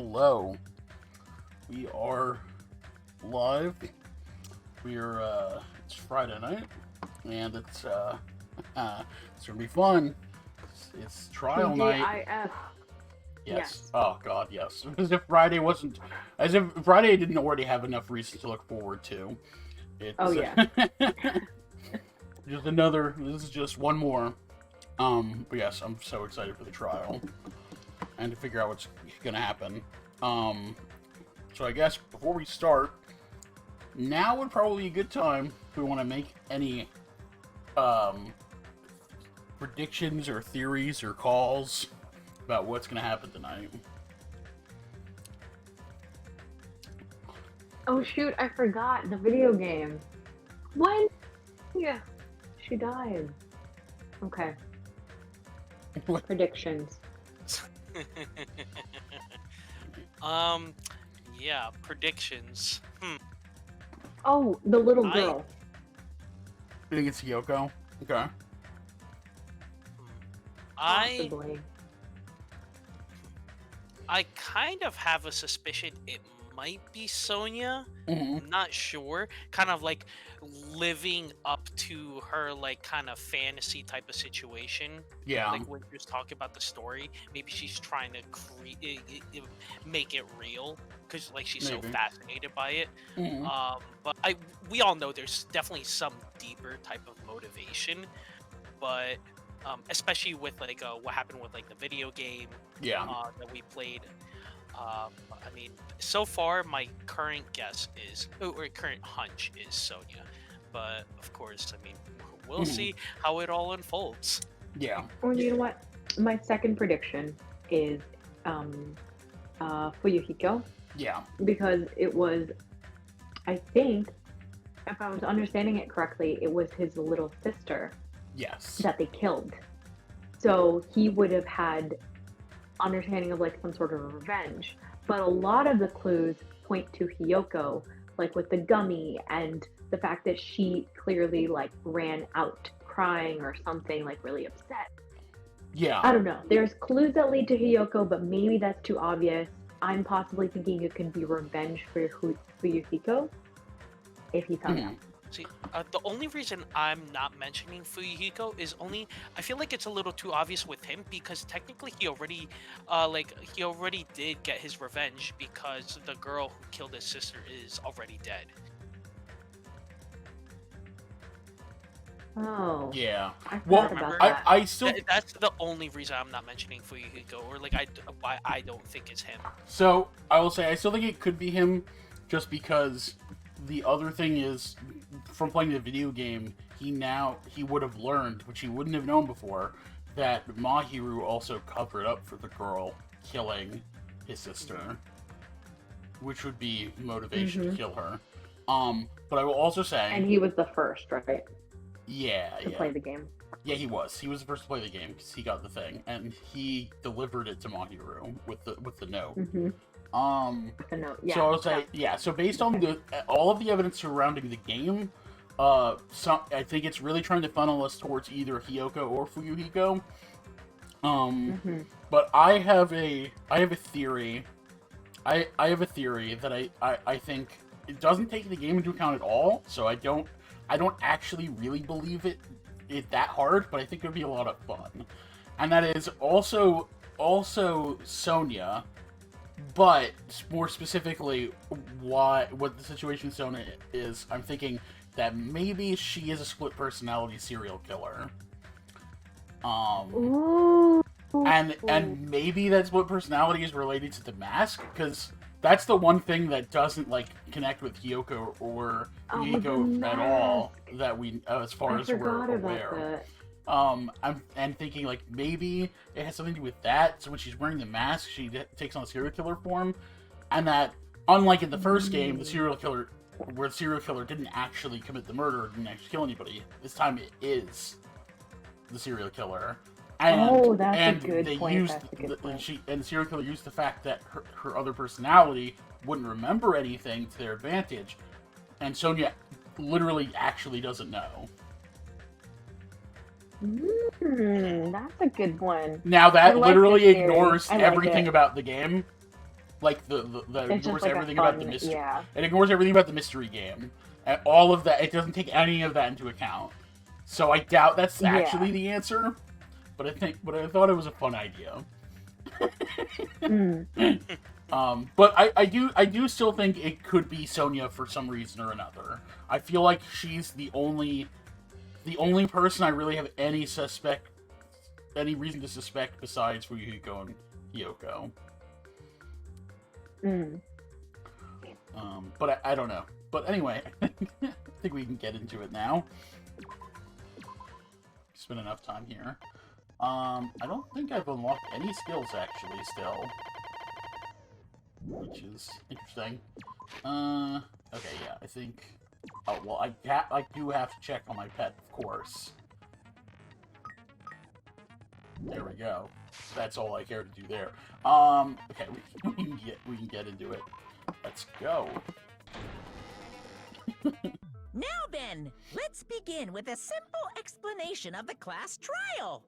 Hello. We are live. It's Friday night, and it's gonna be fun. It's trial night. TGIF. Yes. Oh God, yes. As if Friday didn't already have enough reason to look forward to. Oh yeah. This is just one more. But yes, I'm so excited for the trial and to figure out what's gonna happen. So I guess before we start, now would probably be a good time if we want to make any predictions or theories or calls about what's gonna happen tonight. Oh shoot, I forgot the video game. When? Yeah, she died. Okay. Predictions. Yeah, predictions. Oh, the little girl. I think it's Yoko. Okay. Possibly. I kind of have a suspicion it might be Sonia. Mm-hmm. I'm not sure. Kind of like living up to her like kind of fantasy type of situation. Yeah. Like when she was talking about the story, maybe she's trying to make it real because like she's so fascinated by it. Mm-hmm. But we all know there's definitely some deeper type of motivation, but especially with like what happened with like the video game that we played. I mean, so far my current guess is, or current hunch is Sonia, but of course, I mean, we'll see how it all unfolds. Yeah. Or you know what? My second prediction is Fuyuhiko. Yeah. Because it was, I think, if I was understanding it correctly, it was his little sister. Yes. That they killed. So he would have had understanding of like some sort of revenge. But a lot of the clues point to Hiyoko, like with the gummy and the fact that she clearly like ran out crying or something, like really upset. Yeah. I don't know. There's clues that lead to Hiyoko, but maybe that's too obvious. I'm possibly thinking it could be revenge for Fuyuhiko if he found out. See, the only reason I'm not mentioning Fuyuhiko is I feel like it's a little too obvious with him because technically he already did get his revenge because the girl who killed his sister is already dead. Oh. Yeah. I still. That's the only reason I'm not mentioning Fuyuhiko, or like why I don't think it's him. So I will say I still think it could be him, just because the other thing is, from playing the video game, he would have learned, which he wouldn't have known before, that Mahiru also covered up for the girl killing his sister, which would be motivation to kill her. But I will also say, and he was the first, right? To play the game. Yeah, he was. He was the first to play the game because he got the thing, and he delivered it to Mahiru with the note. Mm-hmm. The note. Yeah. So I would say, so based on all of the evidence surrounding the game, I think it's really trying to funnel us towards either Hiyoko or Fuyuhiko. But I have a theory. I have a theory that I think it doesn't take the game into account at all. So I don't actually really believe it that hard, but I think it would be a lot of fun. And that is also Sonia. But more specifically, what the situation with Sonia is, I'm thinking that maybe she is a split personality serial killer. And maybe that split personality is related to the mask, because that's the one thing that doesn't like connect with Hiyoko or Hiyoko at all that we, as far as we're aware. I'm thinking like maybe it has something to do with that. So when she's wearing the mask, she takes on a serial killer form, and that unlike in the first game, the serial killer didn't actually commit the murder, didn't actually kill anybody. This time it is the serial killer. And, that's a good point. The serial killer used the fact that her other personality wouldn't remember anything to their advantage, and Sonia literally actually doesn't know. That's a good one. Now that literally ignores everything about the game. Like that ignores like everything about the fun, mystery. yeah. It ignores everything about the mystery game. And all of that, it doesn't take any of that into account. So I doubt that's actually the answer. But I thought it was a fun idea. But I do still think it could be Sonya for some reason or another. I feel like she's the only person I really have any reason to suspect besides Fuyuhiko and Hiyoko. But I don't know. But anyway, I think we can get into it now. Spend enough time here. I don't think I've unlocked any skills actually still, which is interesting. Okay, yeah, I think. Oh well, I do have to check on my pet, of course. There we go. That's all I care to do there. Okay, we can get into it. Let's go. Now then, let's begin with a simple explanation of the class trial.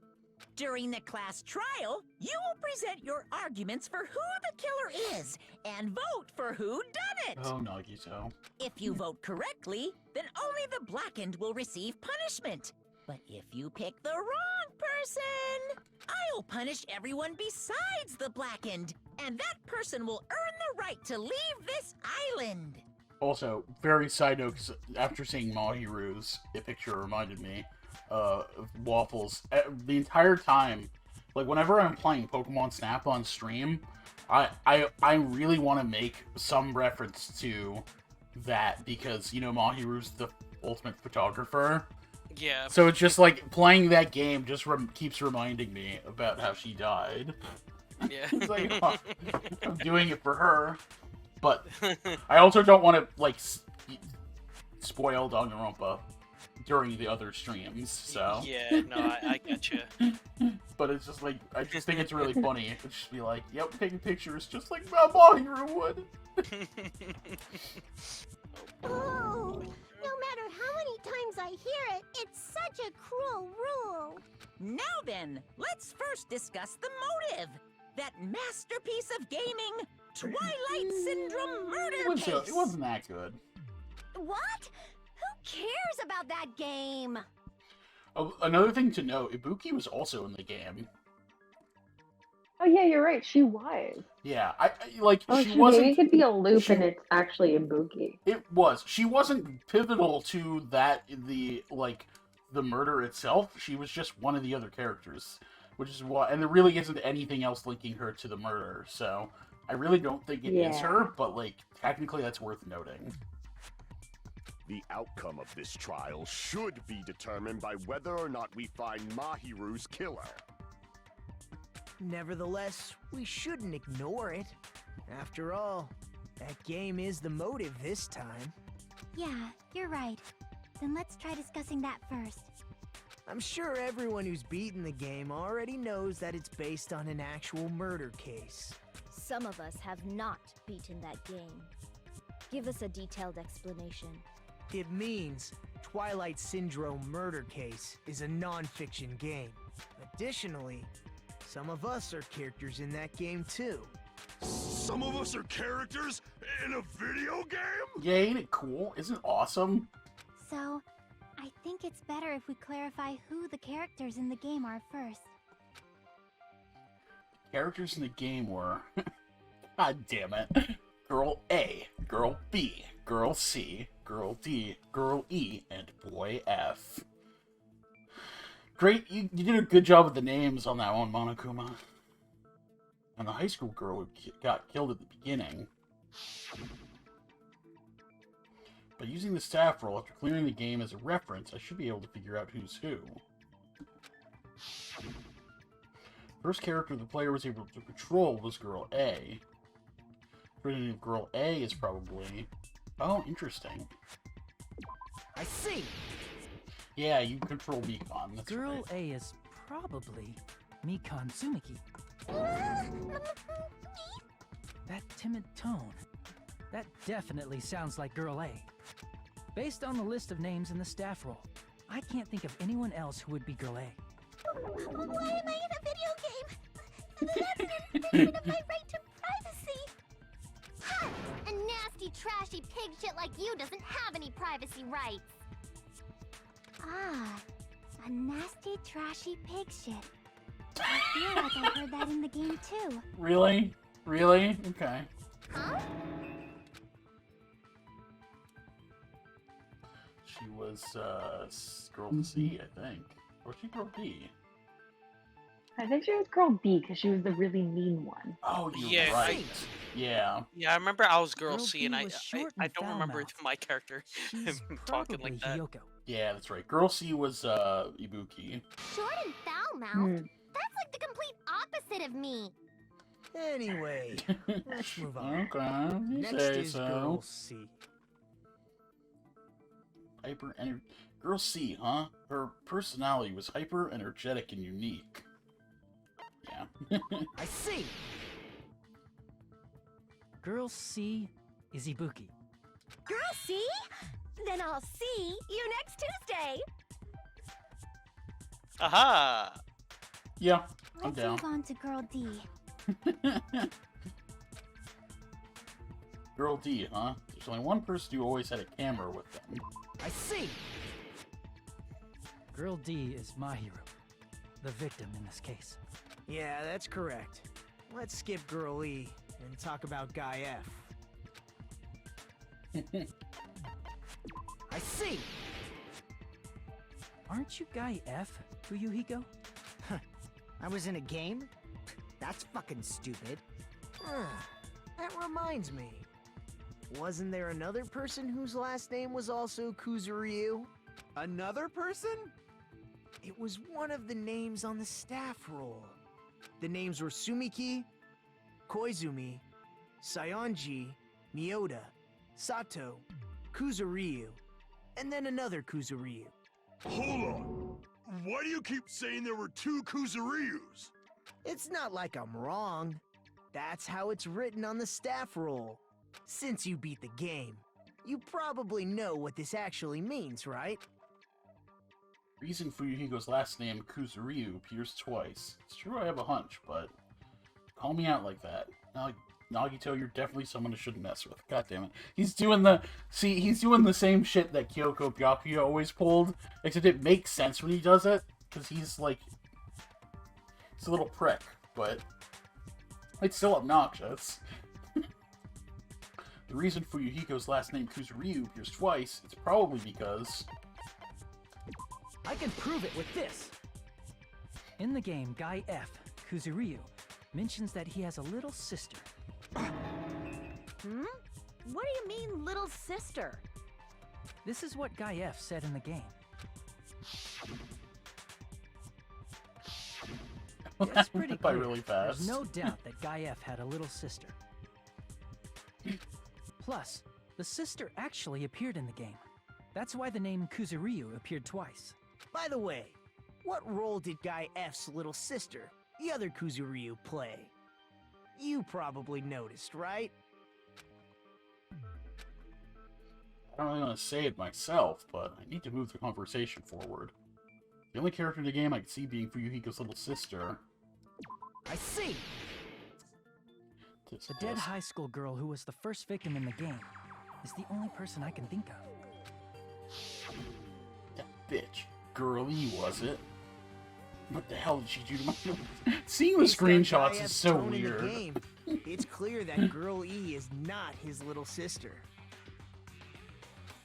During the class trial, you will present your arguments for who the killer is and vote for who done it. Oh, Nagito. If you vote correctly, then only the blackened will receive punishment. But if you pick the wrong person, I'll punish everyone besides the blackened, and that person will earn the right to leave this island. Also, very side note, 'cause after seeing Mahiru's picture reminded me of Waffles. The entire time, like whenever I'm playing Pokemon Snap on stream, I really want to make some reference to that because, you know, Mahiru's the ultimate photographer. Yeah. So it's just like playing that game just keeps reminding me about how she died. Yeah. It's like, oh, I'm doing it for her. But I also don't want to, like, spoil Danganronpa during the other streams, so... Yeah, no, I get you. But it's just, like, I just think it's really funny. It could just be like, yep, taking pictures just like Mahiru would. Oh, no matter how many times I hear it, it's such a cruel rule. Now then, let's first discuss the motive. That masterpiece of gaming, Twilight Syndrome murder case. It wasn't that good. What? Who cares about that game? Oh, another thing to note, Ibuki was also in the game. Oh yeah, you're right. She was. Yeah, she wasn't. Maybe it could be a loop, and it's actually Ibuki. It was. She wasn't pivotal to the murder itself. She was just one of the other characters. Which is why, and there really isn't anything else linking her to the murder, so I really don't think it is her, but, like, technically that's worth noting. The outcome of this trial should be determined by whether or not we find Mahiru's killer. Nevertheless, we shouldn't ignore it. After all, that game is the motive this time. Yeah, you're right. Then let's try discussing that first. I'm sure everyone who's beaten the game already knows that it's based on an actual murder case. Some of us have not beaten that game. Give us a detailed explanation. It means Twilight Syndrome Murder Case is a non-fiction game. Additionally, some of us are characters in that game too. Some of us are characters in a video game? Yeah, ain't it cool? Isn't it awesome? So, I think it's better if we clarify who the characters in the game are first. Characters in the game were... God damn it. Girl A, Girl B, Girl C, Girl D, Girl E, and Boy F. Great, you did a good job with the names on that one, Monokuma. And the high school girl who got killed at the beginning. By using the staff roll after clearing the game as a reference, I should be able to figure out who's who. First character the player was able to control was Girl A. Written of Girl A is probably... Oh, interesting. I see! Yeah, you control Mikan, that's Girl right. A is probably Mikan Tsumiki. That timid tone. That definitely sounds like Girl A. Based on the list of names in the staff roll, I can't think of anyone else who would be Girl A. Why am I in a video game? That's an invasion of my right to privacy. nasty, trashy pig shit like you doesn't have any privacy rights. Ah, a nasty, trashy pig shit. I feel like I heard that in the game too. Really? Really? Okay. Huh? She was girl C, I think. Or was she girl D? I think she was girl B because she was the really mean one. Oh, you're Yeah, right. Yeah. Yeah, I remember I was Girl Girl C, B and I was short I and don't remember foul-mouthed. my character She's talking probably like that. Hiyoko. Yeah, that's right. Girl C was Ibuki. Short and foul-mouthed? That's like the complete opposite of me. Anyway, let's move on. Okay, you Next say is so. Girl C. Hyper ener Girl C, huh? Her personality was hyper energetic and unique. Yeah. I see. Girl C is Ibuki. Girl C? Then I'll see you next Tuesday. Aha! Yeah, I'm Let's down. move on to girl D. Girl D, huh? There's only one person who always had a camera with them. I see. Girl D is Mahiru, the victim in this case. Yeah, that's correct. Let's skip Girl E and talk about Guy F. I see. Aren't you Guy F, Fuyuhiko? I was in a game? That's fucking stupid. That reminds me. Wasn't there another person whose last name was also Kuzuryu? Another person? It was one of the names on the staff roll. The names were Sumiki, Koizumi, Sayonji, Miyoda, Sato, Kuzuryu, and then another Kuzuryu. Hold on. Why do you keep saying there were two Kuzuryus? It's not like I'm wrong. That's how it's written on the staff roll. Since you beat the game, you probably know what this actually means, right? Reason Fuyuhiko's last name, Kuzuryu, appears twice. It's true I have a hunch, but call me out like that. Nagito, you're definitely someone I shouldn't mess with. God damn it. He's doing the same shit that Kyoko Byakuya always pulled, except it makes sense when he does it, because he's a little prick, but it's still obnoxious. The reason Fuyuhiko's last name Kuzuryu appears twice, it's probably because... I can prove it with this! In the game, Guy F, Kuzuryu, mentions that he has a little sister. Hmm? What do you mean, little sister? This is what Guy F said in the game. It's pretty by clear. really fast. There's no doubt that Guy F had a little sister. Plus, the sister actually appeared in the game. That's why the name Kuzuryu appeared twice. By the way, what role did Guy F's little sister, the other Kuzuryu, play? You probably noticed, right? I don't really want to say it myself, but I need to move the conversation forward. The only character in the game I could see being Fuyuhiko's little sister... I see! The dead high school girl who was the first victim in the game is the only person I can think of. That bitch. Girly, was it? What the hell did she do to my... Seeing the Based on screenshots Guy is F's so tone in the weird. game, it's clear that Girl E is not his little sister.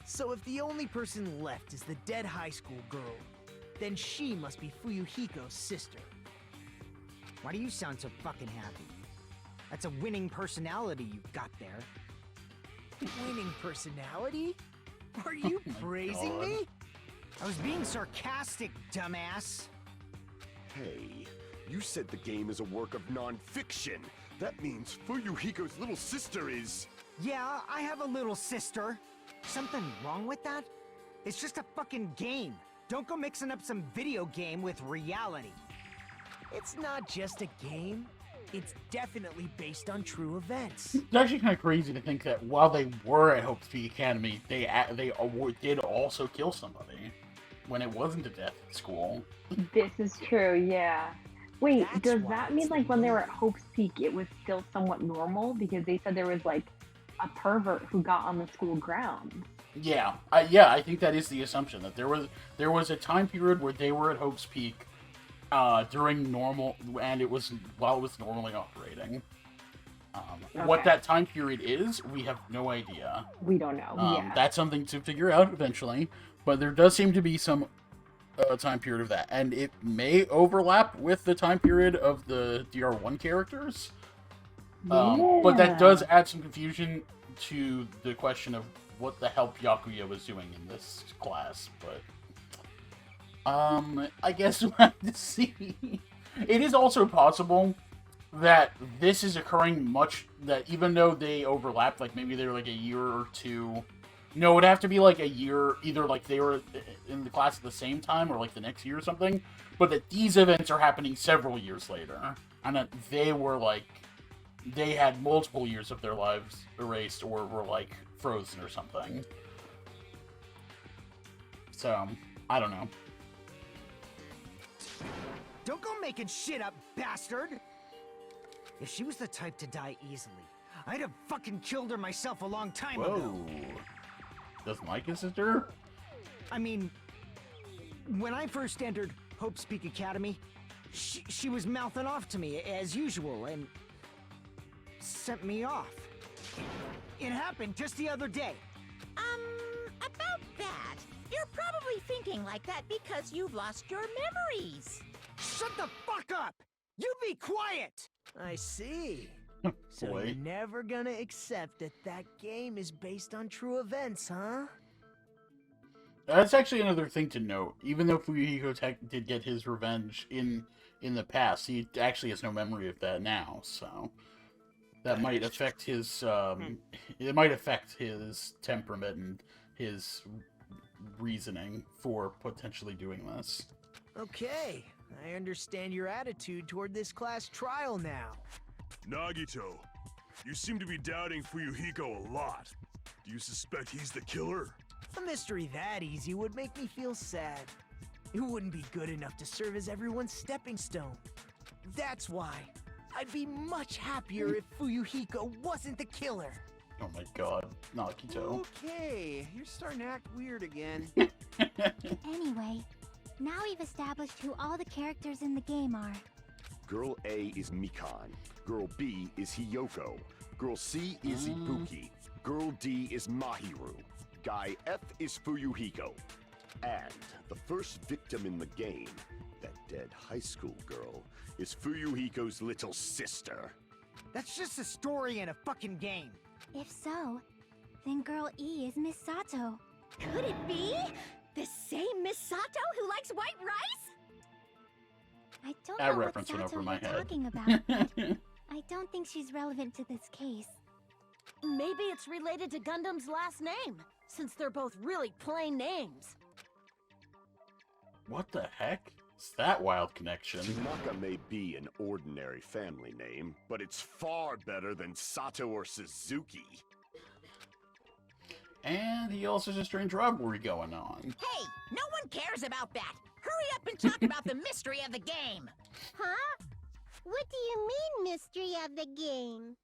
So if the only person left is the dead high school girl, then she must be Fuyuhiko's sister. Why do you sound so fucking happy? That's a winning personality you've got there. Winning personality? Are you praising me? I was being sarcastic, dumbass. Hey, you said the game is a work of non-fiction. That means Fuyuhiko's little sister is... Yeah, I have a little sister. Something wrong with that? It's just a fucking game. Don't go mixing up some video game with reality. It's not just a game. It's definitely based on true events. It's actually kind of crazy to think that while they were at Hope Peak Academy, they did also kill somebody when it wasn't a death at school. This is true, yeah. Wait, That's does why that it's mean like when they were at Hope's Peak, it was still somewhat normal? Because they said there was like a pervert who got on the school grounds. Yeah, I think that is the assumption, that there was a time period where they were at Hope's Peak during normal, and it was while it was normally operating. What that time period is, we have no idea. We don't know. That's something to figure out eventually, but there does seem to be some time period of that, and it may overlap with the time period of the DR1 characters. But that does add some confusion to the question of what the hell Byakuya was doing in this class, but I guess we'll have to see. It is also possible that this is occurring that even though they overlapped, like maybe they were like a year or two. No, it would have to be like a year, either like they were in the class at the same time or like the next year or something, but that these events are happening several years later, and that they had multiple years of their lives erased or were like frozen or something. So, I don't know. Don't go making shit up, bastard! If she was the type to die easily, I'd have fucking killed her myself a long time ago. Does Mike assist her? I mean, when I first entered Hope's Peak Academy, she was mouthing off to me as usual and sent me off. It happened just the other day. About that, you're probably thinking like that because you've lost your memories. Shut the fuck up! You be quiet! I see. So Boy. you're never gonna accept that game is based on true events, huh? That's actually another thing to note. Even though Fuyuhiko did get his revenge in the past, he actually has no memory of that now, so that might affect his it might affect his temperament and his reasoning for potentially doing this. Okay, I understand your attitude toward this class trial now. Nagito, you seem to be doubting Fuyuhiko a lot. Do you suspect he's the killer? A mystery that easy would make me feel sad. It wouldn't be good enough to serve as everyone's stepping stone. That's why I'd be much happier if Fuyuhiko wasn't the killer. Oh my god, Nagito. Okay, you're starting to act weird again. Anyway, now we've established who all the characters in the game are. Girl A is Mikan. Girl B is Hiyoko. Girl C is Ibuki. Girl D is Mahiru. Guy F is Fuyuhiko. And the first victim in the game, that dead high school girl, is Fuyuhiko's little sister. That's just a story in a fucking game. If so, then Girl E is Miss Sato. Could it be? The same Miss Sato who likes white rice? I don't That know what reference went Sato over my you're head. talking about, but I don't think she's relevant to this case. Maybe it's related to Gundam's last name, since they're both really plain names. What the heck? Is that wild connection? Tsunaka may be an ordinary family name, but it's far better than Sato or Suzuki. And he also has a strange rivalry going on. Hey, no one cares about that. Hurry up and talk about the mystery of the game. Huh? What do you mean, mystery of the game?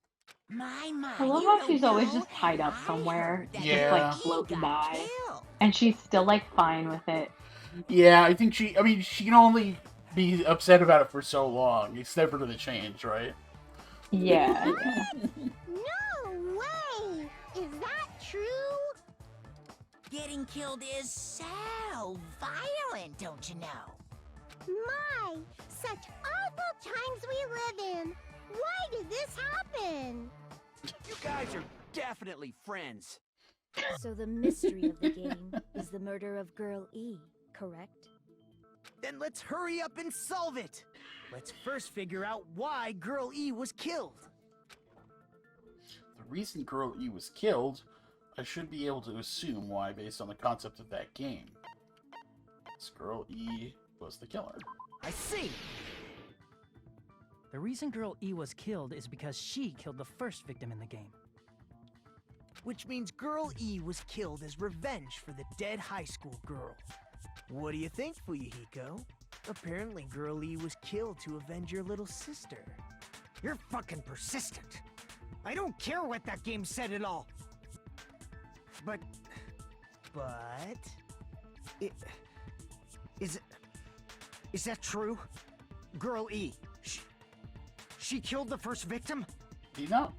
My, I love you how don't she's always know? just tied up somewhere, I heard just Yeah. like he floating got by, killed. and she's still like fine with it. Yeah, I think she can only be upset about it for so long. It's never gonna change, right? Yeah. No way! Is that true? Getting killed is so violent, don't you know? My, such awful times we live in. Why did this happen? You guys are definitely friends. So the mystery of the game is the murder of Girl E, correct? Then let's hurry up and solve it. Let's first figure out why Girl E was killed. The reason Girl E was killed, I should be able to assume why based on the concept of that game. This Girl E was the killer. I see. The reason Girl E was killed is because she killed the first victim in the game. Which means Girl E was killed as revenge for the dead high school girl. What do you think, Fuyuhiko? Apparently Girl E was killed to avenge your little sister. You're fucking persistent. I don't care what that game said at all. But... Is that true? Girl E, she killed the first victim? Do you not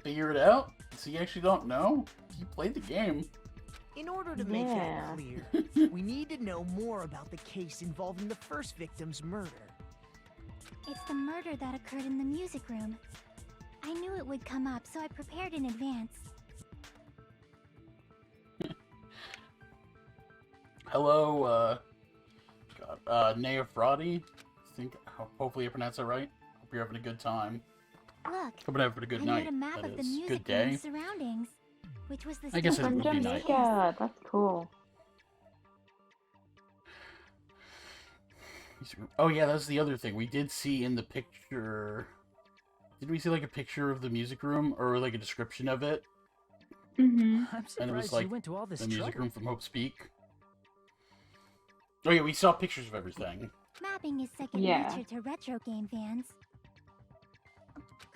figure it out? So you actually don't know? You played the game. In order to make that clear, we need to know more about the case involving the first victim's murder. It's the murder that occurred in the music room. I knew it would come up, so I prepared in advance. Hello, Neofrati. Hopefully I pronounced that right. Hope you're having a good time. Look, Hope you're having a good I night. made a map that of the is. music Good room day. surroundings, which was the I guess it would be night. Yeah, that's cool. Oh yeah, that's the other thing. We did see in the picture... Did we see like a picture of the music room? Or like a description of it? Mm-hmm. I'm surprised And it was like you went to all this the music trouble. room from Hope's Peak. Oh yeah, we saw pictures of everything. Mapping is second nature to retro game fans.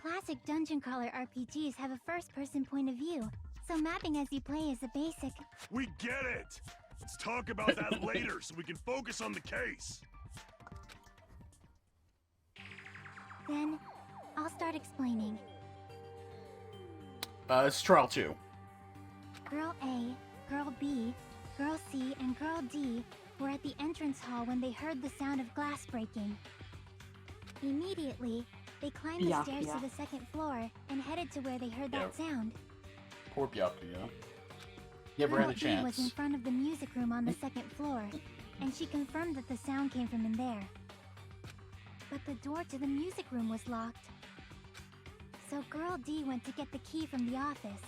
Classic dungeon crawler RPGs have a first-person point of view, so mapping as you play is a basic. We get it! Let's talk about that later so we can focus on the case. Then, I'll start explaining. It's trial 2. Girl A, Girl B, Girl C, and Girl D were at the entrance hall when they heard the sound of glass breaking. Immediately, they climbed the stairs to the second floor and headed to where they heard that sound. Poor Byakuya. Never had a Girl B was in chance. front of the music room on the second floor, and she confirmed that the sound came from in there. But the door to the music room was locked. So Girl D went to get the key from the office,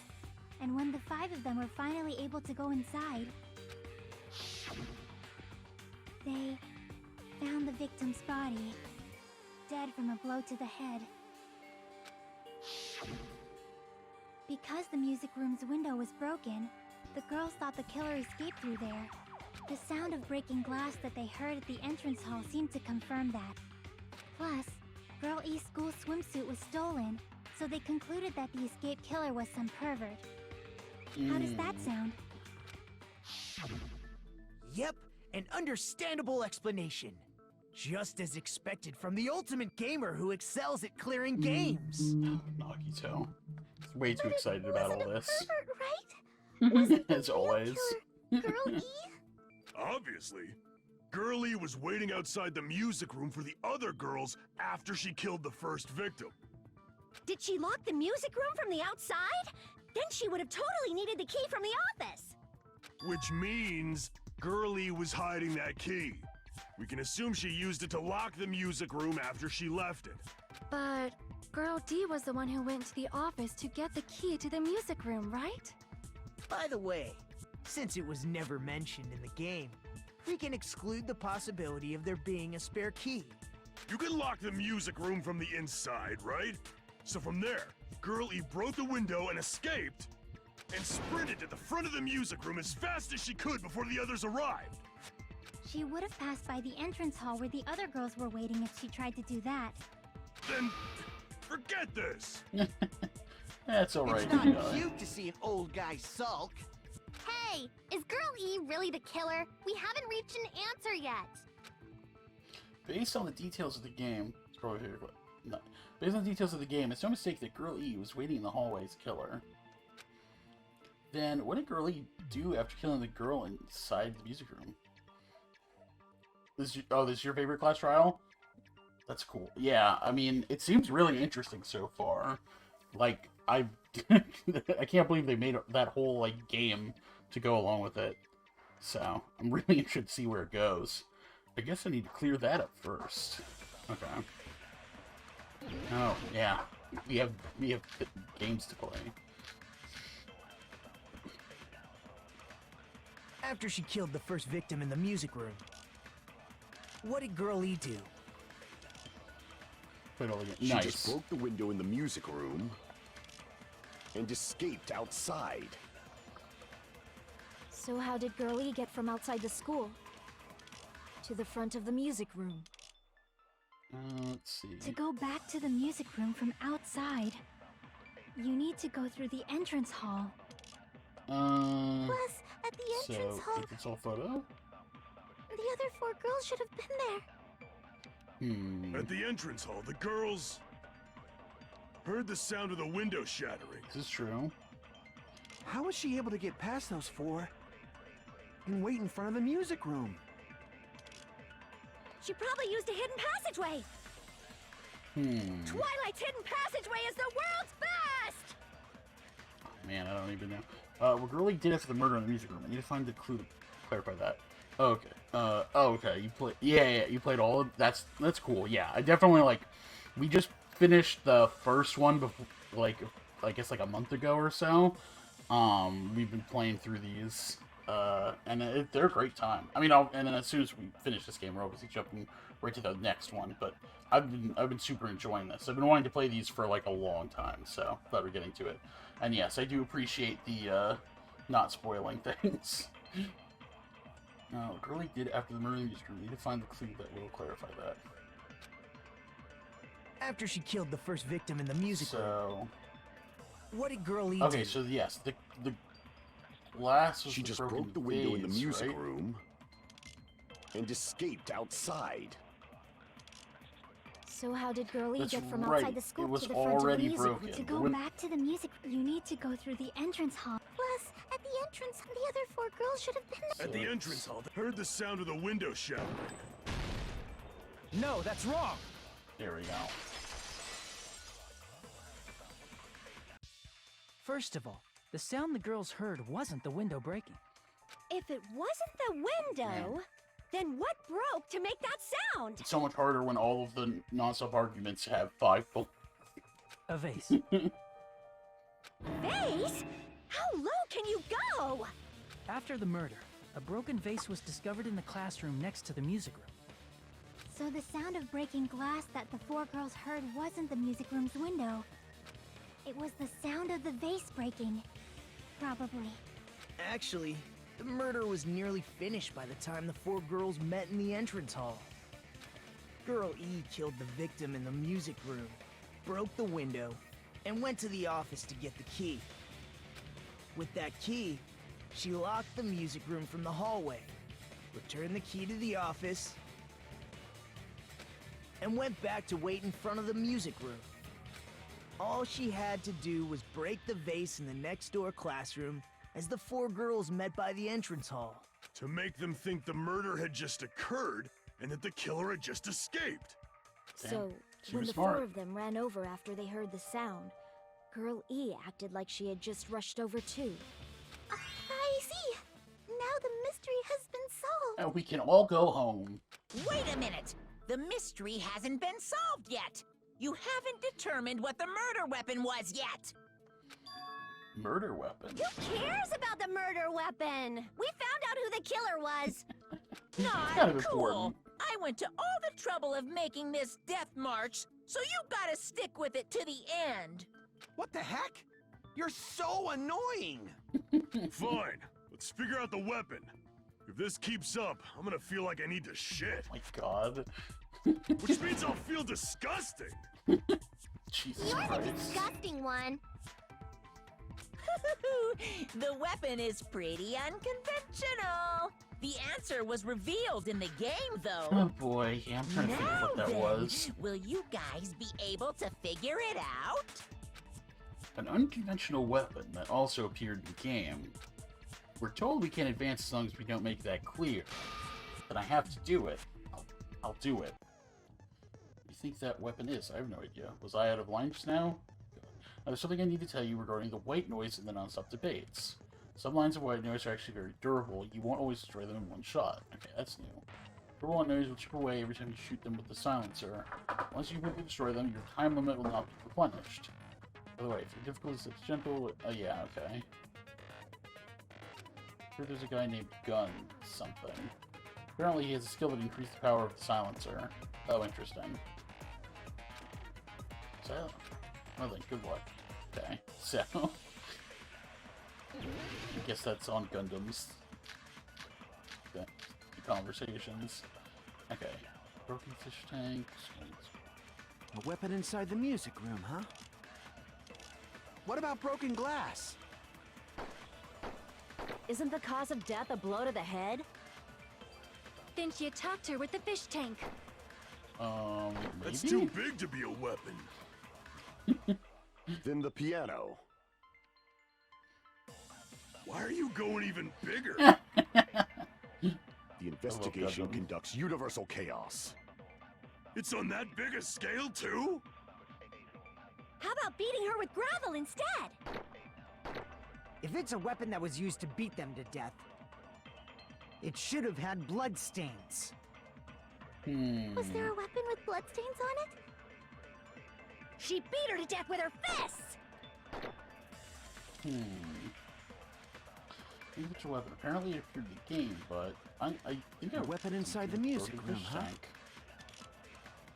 and when the 5 of them were finally able to go inside, they found the victim's body, dead from a blow to the head. Because the music room's window was broken, the girls thought the killer escaped through there. The sound of breaking glass that they heard at the entrance hall seemed to confirm that. Plus, Girl E's school swimsuit was stolen, so they concluded that the escaped killer was some pervert. How does that sound? Yep, an understandable explanation. Just as expected from the ultimate gamer who excels at clearing games. Nagito. He's way too excited about all this. Right? As always. Girl E? Obviously. Girlie was waiting outside the music room for the other girls after she killed the first victim. Did she lock the music room from the outside? Then she would have totally needed the key from the office. Which means Girlie was hiding that key. We can assume she used it to lock the music room after she left it. But Girl D was the one who went to the office to get the key to the music room, right? By the way, since it was never mentioned in the game, we can exclude the possibility of there being a spare key. You can lock the music room from the inside, right? So from there, Girl E broke the window and escaped, and sprinted to the front of the music room as fast as she could before the others arrived. She would have passed by the entrance hall where the other girls were waiting if she tried to do that. Then, forget this! That's alright. It's not cute to see an old guy sulk. Hey, is Girl E really the killer? We haven't reached an answer yet. Based on the details of the game, it's probably here, but no. Based on the details of the game, it's no mistake that Girl E was waiting in the hallway as killer. Then, what did Girl E do after killing the girl inside the music room? This is your favorite class trial? That's cool. Yeah, I mean, it seems really interesting so far. Like, I can't believe they made that whole, like, game to go along with it. So, I'm really interested to see where it goes. I guess I need to clear that up first. Okay. Oh, yeah. We have games to play. After she killed the first victim in the music room, what did Girl E do? She Nice. just broke the window in the music room and escaped outside. So how did Girl E get from outside the school to the front of the music room? Let's see. To go back to the music room from outside, You need to go through the entrance hall. Plus, at the entrance So, hall, entrance hall photo? the other 4 girls should have been there. At the entrance hall, the girls heard the sound of the window shattering. This is true. How was she able to get past those 4 and wait in front of the music room? She probably used a hidden passageway. Twilight's hidden passageway is the world's best! Man, I don't even know. What Girly did after the murder in the music room. I need to find the clue to clarify that. Okay. Okay. You play. Yeah. You played all of. That's cool. Yeah, I definitely like. We just finished the first one before, like, I guess like a month ago or so. We've been playing through these, and they're a great time. I mean, and then as soon as we finish this game, we're obviously jumping right to the next one. But I've been super enjoying this. I've been wanting to play these for like a long time, so glad we're getting to it. And yes, I do appreciate the not spoiling things. No, Girly did after the murder in the music room. We need to find the clue that will clarify that. After she killed the first victim in the music room. So, what did Girl E okay, do? so yes, the glass was She the just broken broke the window in the vase, music right? room and escaped outside. So how did Girlie That's get from right. outside the school It was to the front of the already music broken. room? To go back to the music, you need to go through the entrance hall. Plus, at the entrance, the other 4 girls should have been there. At the entrance hall, they heard the sound of the window shattering. No, that's wrong. There we go. First of all, the sound the girls heard wasn't the window breaking. If it wasn't the window, then what broke to make that sound? It's so much harder when all of the non-stop arguments have 5 bullets. A vase. Vase? How low can you go? After the murder, a broken vase was discovered in the classroom next to the music room. So the sound of breaking glass that the 4 girls heard wasn't the music room's window. It was the sound of the vase breaking. Probably. Actually, the murder was nearly finished by the time the 4 girls met in the entrance hall. Girl E killed the victim in the music room, broke the window, and went to the office to get the key. With that key, she locked the music room from the hallway, returned the key to the office, and went back to wait in front of the music room. All she had to do was break the vase in the next door classroom as the 4 girls met by the entrance hall. To make them think the murder had just occurred and that the killer had just escaped. So, She when was the smart. 4 of them ran over after they heard the sound, Girl E acted like she had just rushed over too. I see. Now the mystery has been solved. And we can all go home. Wait a minute! The mystery hasn't been solved yet! You haven't determined what the murder weapon was yet! Murder weapon. Who cares about the murder weapon? We found out who the killer was. Not kind of cool! important. I went to all the trouble of making this death march, so you gotta stick with it to the end! What the heck? You're so annoying! Fine, let's figure out the weapon. If this keeps up, I'm gonna feel like I need to shit. My God. Which means I'll feel disgusting. Jesus You're the Christ. disgusting one. The weapon is pretty unconventional. The answer was revealed in the game, though. Oh boy, yeah, I'm trying to think of what that then, was. will you guys be able to figure it out? An unconventional weapon that also appeared in the game. We're told we can't advance as long as we don't make that clear. But I have to do it. I'll do it. What do you think that weapon is? I have no idea. Was I out of line just now? There's something I need to tell you regarding the white noise and the non-stop debates. Some lines of white noise are actually very durable. You won't always destroy them in one shot. Okay, that's new. Durable white noise will chip away every time you shoot them with the silencer. Once you completely destroy them, your time limit will not be replenished. By the way, if your difficulty is gentle, yeah, okay. Here there's a guy named Gun something. Apparently he has a skill that increases the power of the silencer. Oh, interesting. So, well then, good luck. Okay, so... I guess that's on Gundams. The conversations. Okay. Broken fish tank. A weapon inside the music room, huh? What about broken glass? Isn't the cause of death a blow to the head? Then she attacked her with the fish tank. Maybe? That's too big to be a weapon. Then the piano. Why are you going even bigger? The investigation conducts universal chaos. It's on that big a scale, too? How about beating her with gravel instead? If it's a weapon that was used to beat them to death, it should have had blood stains. Was there a weapon with bloodstains on it? She beat her to death with her fists! Which weapon? Apparently it appeared in the game, but I think A weapon inside the music room, huh?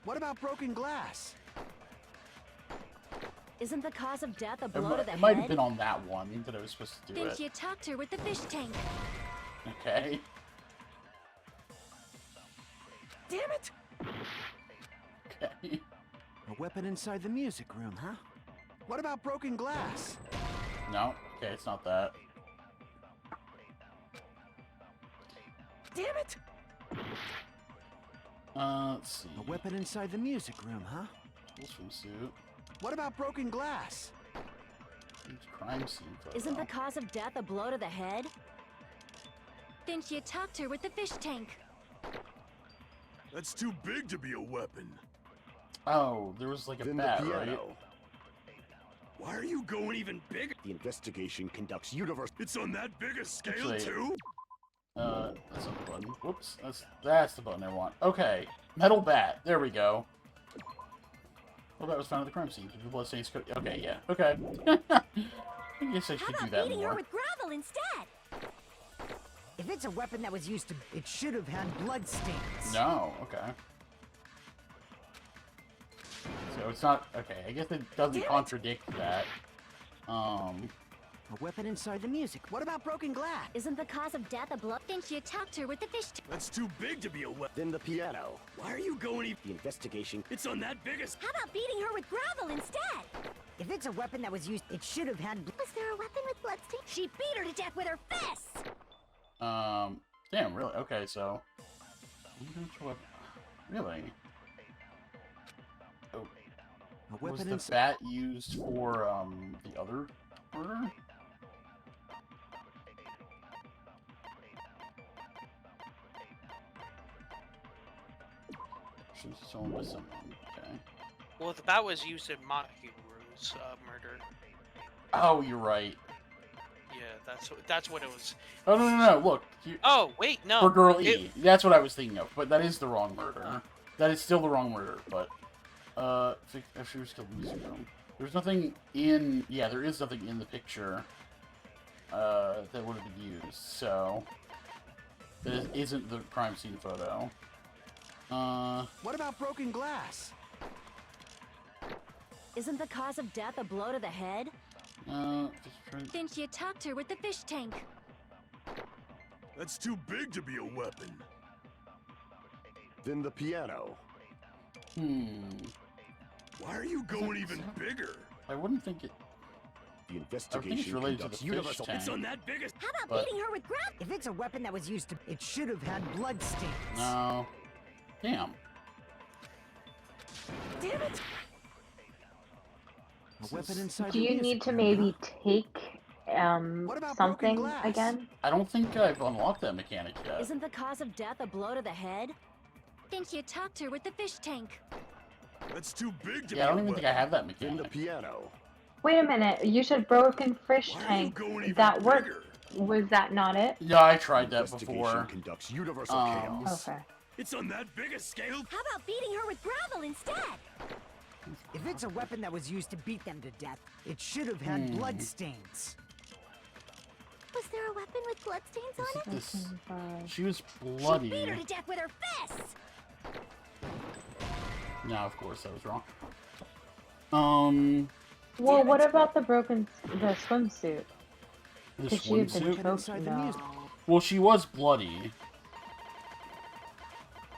What about broken glass? Isn't the cause of death a blow to the head? It might have been on that one that I was supposed to do Then it. she attacked her with the fish tank. Okay. Damn it! Okay. A weapon inside the music room, huh? What about broken glass? No. Okay, it's not that. Damn it! Let's see. A weapon inside the music room, huh? Full swimsuit. What about broken glass? Crime scene photo. Isn't the cause of death a blow to the head? Then she attacked her with the fish tank. That's too big to be a weapon. Oh, there was like a Then bat, the right? piano. Why are you going even bigger? The investigation conducts universal. It's on that big a scale, Actually, too? That's not the button. Whoops, that's the button I want. Okay, metal bat. There we go. Well, that was found at the crime scene. Did the bloodstains coat? Okay, yeah. Okay. I guess I How should do about that beating her more. with gravel instead? If it's a weapon that was used to, it should have had blood stains. No. Okay. So it's not okay. I guess it doesn't contradict that. A weapon inside the music. What about broken glass? Isn't the cause of death a blow? Then she attacked her with the fish tank. That's too big to be a weapon. Then the piano. Why are you going even... The investigation. It's on that big a... How about beating her with gravel instead? If it's a weapon that was used, it should have had. Was there a weapon with bloodstains? She beat her to death with her fists! Damn, really? Okay, so... Really? Oh. A Was weapon the inside. bat used for, the other murder? She was someone with someone, okay. Well, the bat was used in Mahiru's murder. Oh, you're right. Yeah, that's what it was. Oh, no, look. Oh, wait, no. For Girl E. That's what I was thinking of, but that is the wrong murder. That is still the wrong murder, but... if she was still in the music room. There's nothing in... Yeah, there is nothing in the picture that would have been used, so... That isn't the crime scene photo. What about broken glass? Isn't the cause of death a blow to the head? Then she attacked her with the fish tank. That's too big to be a weapon. Then the piano. Why are you going even bigger? I wouldn't think it... The I think it's investigation related to the conducts fish universal. tank. It's on that big a... How about But- beating her with gravel? If it's a weapon that was used to, it should have had blood stains. No. Damn. Damn it! A weapon inside Do the you music need to room, maybe huh? take What about broken something glass? again? I don't think I've unlocked that mechanic yet. Isn't the cause of death a blow to the head? Then she attacked her with the fish tank. That's too big to Yeah, I don't be a even think I weapon. have that Then the mechanic. piano. Wait a minute. You said broken fish Why are you tank. going even That worked. bigger? Was that not it? Yeah, I tried that Investigation before. conducts universal chaos. Okay. It's on that big a scale? How about beating her with gravel instead? If it's a weapon that was used to beat them to death, it should have had blood stains. Was there a weapon with bloodstains on it? This... She was She beat her bloody. to death with her fists! No, of course, that was wrong. Well, what about the swimsuit? The Could she have been swimsuit? choked? Inside the No. music. Well, she was bloody.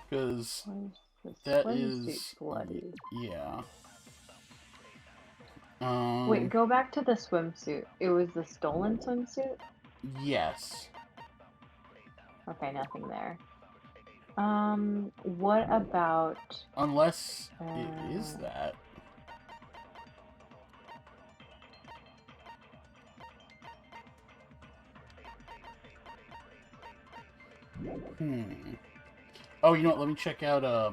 Because Where's the that swimsuit is... bloody? Yeah. Wait, go back to the swimsuit. It was the stolen swimsuit? Yes. Okay, nothing there. What about... Unless it is that. Oh, you know what? Let me check out, the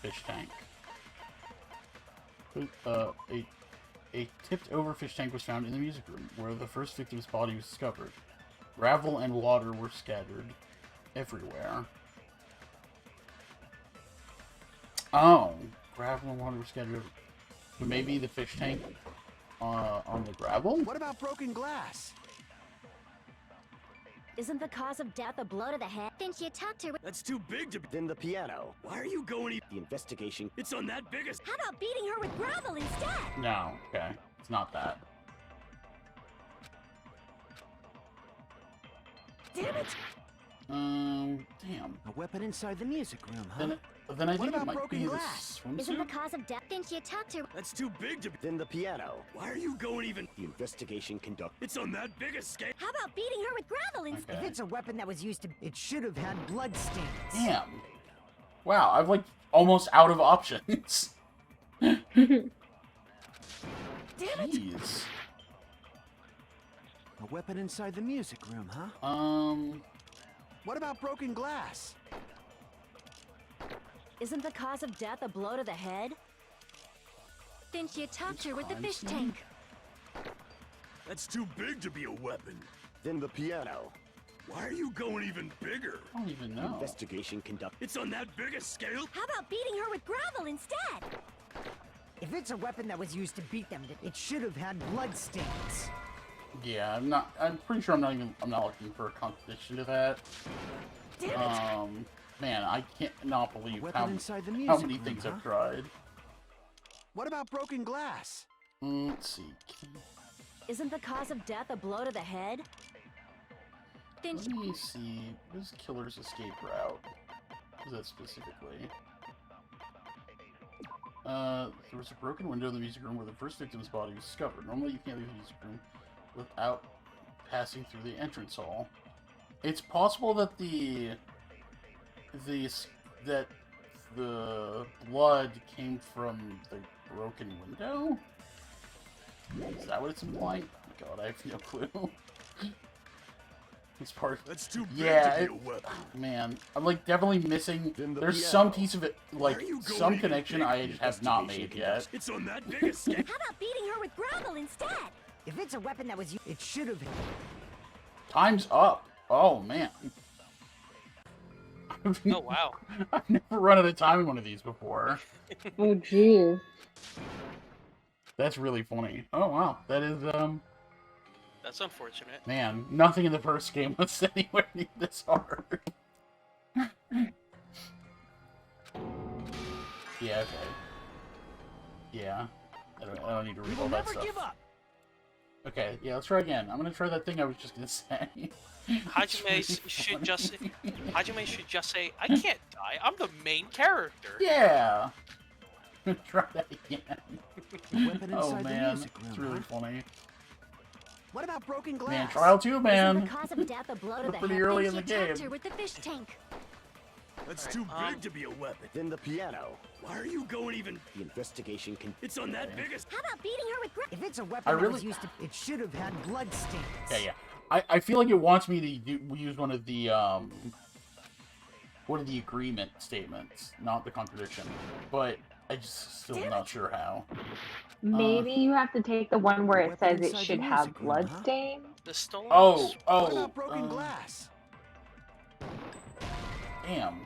fish tank. A tipped-over fish tank was found in the music room, where the first victim's body was discovered. Gravel and water were scattered everywhere. Oh, gravel and water were scattered everywhere. So maybe the fish tank on the gravel? What about broken glass? Isn't the cause of death a blow to the head? Didn't you talk to her? That's too big to be. Then the piano. Why are you going? The investigation. It's on that biggest. How about beating her with gravel instead? No, okay. It's not that. Damn it! Damn. A weapon inside the music room, huh? Then I What think it about might broken be glass? the Isn't the swimsuit? cause of death? Didn't you talk to her? That's too big to be. Then the piano. Why are you going even? The investigation conducted. It's on that biggest scale. How about beating her with gravel instead? If it's a weapon that was used to... It should have had blood stains. Damn. Wow, I've like almost out of options. Damn it! Jeez. A weapon inside the music room, huh? What about broken glass? Isn't the cause of death a blow to the head? Didn't you talk to her with the crime fish scene? tank? That's too big to be a weapon. Then the piano. Why are you going even bigger? I don't even The know. investigation conducted. It's on that biggest scale. How about beating her with gravel instead? If it's a weapon that was used to beat them, it should have had blood stains. Yeah, I'm pretty sure I'm not looking for a contradiction to that. Damn it! Man, I can't not believe Weapon how inside the many music room, things huh? I've tried. What about broken glass? Let's see. Isn't the cause of death a blow to the head? Let me see. What is killer's escape route? What is that specifically? There was a broken window in the music room where the first victim's body was discovered. Normally, you can't leave the music room without passing through the entrance hall. It's possible that the blood came from the broken window? Is that what it's implying? Oh God, I have no clue. It's part. That's too big Yeah, to be a weapon. man, I'm like definitely missing. Then the There's piano. some piece of it, Why like are you going some even connection bigger? I just have not made yet. It's on that biggest scale. How about beating her with gravel instead? If it's a weapon that was used... It should have... Time's up. Oh man. Oh wow. I've never run out of time in one of these before. Oh, jeez. That's really funny. Oh wow, that is That's unfortunate. man, nothing in the first game was anywhere near this hard. Yeah, okay. Yeah. I don't need to read all that stuff. give up. Okay, yeah, let's try again. I'm gonna try that thing I was just gonna say. Hajime should just say, "I can't die. I'm the main character." Yeah. Try that again. A weapon Oh inside the man, music room, it's really huh? funny. What about broken glass? Man, trial 2, Isn't man. the cause of death a blow to We're the pretty head? early in Didn't the you talk game. to her with the fish tank? That's too big to be a weapon. Then the piano. Why are you going even? The investigation It's on that biggest. How about beating her with gravel? If it's a I weapon that really- was used to... It should have had blood stains. Yeah. I feel like it wants me to use one of the agreement statements, not the contradiction. But I just still not sure how. Maybe you have to take the one where it says weapon it inside should the have music room, blood huh? stain. The stolen. What Oh, about broken glass? damn.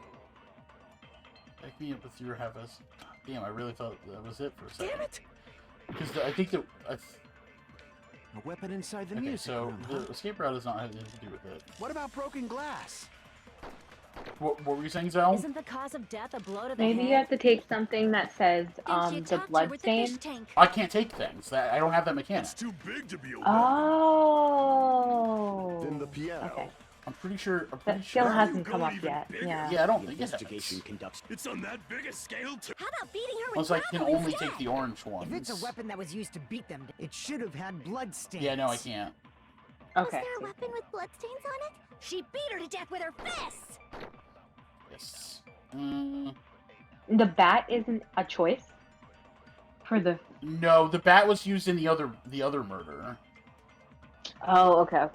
Pick me up with your half us. Damn, I really thought that was it for a second. Damn it! Because I think that. A weapon inside the Okay, music so room, huh? the escape route does not have anything to do with it. What about broken glass? What were you saying, Zell? Isn't the cause of death a blow to the Maybe head? you have to take something that says Didn't you the talk to her blood with the fish stain. tank? I can't take things. I don't have that mechanic. It's too big to be a weapon. Oh. Then the piano. Okay. I'm pretty sure. That still hasn't come up yet. Yeah. Yeah, I don't think Investigation conducts. It's on that big a scale too. How about beating her Unless with I can gravel only instead? take the orange ones. If it's a weapon that was used to beat them, it should have had blood stains. Yeah, no, I can't. Was there a weapon with bloodstains on it? She beat her to death with her fists! Yes. The bat isn't a choice for the. No, the bat was used in the other murder. Oh, okay.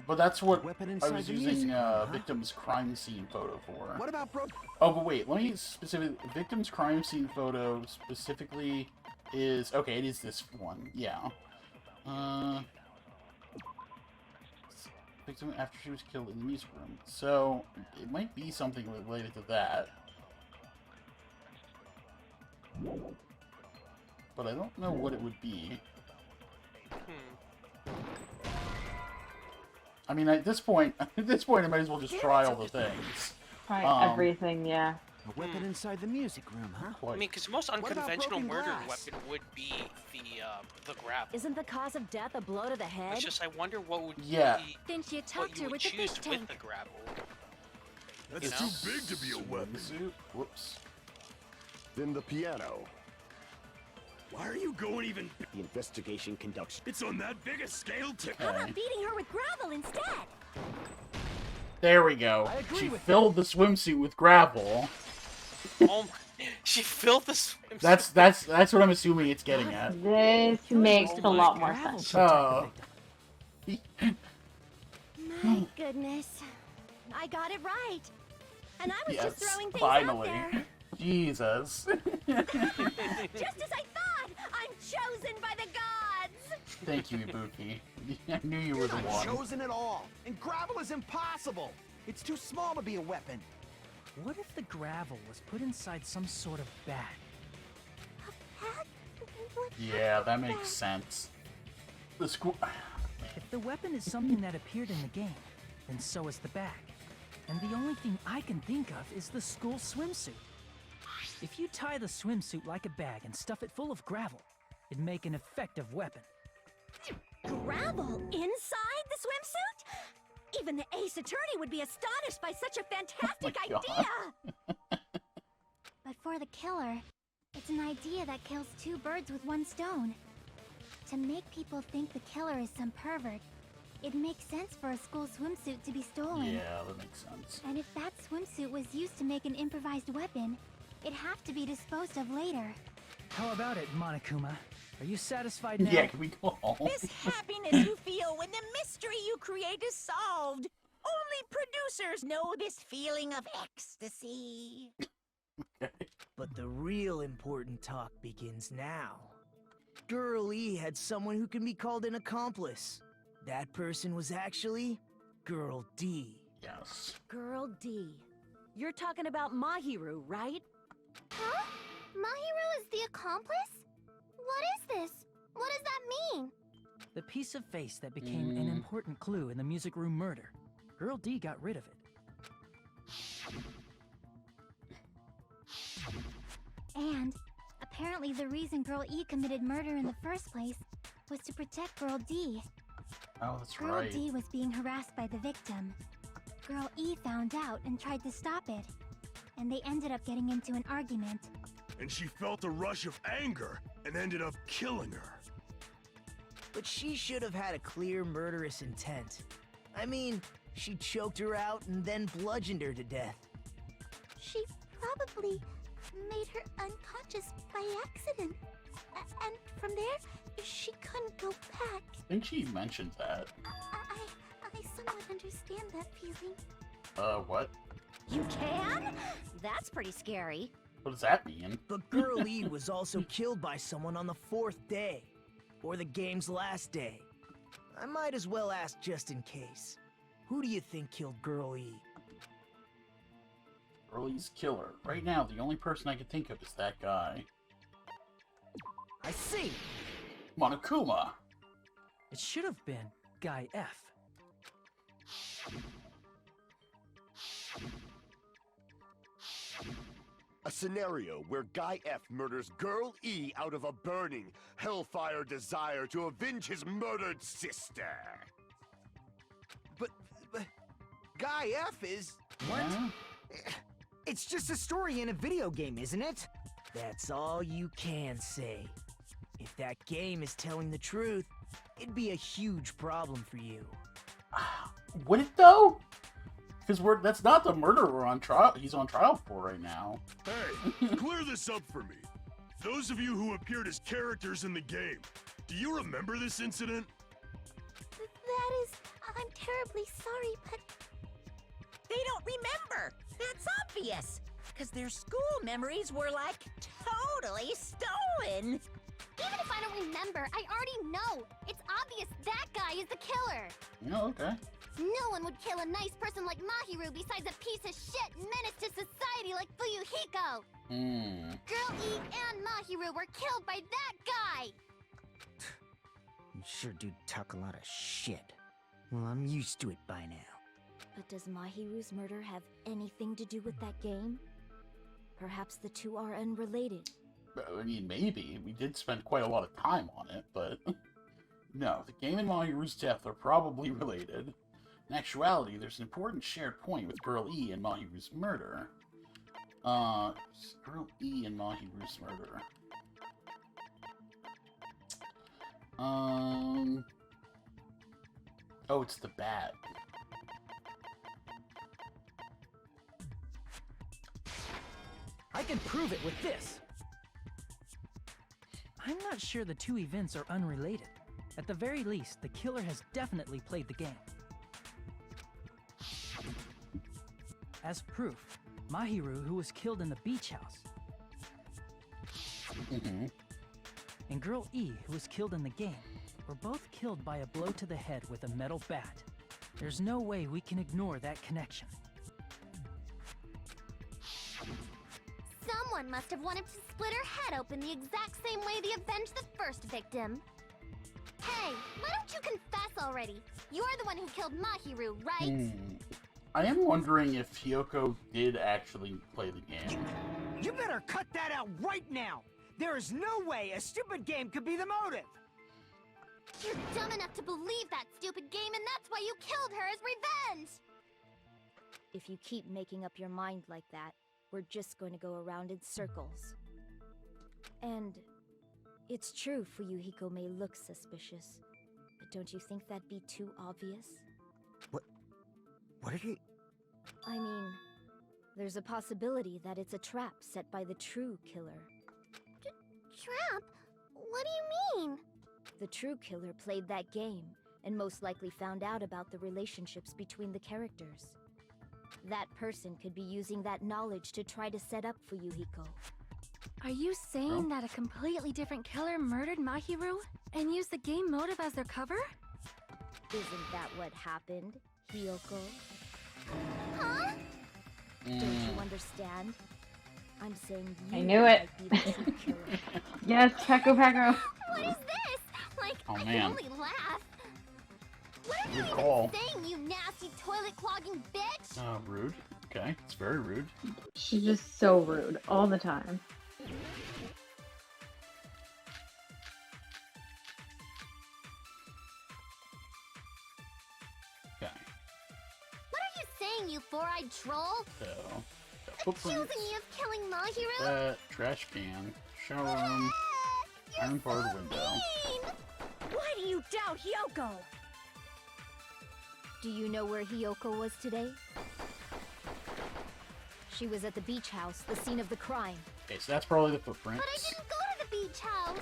But that's what Weapon I inside was the using music room, huh? victim's crime scene photo for. What about bro? Oh, but wait, let me specifically. Victim's crime scene photo specifically is okay. It is this one, yeah. Victim after she was killed in the music room, so it might be something related to that. But I don't know what it would be. I mean, at this point, I might as well just try all the things. Try everything, yeah. A weapon inside the music room, huh? I mean, because most What about unconventional broken murder glass? weapon would be the grab. Isn't the cause of death a blow to the head? It's just I wonder what would Yeah. be, Then she what attacked you her would with the choose fish with tank. the grapple. That's You know? too big to be a weapon. Whoops. Then the piano. Why are you going even? The investigation conducts. It's on that big a scale too. How about beating her with gravel instead? There we go. agree She with filled the swimsuit with gravel. Oh my! She filled the swimsuit. That's what I'm assuming it's getting at. This makes a lot more sense. Oh. My goodness. I got it right. And I was Yes, just throwing things finally. out there. Jesus. Just as I thought! I'm chosen by the gods! Thank you, Ibuki. I knew you were the Not one. chosen at all. And gravel is impossible. It's too small to be a weapon. What if the gravel was put inside some sort of bag? Yeah, that makes sense. The school. If the weapon is something that appeared in the game, then so is the bag. And the only thing I can think of is the school swimsuit. If you tie the swimsuit like a bag and stuff it full of gravel, it'd make an effective weapon. Gravel inside the swimsuit? Even the ace attorney would be astonished by such a fantastic God. idea! But for the killer, it's an idea that kills two birds with one stone. To make people think the killer is some pervert, it makes sense for a school swimsuit to be stolen. Yeah, that makes sense. And if that swimsuit was used to make an improvised weapon, it'd have to be disposed of later. How about it, Monokuma? Are you satisfied now? Yeah, can we go home? This happiness you feel when the mystery you create is solved. Only producers know this feeling of ecstasy. But the real important talk begins now. Girl E had someone who can be called an accomplice. That person was actually Girl D. Yes. Girl D. You're talking about Mahiru, right? Huh? Mahiru is the accomplice? What is this? What does that mean? The piece of face that became an important clue in the music room murder. Girl D got rid of it. And apparently the reason Girl E committed murder in the first place was to protect Girl D. Oh, that's Girl right. D was being harassed by the victim. Girl E found out and tried to stop it. And they ended up getting into an argument. And she felt a rush of anger and ended up killing her. But she should have had a clear murderous intent. I mean, she choked her out and then bludgeoned her to death. She probably made her unconscious by accident. And from there, she couldn't go back. I think she mentioned that. I somewhat understand that feeling. What? You can? That's pretty scary. What does that mean? But Girl E was also killed by someone on the 4th day. Or the game's last day. I might as well ask just in case. Who do you think killed Girl E? Early's killer. Right now, the only person I can think of is that guy. I see! Monokuma! It should have been Guy F. A scenario where Guy F murders Girl E out of a burning, hellfire desire to avenge his murdered sister. but Guy F is... What? Yeah. It's just a story in a video game, isn't it? That's all you can say. If that game is telling the truth, it'd be a huge problem for you. Would it though? Because that's not the murder we're on trial. He's on trial for right now. Hey, clear this up for me. Those of you who appeared as characters in the game, do you remember this incident? That is... I'm terribly sorry, but... They don't remember. That's obvious. Because their school memories were, like, totally stolen. Even if I don't remember, I already know. It's obvious that guy is the killer. Oh, okay. No one would kill a nice person like Mahiru besides a piece of shit menace to society like Fuyuhiko. Girl E and Mahiru were killed by that guy. You sure do talk a lot of shit. Well, I'm used to it by now. But does Mahiru's murder have anything to do with that game? Perhaps the two are unrelated. I mean, maybe. We did spend quite a lot of time on it, but... No, the game and Mahiru's death are probably related. In actuality, there's an important shared point with Girl E and Mahiru's murder. Girl E and Mahiru's murder. Oh, it's the bat. I can prove it with this. I'm not sure the two events are unrelated. At the very least, the killer has definitely played the game. As proof, Mahiru, who was killed in the beach house, and Girl E, who was killed in the game, were both killed by a blow to the head with a metal bat. There's no way we can ignore that connection. Someone must have wanted to split her head open the exact same way they avenged the first victim. Hey, why don't you confess already? You're the one who killed Mahiru, right? I am wondering if Hiyoko did actually play the game. You better cut that out right now! There is no way a stupid game could be the motive! You're dumb enough to believe that stupid game, and that's why you killed her as revenge! If you keep making up your mind like that, we're just going to go around in circles. And it's true Fuyuhiko may look suspicious, but don't you think that'd be too obvious? What are you... I mean, there's a possibility that it's a trap set by the true killer. Trap? What do you mean? The true killer played that game, and most likely found out about the relationships between the characters. That person could be using that knowledge to try to set up Fuyuhiko. Are you saying that a completely different killer murdered Mahiru and used the game motive as their cover? Isn't that what happened, Hiyoko? Huh? Don't you understand? I'm saying you I knew it. might be the true killer. Yes, Paco. What is this? Like, Oh, I man. can only laugh. What are you Good even call. saying, you nasty toilet-clogging bitch? Rude. Okay, it's very rude. She's just so rude all the time. Okay, What are you saying, you four-eyed troll? so... Accusing Footprints, me of killing Mahiru? that, trash can, shower room, iron barred window. Why do you doubt Hiyoko? Do you know where Hiyoko was today? She was at the beach house, the scene of the crime. Okay, so that's probably the footprints. But I didn't go to the beach house.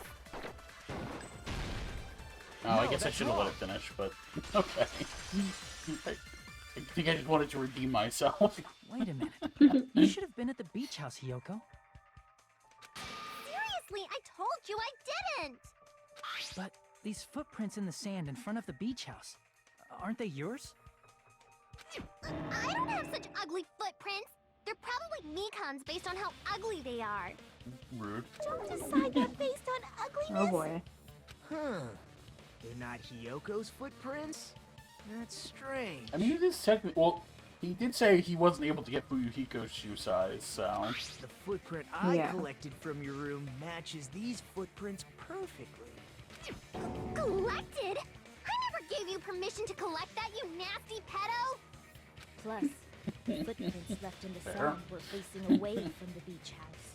Oh, I guess I should have let it finish, but okay. I think I just wanted to redeem myself. Wait a minute. You should have been at the beach house, Hiyoko. Seriously, I told you I didn't. But these footprints in the sand in front of the beach house, aren't they yours? I don't have such ugly footprints. They're probably Mikan's based on how ugly they are. Rude. Don't decide that based on ugliness. Oh boy. Huh. They're not Hiyoko's footprints? That's strange. I mean, it is technically... Well, he did say he wasn't able to get Fuyuhiko's shoe size, so... The footprint I Yeah. collected from your room matches these footprints perfectly. Collected? I never gave you permission a mission to collect that, you nasty pedo? Plus, the footprints left in the sand were facing away from the beach house.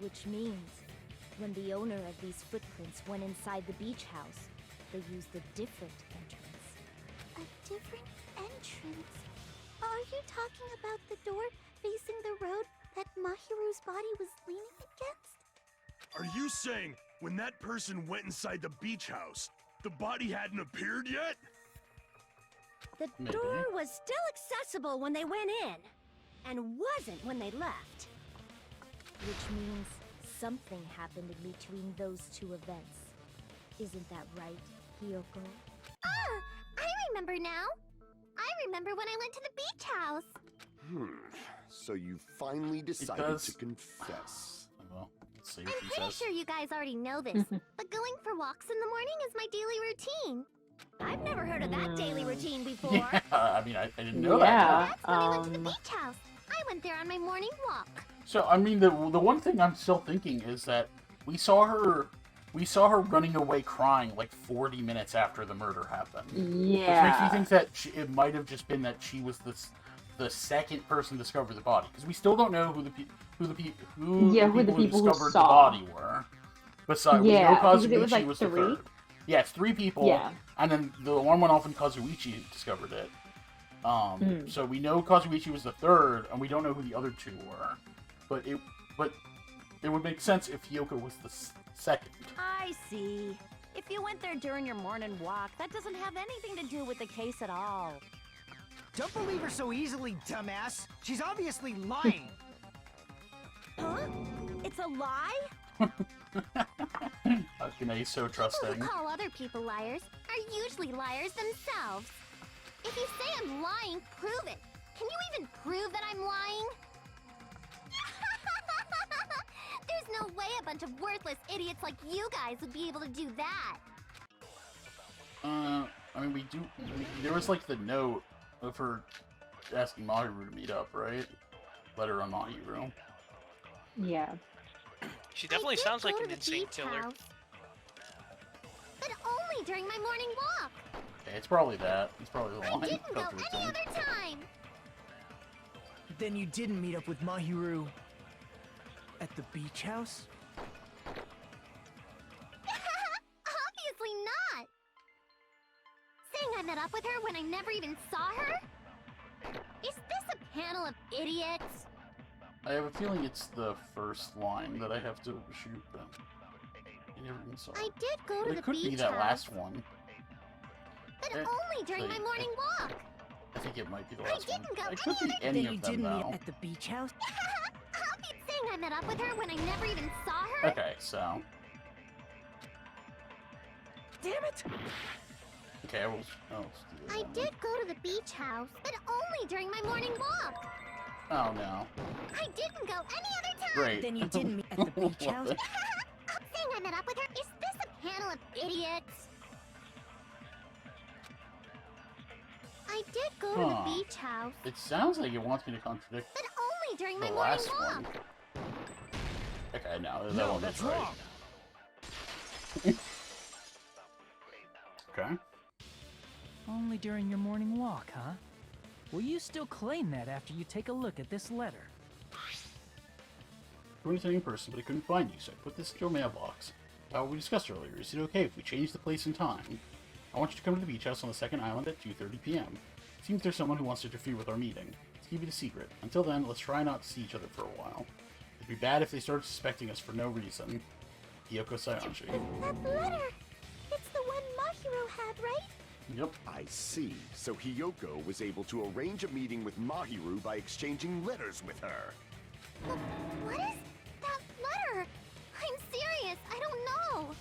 Which means, when the owner of these footprints went inside the beach house, they used a different entrance. A different entrance? Are you talking about the door facing the road that Mahiru's body was leaning against? Are you saying when that person went inside the beach house, the body hadn't appeared yet? The door was still accessible when they went in, and wasn't when they left. Which means something happened in between those two events. Isn't that right, Hiyoko? Ah, I remember now. I remember when I went to the beach house. So you finally decided to confess. Well, let's see I'm what she pretty says. sure you guys already know this, but going for walks in the morning is my daily routine. I've never heard of that daily routine before. Yeah, I mean, I didn't know that. That's when I went to the beach house. I went there on my morning walk. So, I mean, the one thing I'm still thinking is that we saw her running away crying like 40 minutes after the murder happened. Yeah. Which makes me think that it might have just been that she was the second person to discover the body, because we still don't know who the people who discovered the body were. Besides, we know Kazuichi was the third. Yeah, it's 3 people. Yeah. And then the alarm went off and Kazuichi discovered it. So we know Kazuichi was the third, and we don't know who the other 2 were. But it would make sense if Hiyoko was the second. I see. If you went there during your morning walk, that doesn't have anything to do with the case at all. Don't believe her so easily, dumbass. She's obviously lying. Huh? It's a lie? Akane so People trusting. who call other people liars are usually liars themselves. If you say I'm lying, prove it. Can you even prove that I'm lying? There's no way a bunch of worthless idiots like you guys would be able to do that. I mean, there was like the note of her asking Mahiru to meet up, right? Letter on Mahiru. Yeah. She definitely sounds like an insane killer. But only during my morning walk. Okay, it's probably that. It's probably the I line. didn't go any other time. Then you didn't meet up with Mahiru at the beach house? Obviously not. Saying I met up with her when I never even saw her? Is this a panel of idiots? I have a feeling it's the first line that I have to shoot, but I never even saw it. I did go But to it the could beach be that house, last one. but only during my morning walk. I think it might be the I last one. didn't go It could be any any other of Then you them, didn't meet though. at the beach house? I'll be saying I met up with her when I never even saw her. Okay, so... Damn it! Okay, I will... Oh, I did go to the beach house, but only during my morning walk. oh no. I didn't go any other time. Great. Then you didn't meet at the beach house? Saying I met up with her? Is this a panel of idiots? I did go to the beach house, It sounds like it wants me to contradict but only during the my morning last walk. one. Okay, no, that No, one that's was right. wrong. Okay. Only during your morning walk, huh? Will you still claim that after you take a look at this letter? You were in person, but I couldn't find you, so I put this in your mailbox. About what we discussed earlier, is it okay if we change the place and time? I want you to come to the beach house on the second island at 2:30 p.m. Seems there's someone who wants to interfere with our meeting. Let's keep it a secret. Until then, let's try not to see each other for a while. It'd be bad if they started suspecting us for no reason. Hiyoko Sayanji. That letter! It's the one Mahiru had, right? Yep. I see. So Hiyoko was able to arrange a meeting with Mahiru by exchanging letters with her. What is that letter? I'm serious. I don't know.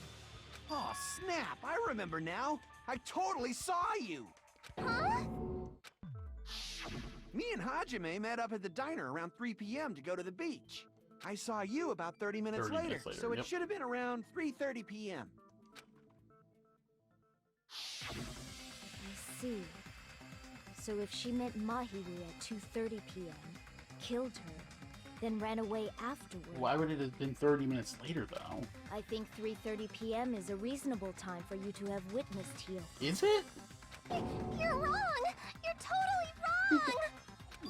Oh, snap! I remember now. I totally saw you. Huh? Me and Hajime met up at the diner around 3 p.m. to go to the beach. I saw you about 30 minutes 30 later, minutes later, so it yep. should have been around 3:30 p.m. I see. So if she met Mahiru at 2:30 p.m., killed her, then ran away afterward. Why would it have been 30 minutes later, though? I think 3:30 p.m. is a reasonable time for you to have witnessed Hiyoko. Is it? You're wrong! You're totally wrong!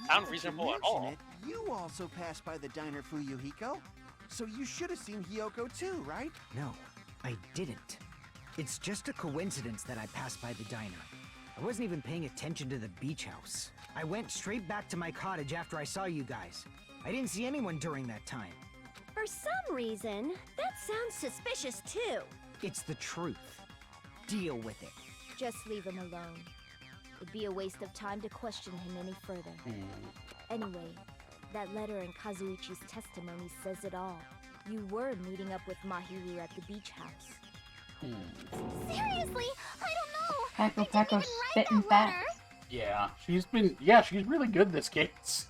Sound reasonable at all. It, you also passed by the diner, Fuyuhiko. So you should have seen Hiyoko too, right? No, I didn't. It's just a coincidence that I passed by the diner. I wasn't even paying attention to the beach house. I went straight back to my cottage after I saw you guys. I didn't see anyone during that time. For some reason, that sounds suspicious too. It's the truth. Deal with it. Just leave him alone. It'd be a waste of time to question him any further. Anyway, that letter in Kazuichi's testimony says it all. You were meeting up with Mahiru at the beach house. Seriously? I don't know! Paco Paco's spitting facts. Yeah, she's really good this case.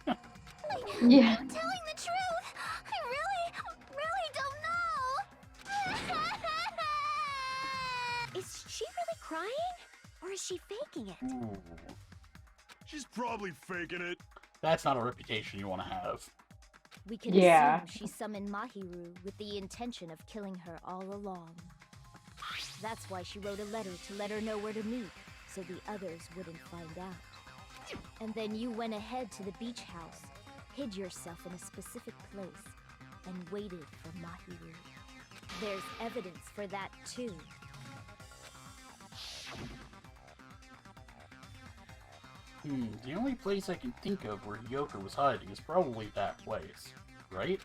Yeah. I'm telling the truth! I really don't know! Is she really crying? Or is she faking it? Ooh. She's probably faking it. That's not a reputation you want to have. We can Yeah. assume she summoned Mahiru with the intention of killing her all along. That's why she wrote a letter to let her know where to meet, so the others wouldn't find out. And then you went ahead to the beach house, hid yourself in a specific place, and waited for Mahiru. There's evidence for that too. The only place I can think of where Hiyoko was hiding is probably that place, right?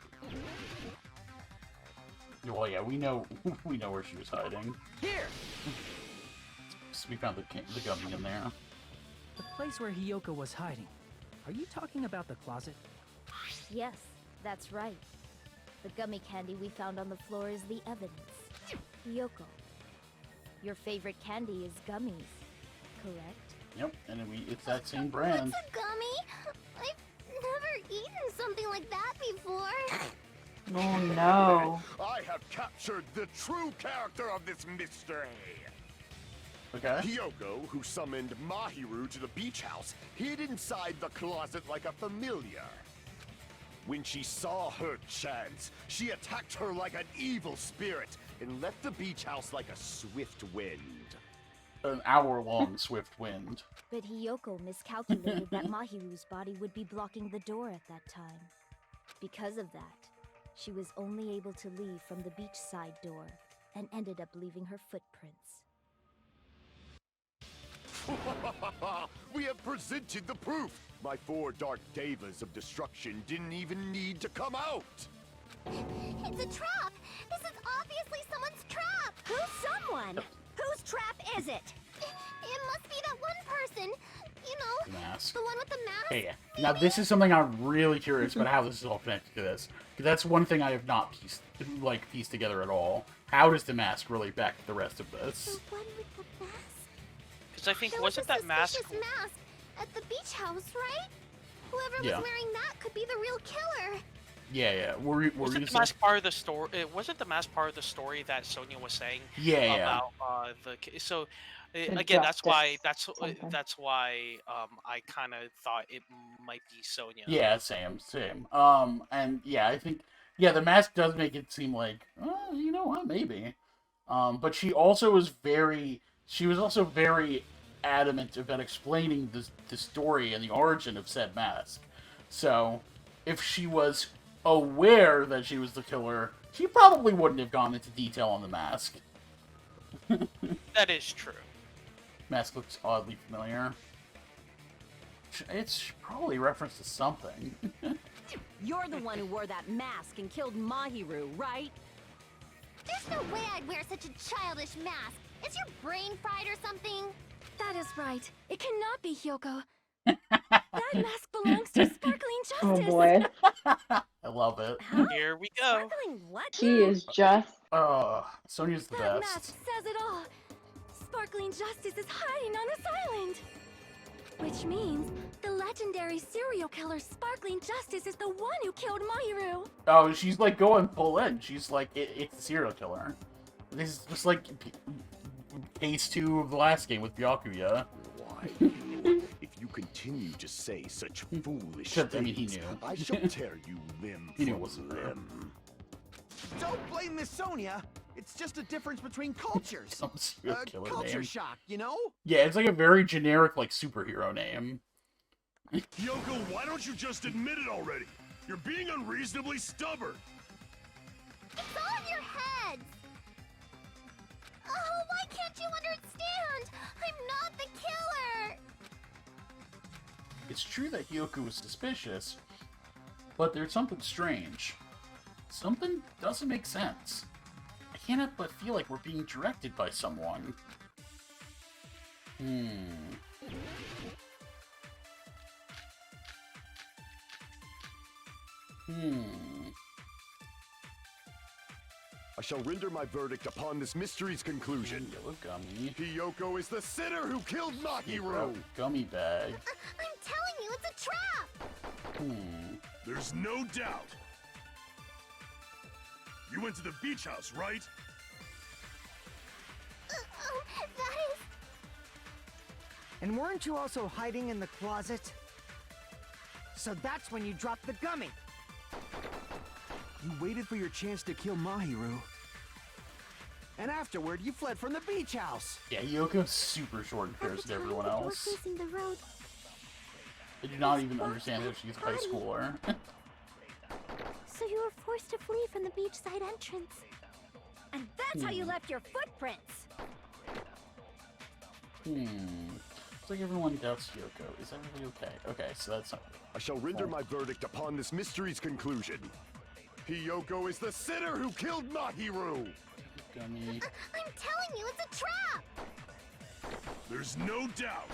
Well, yeah, we know where she was hiding. Here! So we found the gummy in there. The place where Hiyoko was hiding. Are you talking about the closet? Yes, that's right. The gummy candy we found on the floor is the evidence. Hiyoko, your favorite candy is gummies, correct? Yep, and it's that same brand. What's a gummy? I've never eaten something like that before. Oh no. I have captured the true character of this mystery. Okay. Hiyoko, who summoned Mahiru to the beach house, hid inside the closet like a familiar. When she saw her chance, she attacked her like an evil spirit and left the beach house like a swift wind. An hour-long swift wind. But Hiyoko miscalculated that Mahiru's body would be blocking the door at that time. Because of that, she was only able to leave from the beachside door and ended up leaving her footprints. We have presented the proof! My 4 dark devas of destruction didn't even need to come out! It's a trap! This is obviously someone's trap! Who's someone? Whose trap is it? It must be that one person. You know, Mask. the one with the mask. Hey, now this is something I'm really curious about how this is all connected to this. Because that's one thing I have not pieced together at all. How does the mask relate back to the rest of this? The one with the mask? Because I think, There wasn't was a that mask... suspicious mask at the beach house, right? Whoever Yeah. was wearing that could be the real killer. Yeah. Wasn't the mask part of the story? Wasn't the mask part of the story that Sonia was saying? Yeah. About so. The Again, that's why something. I kind of thought it might be Sonia. Yeah, same. And yeah, I think the mask does make it seem like, you know what, maybe. But she was also very adamant about explaining the story and the origin of said mask. So, if she was aware that she was the killer, she probably wouldn't have gone into detail on the mask. That is true. Mask looks oddly familiar. It's probably a reference to something. You're the one who wore that mask and killed Mahiru, right? There's no way I'd wear such a childish mask. Is your brain fried or something? That is right. It cannot be Hiyoko. That mask belongs to Sparkling Justice. Oh boy. I love it. Here we go. Sparkling what? She is just... Sonia's the That best. mask says it all. Sparkling Justice is hiding on this island. Which means the legendary serial killer Sparkling Justice is the one who killed Mahiru. Oh, she's like going full in. She's like, it's the serial killer. This is just like case 2 of the last game with Byakuya. Why? If you continue to say such foolish Except, I mean, he things, knew. I shall tear you limb He knew it from wasn't her. limb. Don't blame Miss Sonia. It's just a difference between cultures. Some serial killer Culture name. shock, you know? Yeah, it's like a very generic, like, superhero name. Yoko, why don't you just admit it already? You're being unreasonably stubborn. It's all in your heads. Oh, why can't you understand? I'm not the killer. It's true that Hyoku was suspicious, but there's something strange. Something doesn't make sense. I can't help but feel like we're being directed by someone. I shall render my verdict upon this mystery's conclusion. Yellow gummy. Hiyoko is the sinner who killed Mahiru! Gummy bag. I'm telling you, it's a trap! There's no doubt. You went to the beach house, right? That is... And weren't you also hiding in the closet? So that's when you dropped the gummy. You waited for your chance to kill Mahiru. And afterward, you fled from the beach house. Yeah, Yoko's super short in comparison to everyone else. Facing the road. I do not even understand how she's a high schooler. So you were forced to flee from the beachside entrance. And that's how you left your footprints. Looks like everyone doubts Yoko. Is everybody okay? Okay, so that's not... I shall render my verdict upon this mystery's conclusion. Hiyoko is the sinner who killed Mahiru! Gummy. I'm telling you, it's a trap! There's no doubt.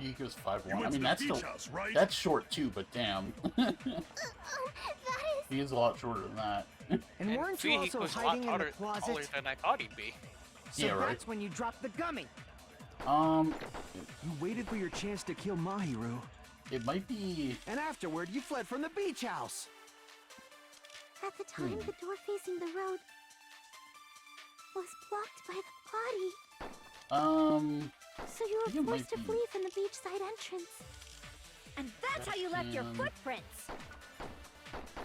Hyoko's 5'1". You went I mean, to the that's beach still... house, right? That's short too, but damn. That is... He is a lot shorter than that. And weren't you also was hiding in the taller closet? than I thought he'd be. So Yeah, right. that's when you dropped the gummy. You waited for your chance to kill Mahiru. It might be... And afterward, you fled from the beach house. At the time, the door facing the road was blocked by the body. So you I think were it might forced to be- flee from the beachside entrance. And that's how you left your footprints.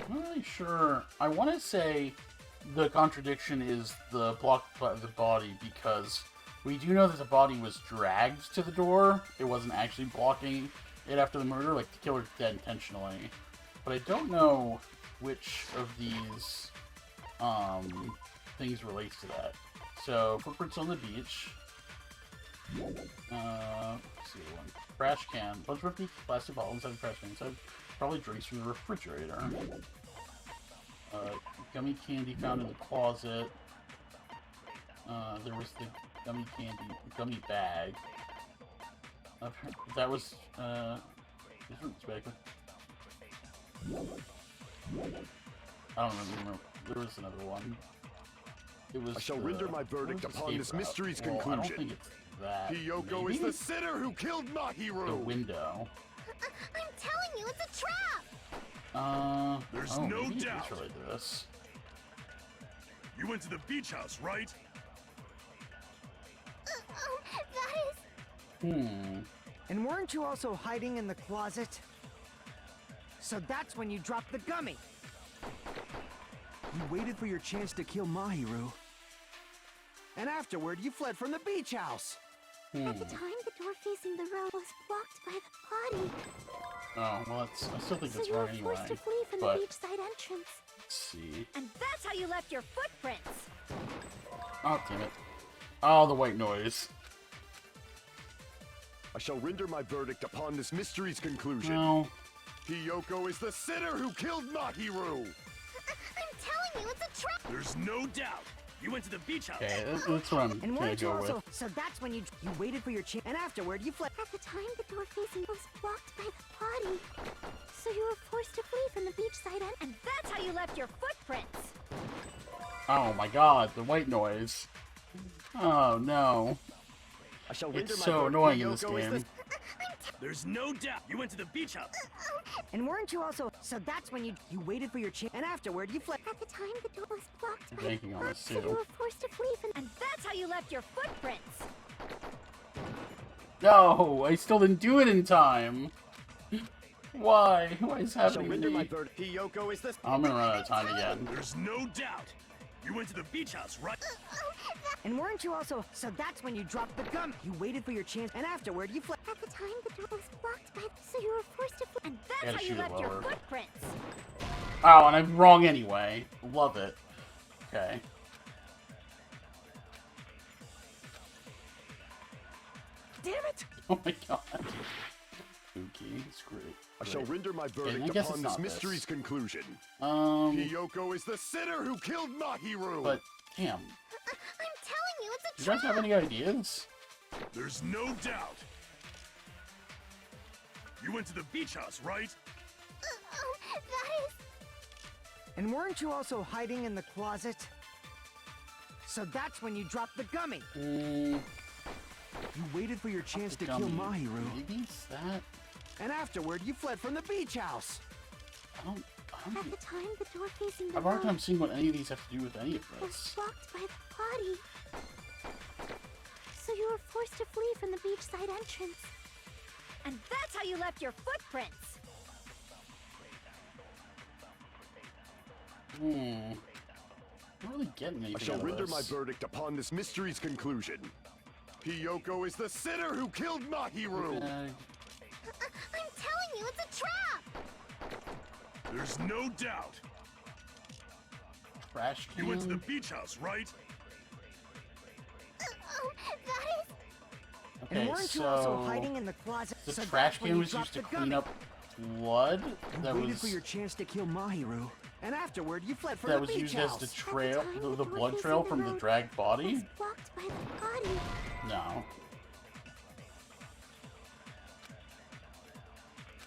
I'm not really sure. I want to say the contradiction is the blocked by the body because we do know that the body was dragged to the door. It wasn't actually blocking it after the murder, like the killer did that intentionally. But I don't know which of these things relates to that. So, footprints on the beach. Let's see one. Trash can. Bunch of empty plastic bottles inside the trash can. Inside, probably drinks from the refrigerator. Gummy candy found in the closet. There was the gummy bag. That was, I don't remember. There was another one. It was. I shall render my verdict upon this mystery's well, conclusion. I don't think it's that. Hiyoko is the sinner who killed Mahiru! The window. I'm telling you, it's a trap! There's no maybe it is doubt. related to this. You went to the beach house, right? That is... And weren't you also hiding in the closet? So that's when you dropped the gummy. You waited for your chance to kill Mahiru. And afterward, you fled from the beach house. At the time, the door facing the road was blocked by the body. Oh, well, that's, I still think So that's you were wrong anyway. forced to flee from But, the beachside entrance. let's see. And that's how you left your footprints. Oh, damn it. Oh, the white noise. I shall render my verdict upon this mystery's conclusion. No. Hiyoko is the sinner who killed Mahiru! I'm telling you, it's a trap! There's no doubt. You went to the beach house. Okay, that's what I'm And gonna weren't you go also... with. So that's when you waited for your chance. And afterward, you fled... At the time, the door facing was blocked by the body. So you were forced to flee from the beachside entrance. And that's how you left your footprints. Oh my god, the white noise. Oh no. I shall render It's my so verdict. annoying in this Hiyoko is game. There's no doubt. You went to the beach house. And weren't you also... So that's when you waited for your chance. And afterward, you fled... At the time, the door was blocked I'm by banking the on body. this So you too. were forced to flee from... And that's how you left your footprints. No, I still didn't do it in time. Why? Why is I shall happening to render my me? verdict. Hiyoko is the... I'm gonna run out of time again. There's no doubt. You went to the beach house, right? And weren't you also... So that's when you dropped the gum. You waited for your chance, and afterward, you fled. At the time, the door was blocked by... So you were forced to... And that's how you left your footprints. Oh, and I'm wrong anyway. Love it. Okay. Damn it! Oh my god. Okay, screw it. I shall render my verdict guess upon it's this not mystery's conclusion. Hiyoko is the sinner who killed Mahiru! But, damn. I'm telling you, it's a Do you guys have any ideas? There's no doubt. You went to the beach house, right? That is... And weren't you also hiding in the closet? So that's when you dropped the gummy. You waited for your chance to kill Mahiru. Maybe it's that? And afterward, you fled from the beach house. At the time, the door facing the I have a hard road time seeing what any of these have to do with any of was this. blocked by the body. So you were forced to flee from the beachside entrance. And that's how you left your footprints. I'm not really getting anything I shall out of render this. my verdict upon this mystery's conclusion. Hiyoko is the sinner who killed Mahiru! I'm telling you, it's a trap! There's no doubt. Trash can? You went to the beach house, right? That is... Okay, And weren't so you also hiding in the closet? the So trash that's when can you was dropped used to the clean gummy. up blood. That waited was for your chance to kill Mahiru. And afterward, you fled from that the was beach used house. as the trail, At the time, the the blood door trail facing from the the road dragged body. was blocked by the body. No.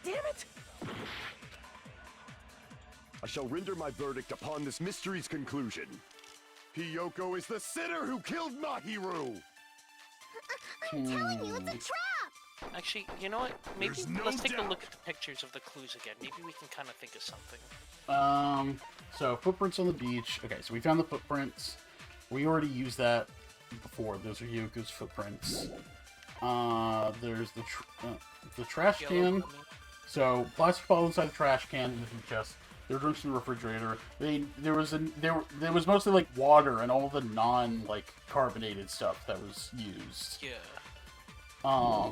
Damn it! I shall render my verdict upon this mystery's conclusion. Hiyoko is the sinner who killed Mahiru! I'm telling you, it's a trap! Actually, you know what? Maybe There's no let's take a doubt. look at the pictures of the clues again. Maybe we can kind of think of something. So footprints on the beach. Okay, so we found the footprints. We already used that before. Those are Hiyoko's footprints. There's the trash Yellow can. gummy. So plastic bottle inside the trash can in the food chest. There were drinks in the refrigerator. There was mostly like water and all the carbonated stuff that was used. Yeah.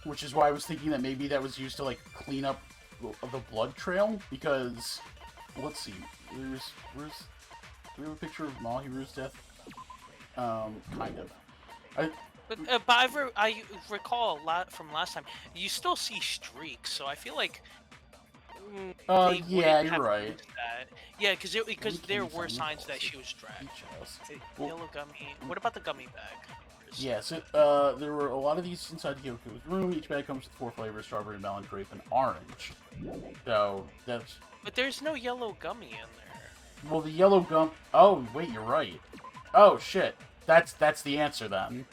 Which is why I was thinking that maybe that was used to like clean up the blood trail, because let's see, do we have a picture of Mahiru's death? Kind of. But I recall a lot from last time. You still see streaks, so I feel like. They yeah, wouldn't you're have right. used that. Yeah, because there were find the signs that closet she was dragged. beach house. The Yellow gummy. What about the gummy bag? Yeah, so there were a lot of these inside Hiyoko's room. Each bag comes with 4 flavors: strawberry, melon, grape, and orange. So that's. But there's no yellow gummy in there. Well, the yellow gum. Oh wait, you're right. Oh shit, that's the answer then.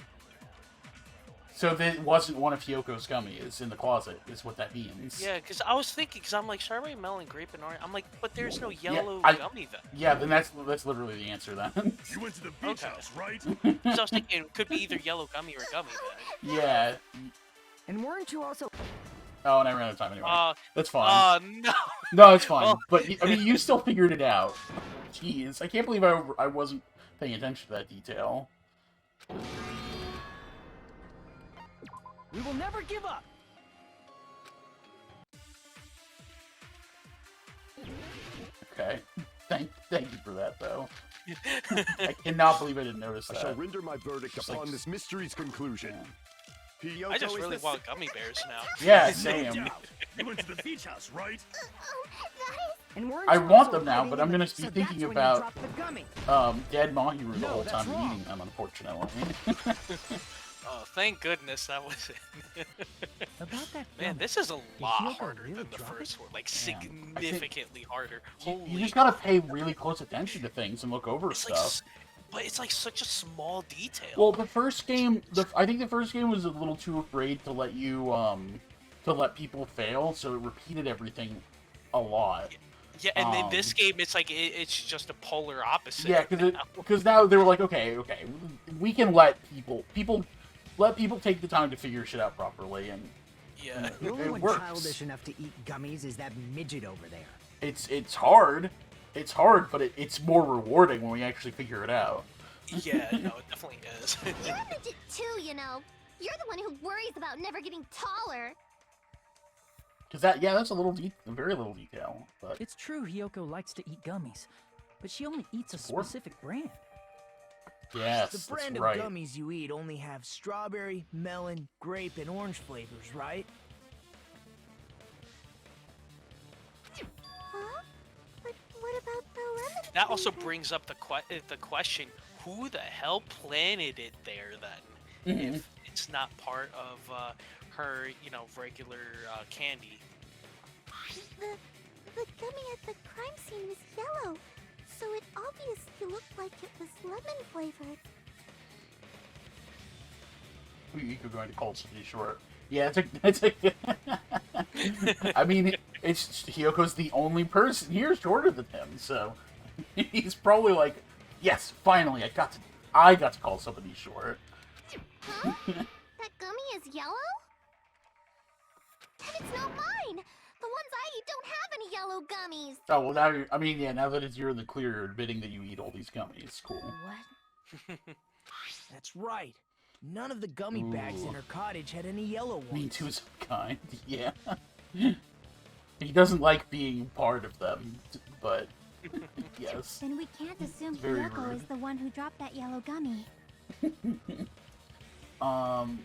So that wasn't one of Hiyoko's gummies in the closet, is what that means. Yeah, because I was thinking, because I'm like strawberry, melon, grape, and orange. I'm like, but there's no yellow I- gummy then. Yeah, then that's literally the answer then. You went to the beach house, right? So I was thinking it could be either yellow gummy or gummy bag. Yeah. And weren't you also... Oh, and I ran out of time anyway. That's fine. No. No, it's fine. Well- But I mean, you still figured it out. Jeez, I can't believe I wasn't paying attention to that detail. We will never give up. Okay. Thank you for that, though. I cannot believe I didn't notice I that. shall render my verdict Just upon like- this mystery's conclusion. Hiyoko I just is really the want gummy bears now. Yeah, No same. doubt. You went to the beach house, right? And weren't I you want also them now, hiding but in I'm the- gonna be so that's thinking when you about dropped the gummy. dead Mahiru the No, whole that's time wrong. eating them, unfortunately. Oh, thank goodness that was it. About that Man, gummy, this is a did lot Hiyoko harder really than the drop first it? one. Like, Yeah. I think- significantly harder. You Holy just gotta pay really close attention to things and look over It's like, stuff. but it's like such a small detail. Well, the first game, I think the first game was a little too afraid to let you, to let people fail, so it repeated everything a lot. Yeah, and in this game, it's like it's just a polar opposite. Yeah, now. because now they were like, okay, we can let people take the time to figure shit out properly, and Yeah. The only it one works. childish enough to eat gummies is that midget over there. It's hard. it's hard, but it's more rewarding when we actually figure it out. Yeah, no, it definitely is. You're a midget too, you know. You're the one who worries about never getting taller. Because that's a very little detail. But it's true Hiyoko likes to eat gummies, but she only eats a specific brand. Yes, the brand that's right. of gummies you eat only have strawberry, melon, grape, and orange flavors, right? Huh? But what about the lemon That also flavor? brings up the question: who the hell planted it there then? Mm-hmm. If it's not part of her, regular candy. The gummy at the crime scene was yellow, so it obviously looked like it was lemon flavored. You could go into call somebody short. Yeah, it's a I mean, it's Hiyoko's the only person here shorter than him, so he's probably like, yes, finally, I got to call somebody short. Huh? That gummy is yellow? And it's not mine! The ones I eat don't have any yellow gummies! Oh, well, now that you're in the clear, you're admitting that you eat all these gummies. Cool. What? That's right. None of the gummy bags in her cottage had any yellow ones. Me too, some kind. Yeah. He doesn't like being part of them, but yes. Then we can't assume very Hiyoko rude. is the one who dropped that yellow gummy.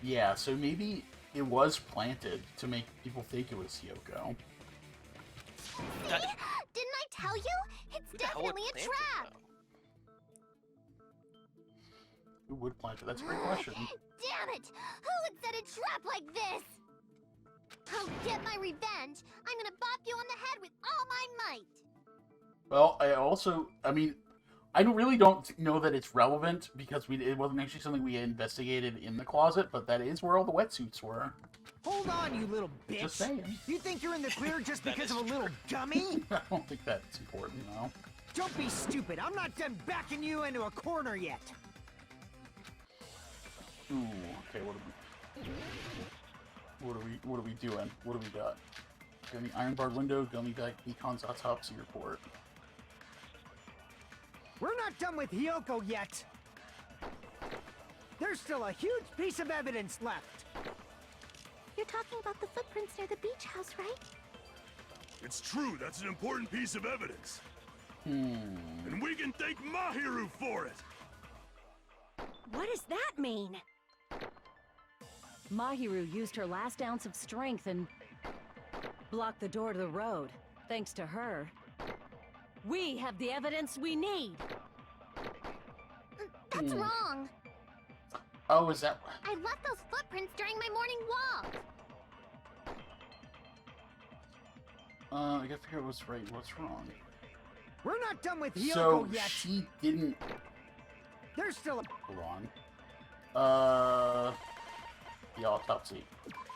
Yeah, so maybe it was planted to make people think it was Hiyoko. See? Didn't I tell you? It's definitely a trap! Who would plant it? That's a great question. Damn it! Who would set a trap like this? I'll get my revenge! I'm gonna bop you on the head with all my might! Well, I really don't know that it's relevant because it wasn't actually something we investigated in the closet, but that is where all the wetsuits were. Hold on, you little bitch! Just saying. You think you're in the clear just because of a little gummy? I don't think that's important, no. Don't be stupid. I'm not done backing you into a corner yet. Ooh, okay, what are we doing? What do we got? Gummy iron barred window, gummy back, Econ's autopsy report. We're not done with Hiyoko yet. There's still a huge piece of evidence left. You're talking about the footprints near the beach house, right? It's true, that's an important piece of evidence. And we can thank Mahiru for it! What does that mean? Mahiru used her last ounce of strength and blocked the door to the road. Thanks to her, we have the evidence we need. That's wrong. Oh, is that... I left those footprints during my morning walk. I gotta figure out what's right, what's wrong. We're not done with Hiyoko So, yet. she didn't... There's still a... Hold on. The autopsy.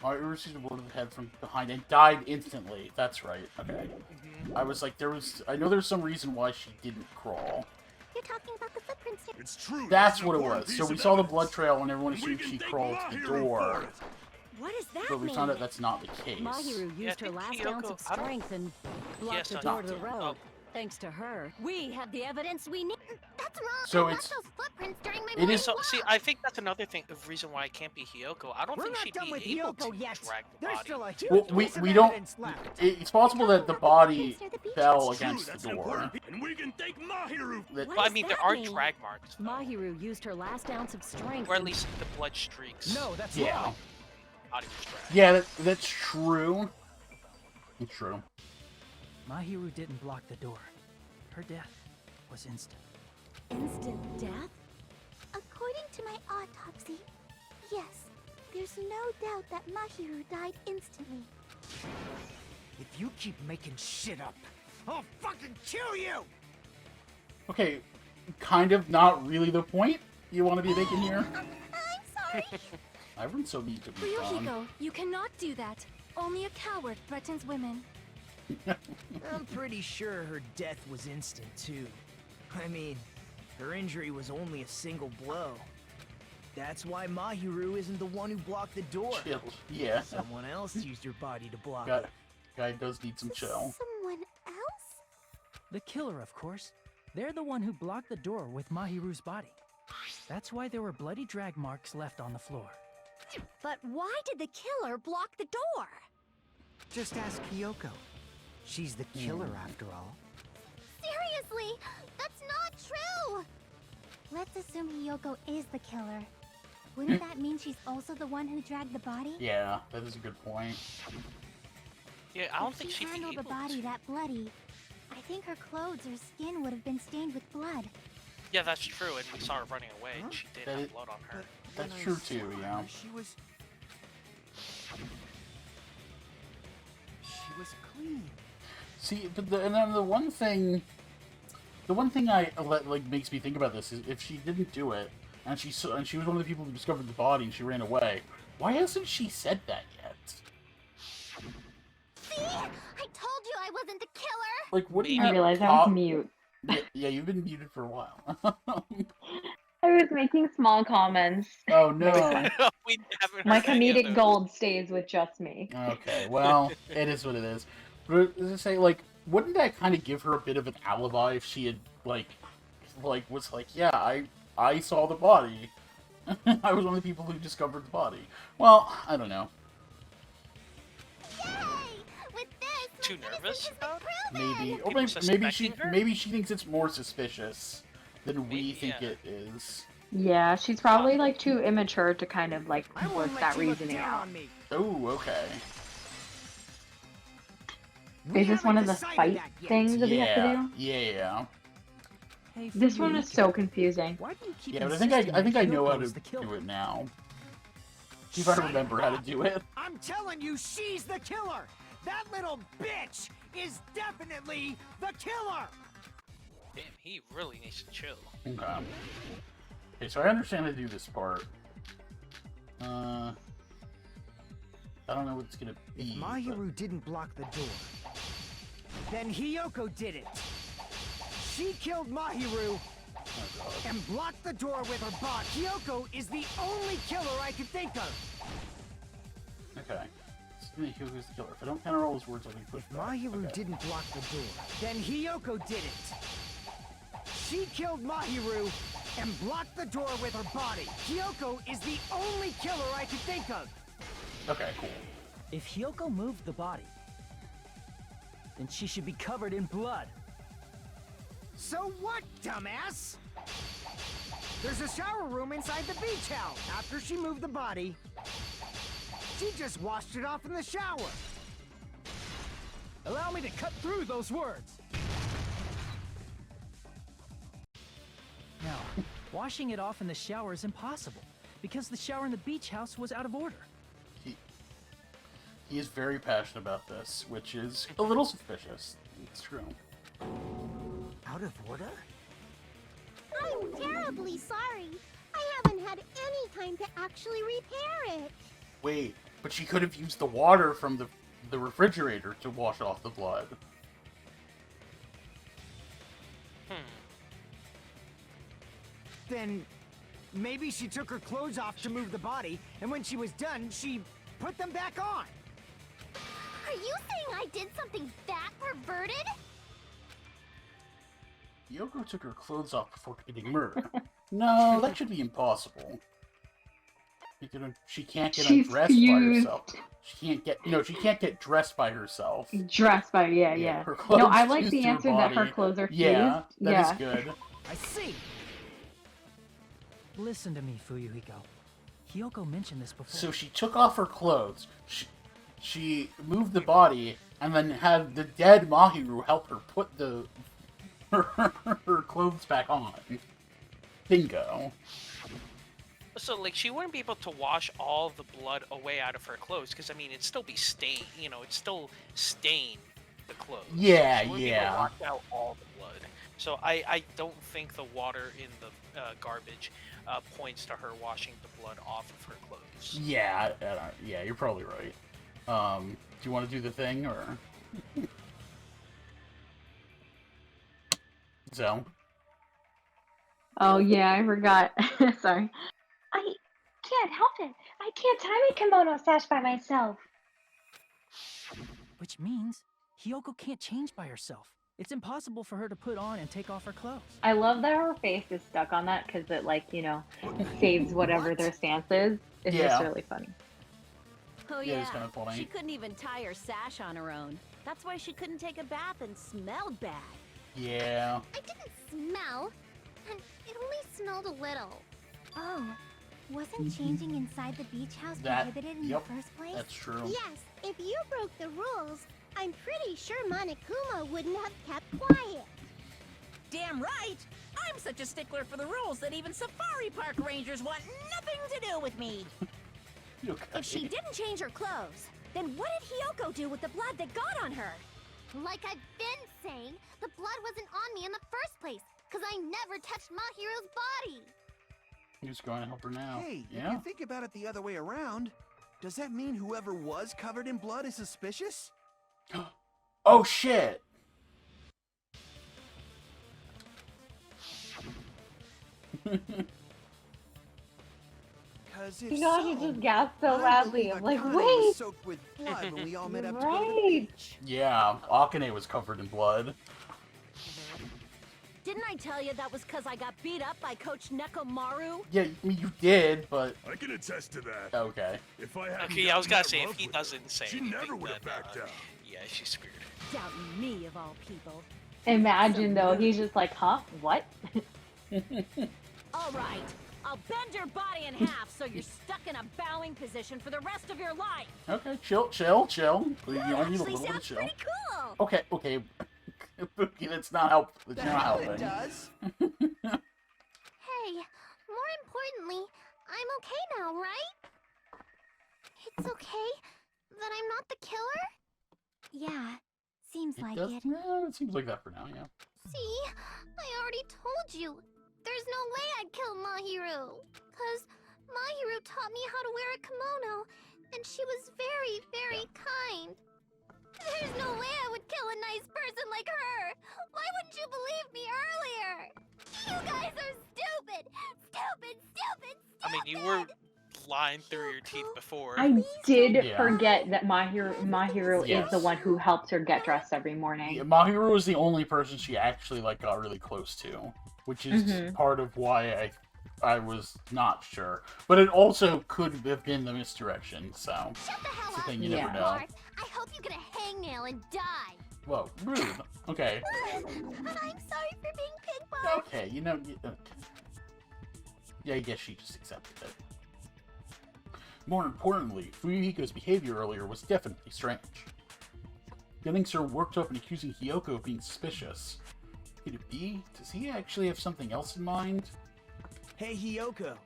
Mahiru received a blow to the head from behind and died instantly. That's right. Okay. I was like, I know there's some reason why she didn't crawl. You're talking about the footprints near... It's true. That's what it was. So we saw the blood trail and everyone assumed she crawled to the door. What does that But we mean? found out that's not the case. Mahiru used her last ounce of strength and blocked the door to the road. Thanks to her, we have the evidence we need. That's wrong. So I it's... left those footprints during my It morning is... So, see, I think that's another reason why it can't be Hiyoko. I don't We're think not she'd done be with able Hiyoko to yet. drag the There's body. still a huge Well, piece of we don't... evidence left. It's possible that the body fell against That's the an door. important and we can thank Mahiru. That- Well, I mean, there are drag marks, Mahiru used her last ounce of strength. or at least the blood streaks. No, that's Yeah. wrong. Body was dragged. Yeah, that's true. It's true. Mahiru didn't block the door. Her death was instant. Instant death? According to my autopsy, yes, there's no doubt that Mahiru died instantly. If you keep making shit up, I'll fucking kill you! Okay, kind of not really the point you want to be making here. I'm sorry. Everyone's so mean to me. Ryuhiko, you cannot do that. Only a coward threatens women. I'm pretty sure her death was instant, too. I mean, her injury was only a single blow. That's why Mahiru isn't the one who blocked the door. Chill. Yeah. Someone else used her body to block Guy, it. guy does need some chill. Someone else? The killer, of course. They're the one who blocked the door with Mahiru's body. That's why there were bloody drag marks left on the floor. But why did the killer block the door? Just ask Hiyoko. She's the killer after all. Seriously, that's not true! Let's assume Hiyoko is the killer. Wouldn't that mean she's also the one who dragged the body? Yeah, that is a good point. Yeah, I don't If think she she'd be handled able the body to. that bloody, I think her clothes or skin would have been stained with blood. Yeah, that's true, and we saw her running away, and she did have blood on her. That's true too, yeah. She was clean. See, but and then the one thing I like makes me think about this is if she didn't do it, and she was one of the people who discovered the body and she ran away, why hasn't she said that yet? See? I told you I wasn't the killer! Like, what do you? I realized I was mute. Yeah, you've been muted for a while. I was making small comments. Oh no! We haven't My heard any of comedic those. gold stays with just me. Okay, well, it is what it is. But as I say, like, wouldn't that kind of give her a bit of an alibi if she had like was like, yeah, I saw the body. I was one of the people who discovered the body. Well, I don't know. Yay! With this, Too nervous? Maybe, or People suspecting her? maybe she thinks it's more suspicious than we think it is. Yeah, she's probably like too immature to kind of like work that reasoning out. Oh, okay. Is this one of the fight things that we have to do? Yeah. Hey, This one is so confusing. Why do you keep Yeah, but I insisting think I that know how Hyoko's to the killer? do it now. See if I remember how to do it. I'm telling you, she's the killer! That little bitch is definitely the killer! Damn, he really needs to chill. Okay. Okay, so I understand how to do this part. I don't know what it's gonna be. If Mahiru didn't block the door, then Hiyoko did it. She killed Mahiru and blocked the door with her bot. Hiyoko is the only killer I can think of. Okay. Who's the killer? If I don't counter all his words, I'll be pushed back. Mahiru didn't block the door, then Hiyoko did it. She killed Mahiru and blocked the door with her body. Hiyoko is the only killer I can think of. Okay, cool. If Hiyoko moved the body, then she should be covered in blood. So what, dumbass? There's a shower room inside the beach house. After she moved the body, she just washed it off in the shower. Allow me to cut through those words. Now, washing it off in the shower is impossible, because the shower in the beach house was out of order. He is very passionate about this, which is a little suspicious. It's true. Out of order? I'm terribly sorry. I haven't had any time to actually repair it. Wait, but she could have used the water from the refrigerator to wash off the blood. Then maybe she took her clothes off to move the body, and when she was done, she put them back on. Are you saying I did something that perverted? Yoko took her clothes off before committing murder. No, that should be impossible. She can't get She's undressed by fused. herself. She can't get dressed by herself. Dressed by, yeah. Her clothes No, I like fused the to her answer that her body. clothes are fused. Yeah, that is Yeah. good. I see. Listen to me, Fuyuhiko. Hiyoko mentioned this before. So she took off her clothes. She moved the body, and then had the dead Mahiru help her put her clothes back on. Bingo. So, like, she wouldn't be able to wash all the blood away out of her clothes, because, I mean, it'd still be stained, it'd still stain the clothes. Yeah, she wouldn't be able to wash out all the blood. So I don't think the water in the garbage points to her washing the blood off of her clothes. Yeah, yeah, you're probably right. Do you want to do the thing, or? So? Oh yeah, I forgot. Sorry. I can't help it. I can't tie my kimono sash by myself. Which means Hiyoko can't change by herself. It's impossible for her to put on and take off her clothes. I love that her face is stuck on that because it, like, you know, saves whatever their stance is. It's just really funny. Oh Yeah, yeah, it's kinda funny. she couldn't even tie her sash on her own. That's why she couldn't take a bath and smelled bad. Yeah. I didn't smell, and it only smelled a little. Oh, wasn't changing inside the beach house That- prohibited in yep, the first place? that's true. Yes, if you broke the rules, I'm pretty sure Monokuma wouldn't have kept quiet. Damn right! I'm such a stickler for the rules that even safari park rangers want nothing to do with me. If she didn't change her clothes, then what did Hiyoko do with the blood that got on her? Like I've been saying, the blood wasn't on me in the first place, because I never touched Mahiru's body. Who's going to help her now? Hey, if yeah. you think about it the other way around, does that mean whoever was covered in blood is suspicious? Oh shit! Because You know, he just gasped so loudly. I'm like, Akane wait! was soaked with blood when we all met up to go to the Right! beach. Yeah, Akane was covered in blood. Didn't I tell you that was because I got beat up by Coach Nekomaru? Yeah, I mean, you did, but I can attest to that. okay. If I hadn't Okay, I was gonna gotten say, that if love he with doesn't say she anything, never would have then, backed down. Yeah, she's screwed. Doubting me of all people. Imagine though, he's just like, huh? What? All right, I'll bend your body in half so you're stuck in a bowing position for the rest of your life. Okay, chill. You only need a Actually little bit of sounds chill. pretty cool. Okay. That's not help. It's The not hell helping. it does. Hey, more importantly, I'm okay now, right? It's okay that I'm not the killer? Yeah, seems like does, it. Yeah, it seems like that for now, yeah. See, I already told you. There's no way I'd kill Mahiru. Because Mahiru taught me how to wear a kimono, and she was very, very kind. There's no way I would kill a nice person like her. Why wouldn't you believe me earlier? You guys are stupid! Stupid! I mean, you were lying through your teeth before. I did Yeah. forget that Mahiru Yes. is the one who helps her get dressed every morning. Yeah, Mahiru was the only person she actually like got really close to, which is part of why I was not sure. But it also could have been the misdirection, so Shut the hell it's a up, thing you Yeah. never know. Bart. I hope you get a hangnail and die. Whoa, rude. Okay. I'm sorry for being pig Bart. Okay, yeah, I guess she just accepted it. More importantly, Fuyuhiko's behavior earlier was definitely strange. Getting so worked up and accusing Hiyoko of being suspicious. Could it be? Does he actually have something else in mind? Hey, Hiyoko.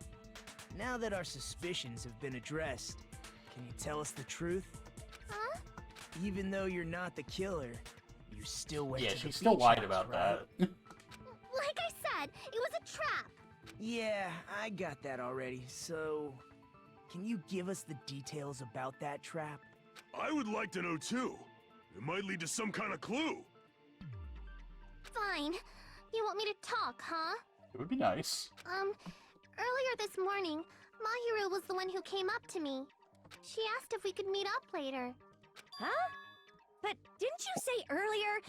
Now that our suspicions have been addressed, can you tell us the truth? Huh? Even though you're not the killer, you still went Yeah, to the she still beach lied house, about right? that. Like I said, it was a trap. Yeah, I got that already. So, can you give us the details about that trap? I would like to know too. It might lead to some kind of clue. Fine. You want me to talk, huh? It would be nice. Earlier this morning, Mahiru was the one who came up to me. She asked if we could meet up later. Huh? But didn't you say earlier?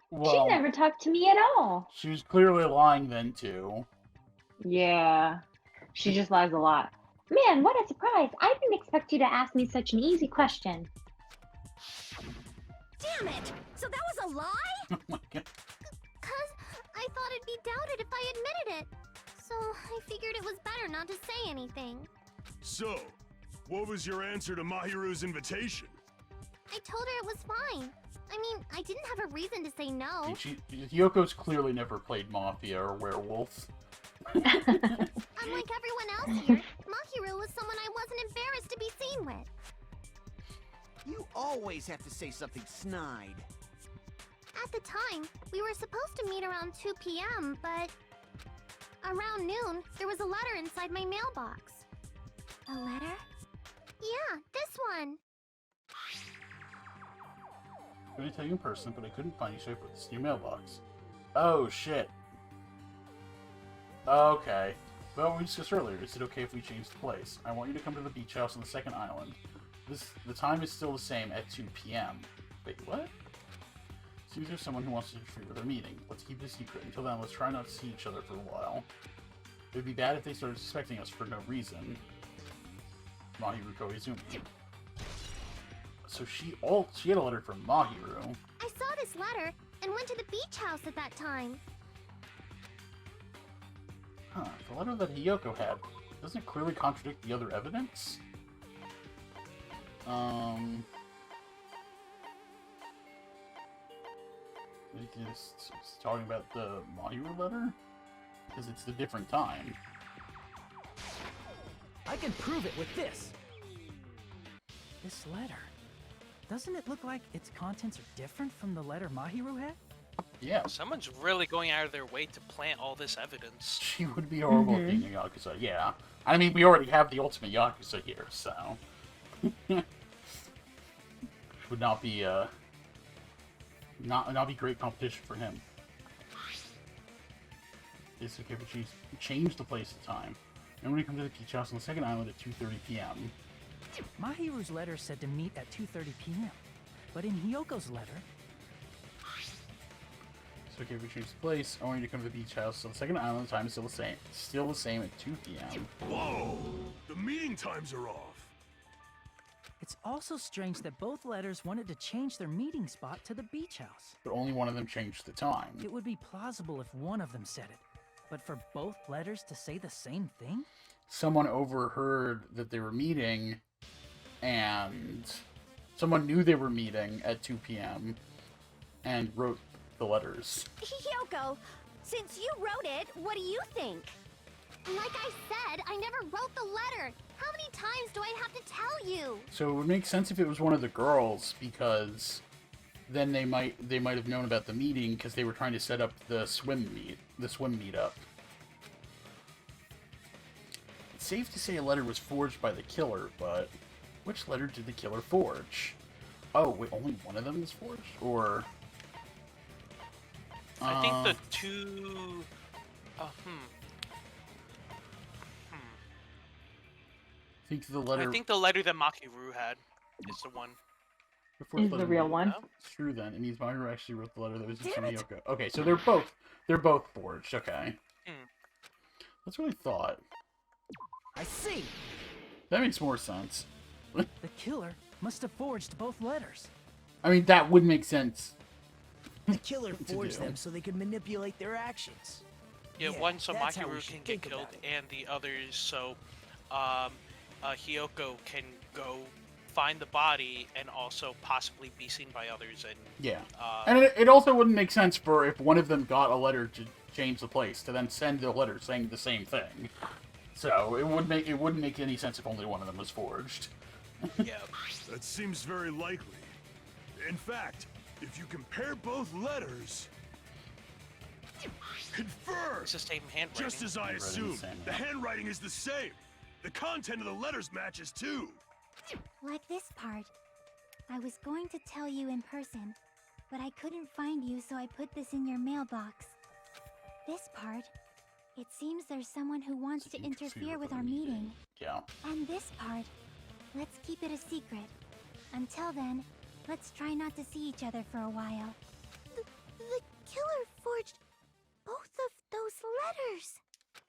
She Well, never talked to me at all. she was clearly lying then too. Yeah, she just lies a lot. Man, what a surprise! I didn't expect you to ask me such an easy question. Damn it! So that was a lie? Oh my god. Cause I thought it'd be doubted if I admitted it. So I figured it was better not to say anything. So, what was your answer to Mahiru's invitation? I told her it was fine. I mean, I didn't have a reason to say no. Yoko's clearly never played Mafia or Werewolf. Unlike everyone else here, Mahiru was someone I wasn't embarrassed to be seen with. You always have to say something snide. At the time, we were supposed to meet around 2 p.m., but around noon, there was a letter inside my mailbox. A letter? Yeah, this one. I'm going to tell you in person, but I couldn't find you, so I put this in your mailbox. Oh, shit. Okay. Well, we discussed earlier. Is it okay if we change the place? I want you to come to the beach house on the second island. The time is still the same at 2 p.m. Wait, what? Seems there's someone who wants to interfere with our meeting. Let's keep it a secret. Until then, let's try not to see each other for a while. It would be bad if they started suspecting us for no reason. Mahiru Koizumi. So she had a letter from Mahiru. I saw this letter and went to the beach house at that time. Huh, the letter that Hiyoko had, doesn't it clearly contradict the other evidence? It's talking about the Mahiru letter? Because it's a different time. I can prove it with this. This letter. Doesn't it look like its contents are different from the letter Mahiru had? Yeah. Someone's really going out of their way to plant all this evidence. She would be horrible at being a Yakuza, yeah. I mean, we already have the ultimate Yakuza here, so... would not be, not be great competition for him. It's okay, but she's changed the place and time. And when we come to the beach house on the second island at 2:30 p.m. Mahiru's letter said to meet at 2:30 p.m. But in Hiyoko's letter... It's okay if we change the place. I want you to come to the beach house. So the second island time is still the same. It's still the same at 2 p.m. Whoa! The meeting times are off. It's also strange that both letters wanted to change their meeting spot to the beach house. But only one of them changed the time. It would be plausible if one of them said it. But for both letters to say the same thing? Someone overheard that they were meeting, and someone knew they were meeting at 2 p.m. and wrote the letters. Hiyoko, since you wrote it, what do you think? Like I said, I never wrote the letter. How many times do I have to tell you? So it would make sense if it was one of the girls, because then they might have known about the meeting because they were trying to set up the swim meetup. It's safe to say a letter was forged by the killer, but which letter did the killer forge? Oh, wait, only one of them is forged? Or... I think the two... I think the letter... I think the letter that Mahiru had is the one. Is the real one? It's true then. It means Mahiru actually wrote the letter that was in Yoko. Okay, so they're both forged. Okay. That's what I thought. I see. That makes more sense. The killer must have forged both letters. I mean, that would make sense. The killer forged them so they could manipulate their actions. Yeah, one so that's how we Mahiru should can get think about killed, and the others so Hiyoko can go find the body and also possibly be seen by others. And yeah, and it also wouldn't make sense for if one of them got a letter to change the place to then send a letter saying the same thing. So it wouldn't make any sense if only one of them was forged. Yeah, that seems very likely. In fact, if you compare both letters, confirm. It's the same handwriting. Just as I assumed, the handwriting is the same. The content of the letters matches too. Like this part. I was going to tell you in person, but I couldn't find you, so I put this in your mailbox. This part. It seems there's someone who wants to interfere with our meeting. Yeah. And this part. Let's keep it a secret. Until then, let's try not to see each other for a while. The killer forged both of those letters.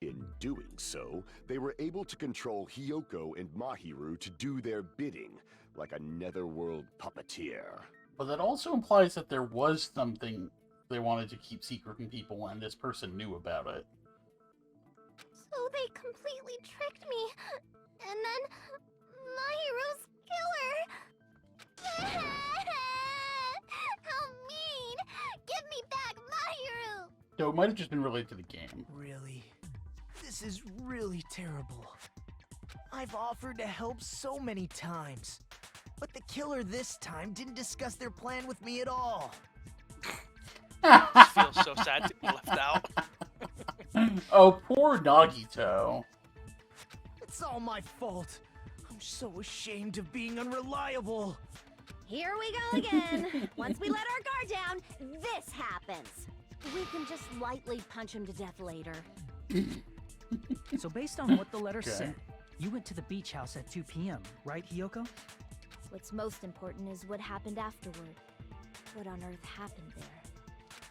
In doing so, they were able to control Hiyoko and Mahiru to do their bidding, like a netherworld puppeteer. But that also implies that there was something they wanted to keep secret from people, and this person knew about it. So they completely tricked me. And then Mahiru's killer. How mean! Give me back Mahiru! So it might have just been related to the game. Really? This is really terrible. I've offered to help so many times, but the killer this time didn't discuss their plan with me at all. I feel so sad to be left out. Oh, poor Nagito. It's all my fault. I'm so ashamed of being unreliable. Here we go again. Once we let our guard down, this happens. We can just lightly punch him to death later. So based on what the letter said, you went to the beach house at 2 p.m., right, Hiyoko? What's most important is what happened afterward. What on earth happened there?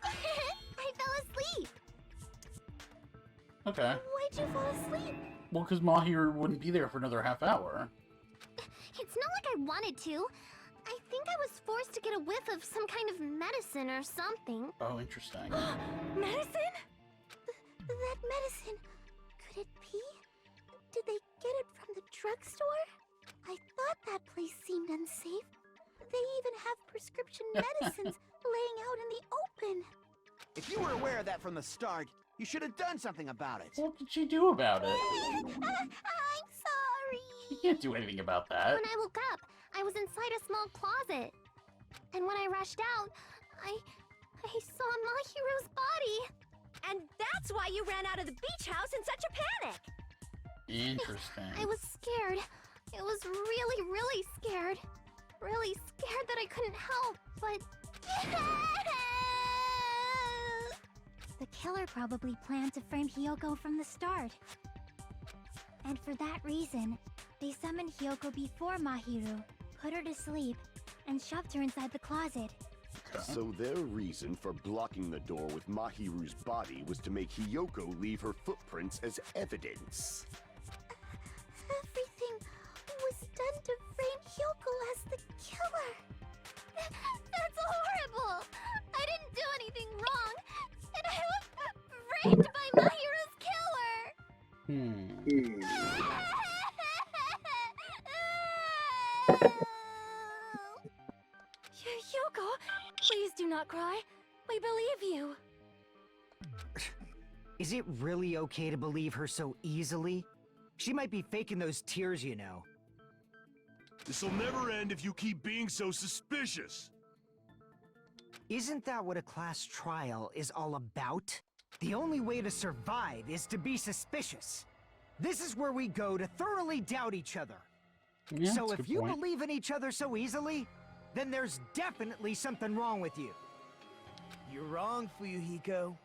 I fell asleep. Okay. Why'd you fall asleep? Well, because Mahiru wouldn't be there for another half hour. It's not like I wanted to. I think I was forced to get a whiff of some kind of medicine or something. Oh, interesting. Medicine? That medicine. Could it be? Did they get it from the drugstore? I thought that place seemed unsafe. They even have prescription medicines laying out in the open. If you were aware of that from the start, you should have done something about it. What did she do about it? I'm sorry. You can't do anything about that. When I woke up, I was inside a small closet. And when I rushed out, I saw Mahiru's body. And that's why you ran out of the beach house in such a panic. Interesting. I was scared. I was really, really scared. Really scared that I couldn't help, but... The killer probably planned to frame Hiyoko from the start. And for that reason, they summoned Hiyoko before Mahiru, put her to sleep, and shoved her inside the closet. So their reason for blocking the door with Mahiru's body was to make Hiyoko leave her footprints as evidence. Everything was done to frame Hiyoko as the killer. That's horrible. I didn't do anything wrong. And I was framed by Mahiru's killer. Hiyoko, please do not cry. We believe you. Is it really okay to believe her so easily? She might be faking those tears, you know. This'll never end if you keep being so suspicious. Isn't that what a class trial is all about? The only way to survive is to be suspicious. This is where we go to thoroughly doubt each other. Yeah, so that's a if good you point. believe in each other so easily, then there's definitely something wrong with you. You're wrong, Fuyuhiko.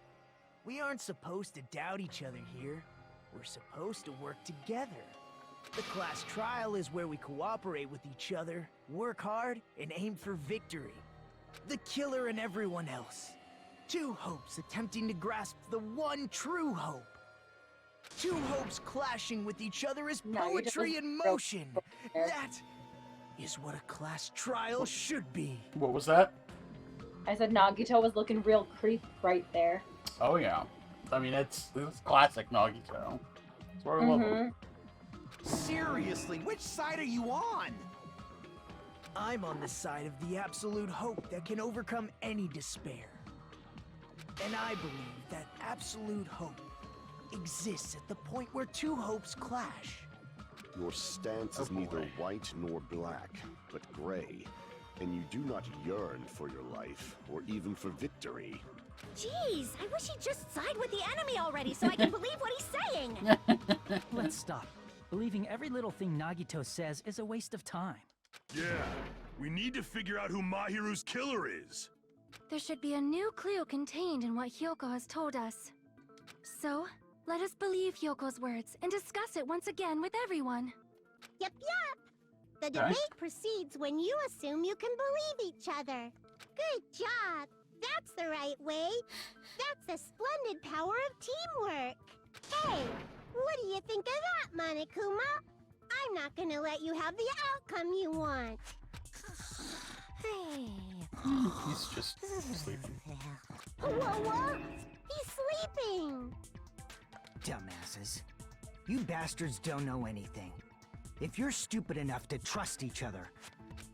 We aren't supposed to doubt each other here. We're supposed to work together. The class trial is where we cooperate with each other, work hard, and aim for victory. The killer and everyone else. Two hopes attempting to grasp the one true hope. Two hopes clashing with each other is poetry in motion. That is what a class trial should be. What was that? I said Nagito was looking real creep right there. Oh yeah. I mean, it's classic Nagito. That's why I love him. Seriously, which side are you on? I'm on the side of the absolute hope that can overcome any despair. And I believe that absolute hope exists at the point where two hopes clash. Your stance is neither white nor black, but gray, and you do not yearn for your life, or even for victory. Jeez, I wish he'd just side with the enemy already so I can believe what he's saying. Let's stop. Believing every little thing Nagito says is a waste of time. Yeah, we need to figure out who Mahiru's killer is. There should be a new clue contained in what Hiyoko has told us. So, let us believe Hyoko's words and discuss it once again with everyone. Yep. The debate proceeds when you assume you can believe each other. Good job. That's the right way. That's a splendid power of teamwork. Hey, what do you think of that, Monokuma? I'm not gonna let you have the outcome you want. Hey. He's just sleeping. Whoa. He's sleeping. Dumbasses. You bastards don't know anything. If you're stupid enough to trust each other,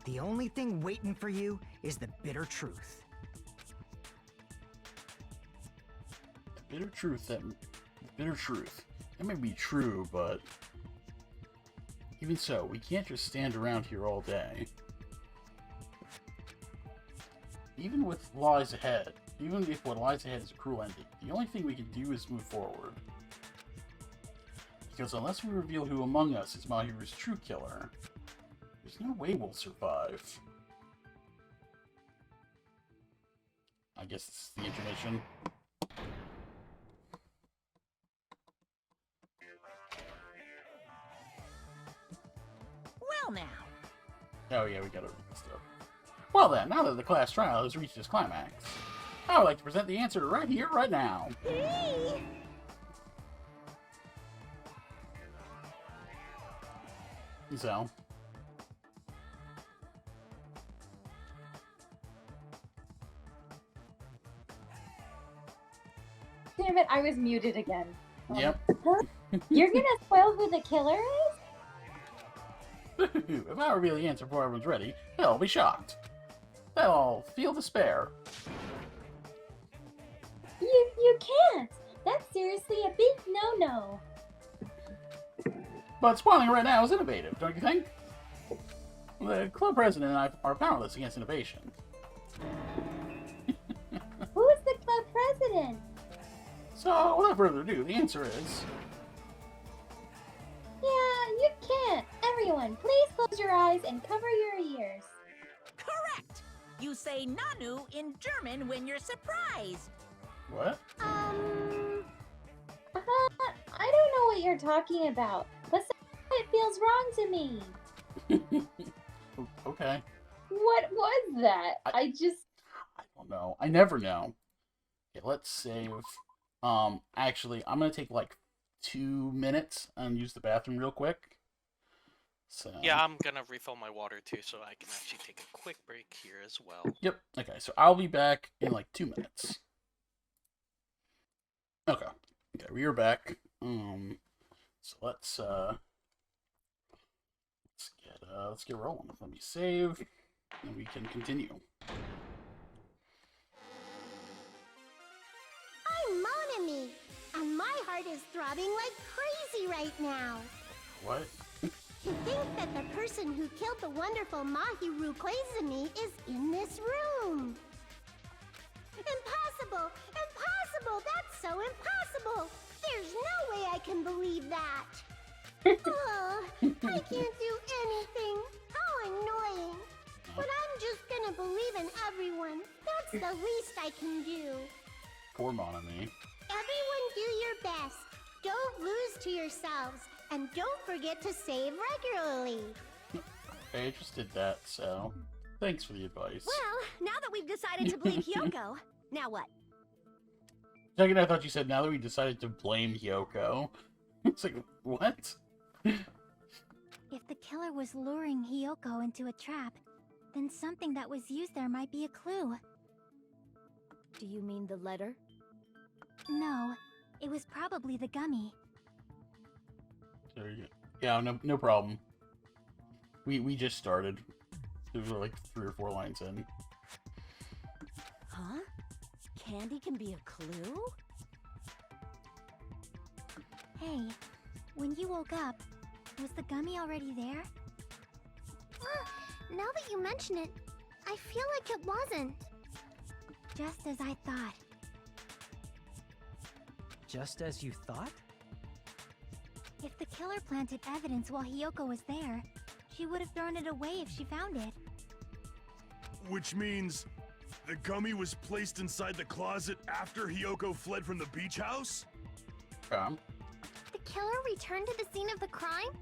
the only thing waiting for you is the bitter truth. Bitter truth. That may be true, but even so, we can't just stand around here all day. Even with lies ahead, even if what lies ahead is a cruel ending, the only thing we can do is move forward. Because unless we reveal who among us is Mahiru's true killer, there's no way we'll survive. I guess it's the intermission. Well now, Oh yeah, we gotta read this stuff. Well then, now that the class trial has reached its climax, I would like to present the answer right here, right now. Hey! So. Damn it, I was muted again. Yep. You're gonna spoil who the killer is? If I reveal the answer before everyone's ready, they'll be shocked. They'll all feel despair. You can't! That's seriously a big no-no. But spoiling right now is innovative, don't you think? The club president and I are powerless against innovation. Who's the club president? So, without further ado, the answer is... Yeah, you can't. Everyone, please close your eyes and cover your ears. Correct! You say Nanu in German when you're surprised. What? I don't know what you're talking about, but somehow it feels wrong to me. Okay. What was that? I don't know. I never know. Okay, let's save. Actually, I'm gonna take like 2 minutes and use the bathroom real quick. So. Yeah, I'm gonna refill my water too, so I can actually take a quick break here as well. Yep. Okay, so I'll be back in like 2 minutes. Okay. Okay, we are back. So let's get rolling. Let me save, and we can continue. I'm Monami, and my heart is throbbing like crazy right now. What? To think that the person who killed the wonderful Mahiru Koizumi is in this room. Impossible! Impossible! That's so impossible! There's no way I can believe that! Oh, I can't do anything. How annoying. But I'm just gonna believe in everyone. That's the least I can do. Poor Monami. Everyone do your best. Don't lose to yourselves. And don't forget to save regularly. I just did that, so thanks for the advice. Well, now that we've decided to believe Hyoko, now what? Second, I thought you said now that we decided to blame Hyoko. It's like, what? If the killer was luring Hyoko into a trap, then something that was used there might be a clue. Do you mean the letter? No, it was probably the gummy. There you go. Yeah, no problem. We just started. There were like 3 or 4 lines in. Huh? Candy can be a clue? Hey, when you woke up, was the gummy already there? Now that you mention it, I feel like it wasn't. Just as I thought. Just as you thought? If the killer planted evidence while Hyoko was there, she would have thrown it away if she found it. Which means the gummy was placed inside the closet after Hyoko fled from the beach house? The killer returned to the scene of the crime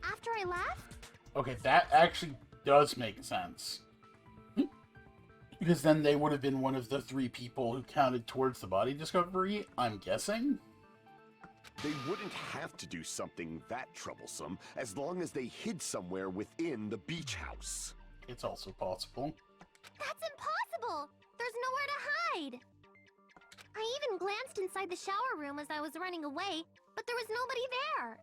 after I left? Okay, that actually does make sense. Because then they would have been one of the 3 people who counted towards the body discovery, I'm guessing? They wouldn't have to do something that troublesome as long as they hid somewhere within the beach house. It's also possible. That's impossible! There's nowhere to hide! I even glanced inside the shower room as I was running away, but there was nobody there!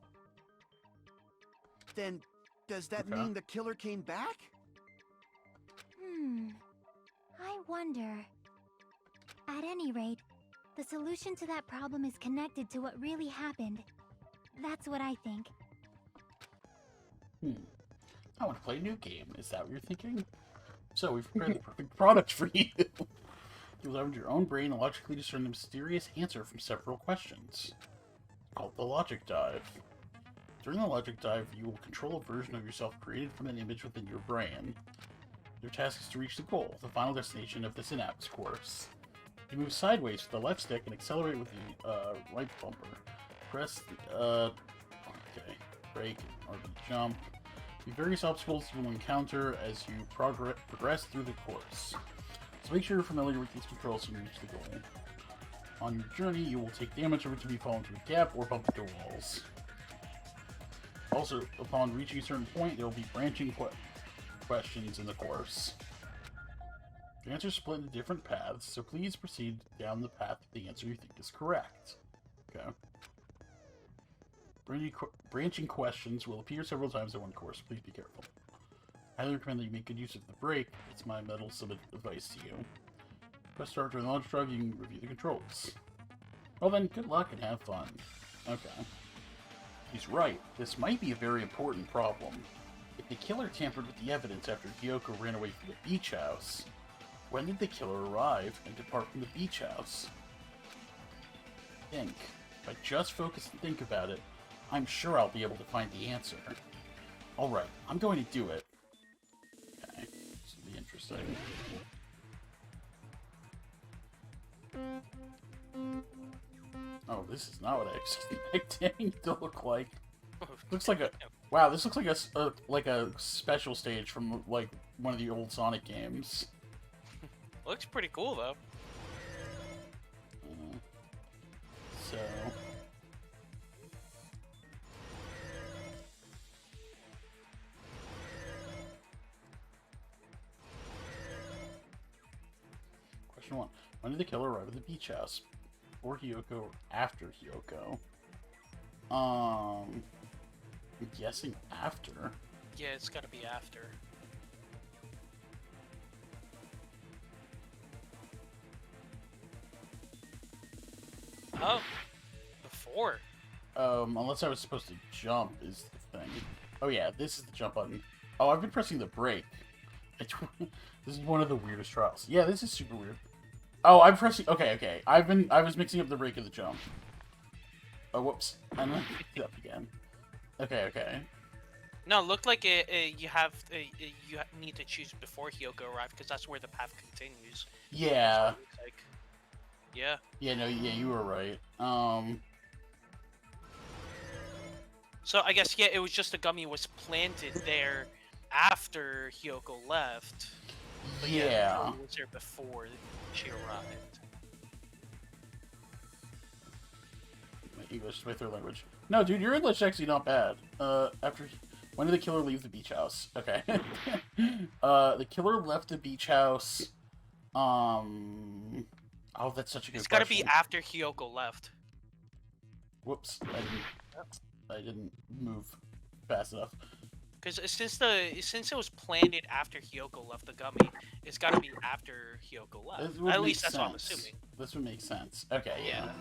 Then, does that mean the killer came back? I wonder. At any rate, the solution to that problem is connected to what really happened. That's what I think. I want to play a new game. Is that what you're thinking? So we've prepared the perfect product for you. You'll leverage your own brain and logically discern the mysterious answer from several questions. Called the Logic Dive. During the Logic Dive, you will control a version of yourself created from an image within your brain. Your task is to reach the goal, the final destination of the Synapse course. You move sideways with the left stick and accelerate with the right bumper. Press the, okay, brake or the jump. The various obstacles you will encounter as you progress through the course. So make sure you're familiar with these controls to reach the goal. On your journey, you will take damage every time you fall into a gap or bump into walls. Also, upon reaching a certain point, there will be branching questions in the course. The answers split into different paths, so please proceed down the path with the answer you think is correct. Okay. Branching questions will appear several times in one course. Please be careful. I highly recommend that you make good use of the break. It's my meddlesome advice to you. Press start during the launch drug, you can review the controls. Well then, good luck and have fun. Okay. He's right. This might be a very important problem. If the killer tampered with the evidence after Hiyoko ran away from the beach house, when did the killer arrive and depart from the beach house? Think. If I just focus and think about it, I'm sure I'll be able to find the answer. Alright, I'm going to do it. Okay, this will be interesting. Oh, this is not what I expected it to look like. Looks like a... Wow, this looks like a special stage from, like, one of the old Sonic games. Looks pretty cool, though. So... Question 1. When did the killer arrive at the beach house? Before Hiyoko or after Hiyoko? I'm guessing after. Yeah, it's gotta be after. Oh, before. Unless I was supposed to jump is the thing. Oh yeah, this is the jump button. Oh, I've been pressing the brake. This is one of the weirdest trials. Yeah, this is super weird. Oh, I'm pressing... Okay. I was mixing up the brake and the jump. Oh, whoops. I'm gonna pick it up again. Okay. No, it looked like you need to choose before Hiyoko arrived, because that's where the path continues. Yeah. Like, yeah. Yeah, you were right. So I guess, yeah, it was just the gummy was planted there after Hiyoko left. But yeah. It was there before she arrived. My English is my third language. No, dude, your English is actually not bad. When did the killer leave the beach house? Okay. The killer left the beach house. Oh, that's such a good question. It's gotta be after Hiyoko left. Whoops. I didn't move fast enough. Because since it was planted after Hiyoko left the gummy, it's got to be after Hiyoko left. At least that's what I'm assuming. This would make sense. Okay. Yeah.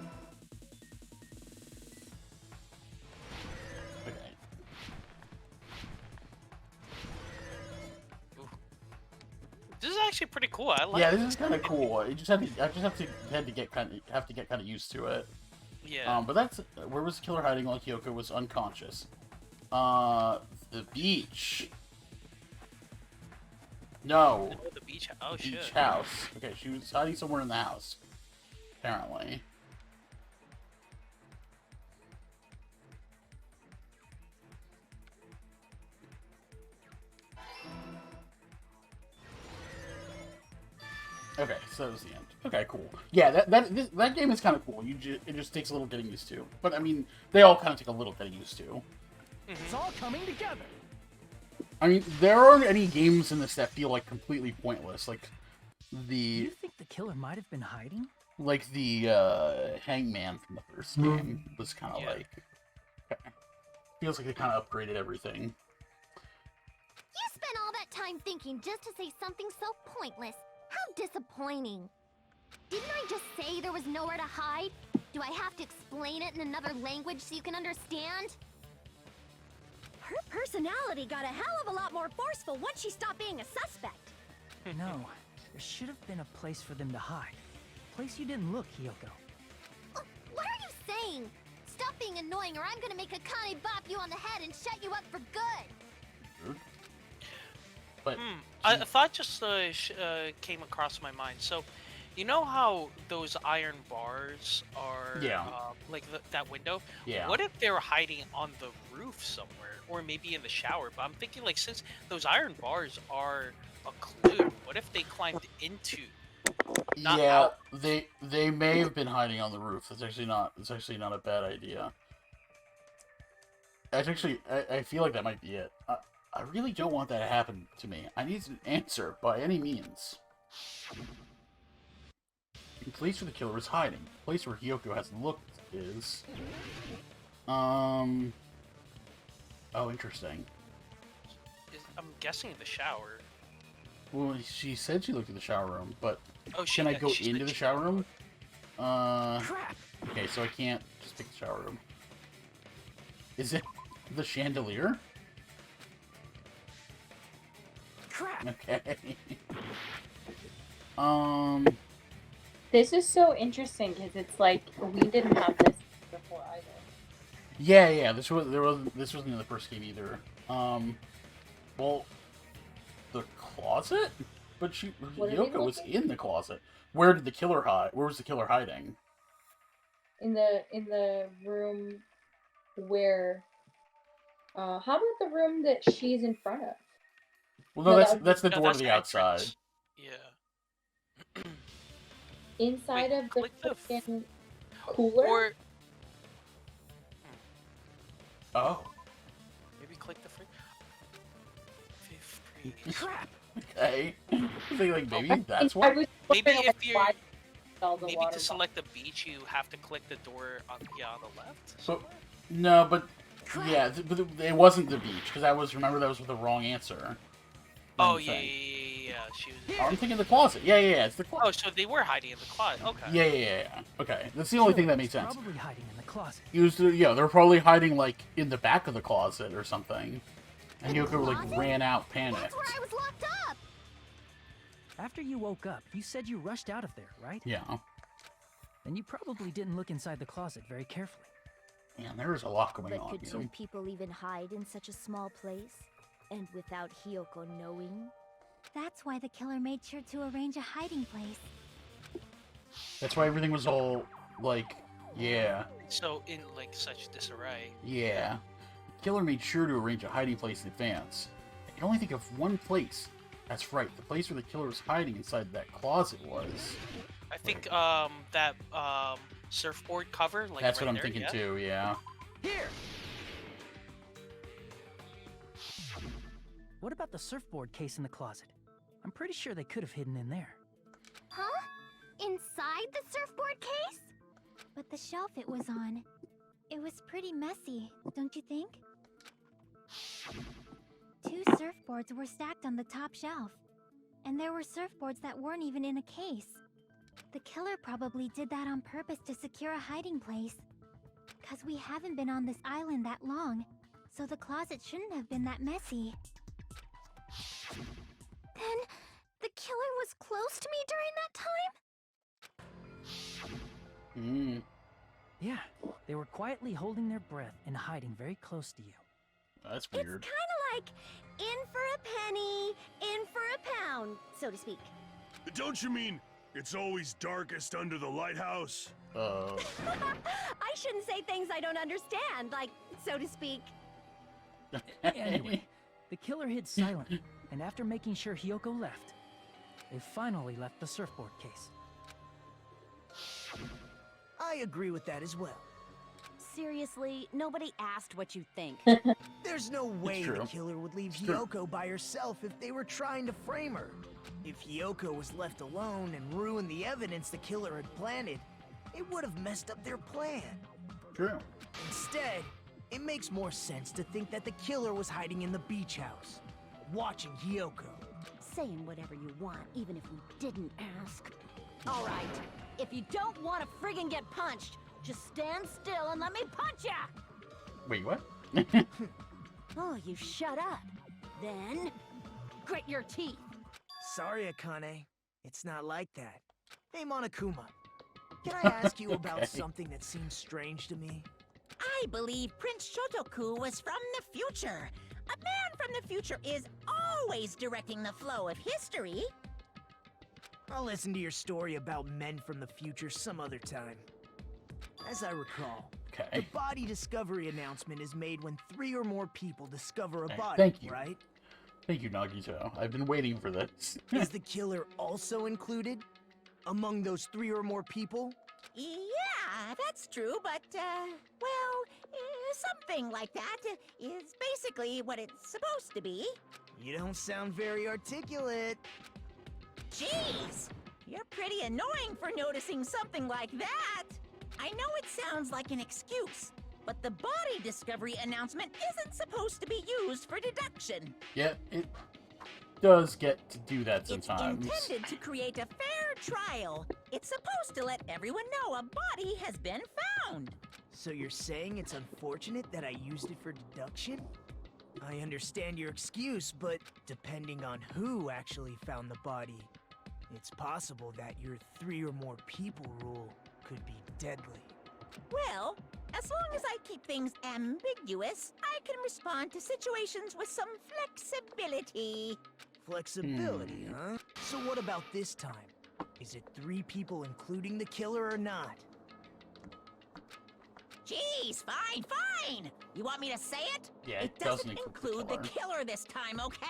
Okay. Ooh. This is actually pretty cool. I like. Yeah, this is kind of cool. I just had to get kind of used to it. Yeah. But that's where was the killer hiding while Hiyoko was unconscious? The beach. No. The beach. Oh, the shit. Beach house. Okay, she was hiding somewhere in the house. Apparently. Okay, so that was the end. Okay, cool. Yeah, that game is kind of cool. It just takes a little getting used to. But I mean, they all kind of take a little getting used to. It's all coming together. I mean, there aren't any games in this that feel like completely pointless. Like You think the killer might have been hiding? Like the Hangman from the first game was kind of like feels like they kind of upgraded everything. You spent all that time thinking just to say something so pointless. How disappointing. Didn't I just say there was nowhere to hide? Do I have to explain it in another language so you can understand? Her personality got a hell of a lot more forceful once she stopped being a suspect. No, there should have been a place for them to hide. A place you didn't look, Hiyoko. What are you saying? Stop being annoying or I'm gonna make Akane bop you on the head and shut you up for good. But a thought just came across my mind. So, You know how those iron bars are, like that window? Yeah. What if they were hiding on the roof somewhere, or maybe in the shower? But I'm thinking, like, since those iron bars are a clue, what if they climbed into? Not out? They may have been hiding on the roof. It's actually not a bad idea. That's actually, I feel like that might be it. I really don't want that to happen to me. I need an answer by any means. The place where the killer is hiding. The place where Hiyoko has looked is... Oh, interesting. I'm guessing the shower. Well, she said she looked at the shower room, but Oh, can I go she's into the shower room? Okay, so I can't just pick the shower room. Is it the chandelier? Crap. Okay. This is so interesting because it's like we didn't have this before either. Yeah. This wasn't in the first game either. Well, the closet? But Hiyoko was in the closet. Where did the killer hide? Where was the killer hiding? In the room where how about the room that she's in front of? Well, no, that's the door to the outside. Yeah. Inside of the freaking cooler? Oh. Maybe click the Crap. Okay. I think, like, maybe that's why. Maybe if you to select the beach, you have to click the door on the left. So, no, but yeah, but it wasn't the beach because that was the wrong answer. Oh yeah. She was. Oh, I'm thinking the closet. Yeah. It's the closet. Oh, so they were hiding in the closet. Okay. Yeah. Okay, that's the only thing that makes sense. Probably hiding in the closet. They're probably hiding like in the back of the closet or something. And Hiyoko like ran out, panicked. That's where I was locked up. After you woke up, you said you rushed out of there, right? Yeah. Then you probably didn't look inside the closet very carefully. Man, there's a lot going on. But could two people even hide in such a small place? And without Hiyoko knowing? That's why the killer made sure to arrange a hiding place. That's why everything was all like, yeah. So in like such disarray. Yeah. The killer made sure to arrange a hiding place in advance. I can only think of one place. That's right, the place where the killer was hiding inside that closet was. I think that surfboard cover. Like that's right what I'm there, thinking too. Yeah. Here. What about the surfboard case in the closet? I'm pretty sure they could have hidden in there. Huh? Inside the surfboard case? But the shelf it was on, it was pretty messy, don't you think? 2 surfboards were stacked on the top shelf. And there were surfboards that weren't even in a case. The killer probably did that on purpose to secure a hiding place. 'Cause we haven't been on this island that long, so the closet shouldn't have been that messy. Then the killer was close to me during that time? Yeah, they were quietly holding their breath and hiding very close to you. That's weird. It's kind of like in for a penny, in for a pound, so to speak. Don't you mean it's always darkest under the lighthouse? I shouldn't say things I don't understand, like, so to speak. Anyway, the killer hid silently, and after making sure Hiyoko left, they finally left the surfboard case. I agree with that as well. Seriously, nobody asked what you think. There's no way the killer would leave Hiyoko by herself if they were trying to frame her. If Hiyoko was left alone and ruined the evidence the killer had planted, it would have messed up their plan. True. Instead, it makes more sense to think that the killer was hiding in the beach house, watching Hiyoko. Saying whatever you want, even if we didn't ask. All right, if you don't want to friggin' get punched, just stand still and let me punch ya! Wait, what? Oh, you shut up. Then, grit your teeth. Sorry, Akane. It's not like that. Hey, Monokuma. Can I ask you about something that seems strange to me? I believe Prince Shotoku was from the future. A man from the future is always directing the flow of history. I'll listen to your story about men from the future some other time. As I recall, the body discovery announcement is made when 3 or more people discover a body, thank you. right? Thank you, Nagito. I've been waiting for this. Is the killer also included among those 3 or more people? Yeah, that's true, but, something like that is basically what it's supposed to be. You don't sound very articulate. Jeez! You're pretty annoying for noticing something like that! I know it sounds like an excuse, but the body discovery announcement isn't supposed to be used for deduction. Yeah, it does get to do that sometimes. It's intended to create a fair trial. It's supposed to let everyone know a body has been found. So you're saying it's unfortunate that I used it for deduction? I understand your excuse, but depending on who actually found the body, it's possible that your 3 or more people rule could be deadly. Well, as long as I keep things ambiguous, I can respond to situations with some flexibility. Flexibility, huh? So what about this time? Is it 3 people including the killer or not? Jeez, fine! You want me to say it? Yeah, it doesn't include the killer this time, okay?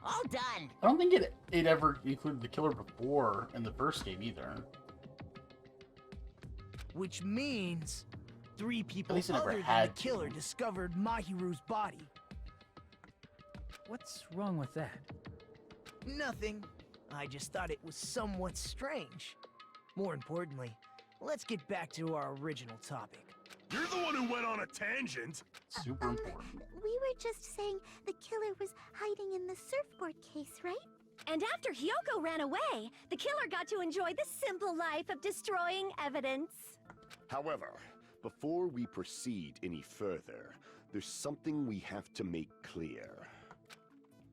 All done. I don't think it ever included the killer before in the first game either. Which means 3 people least it never other than had the killer discovered Mahiru's body. What's wrong with that? Nothing. I just thought it was somewhat strange. More importantly, let's get back to our original topic. You're the one who went on a tangent. Super important. We were just saying the killer was hiding in the surfboard case, right? And after Hyoko ran away, the killer got to enjoy the simple life of destroying evidence. However, before we proceed any further, there's something we have to make clear.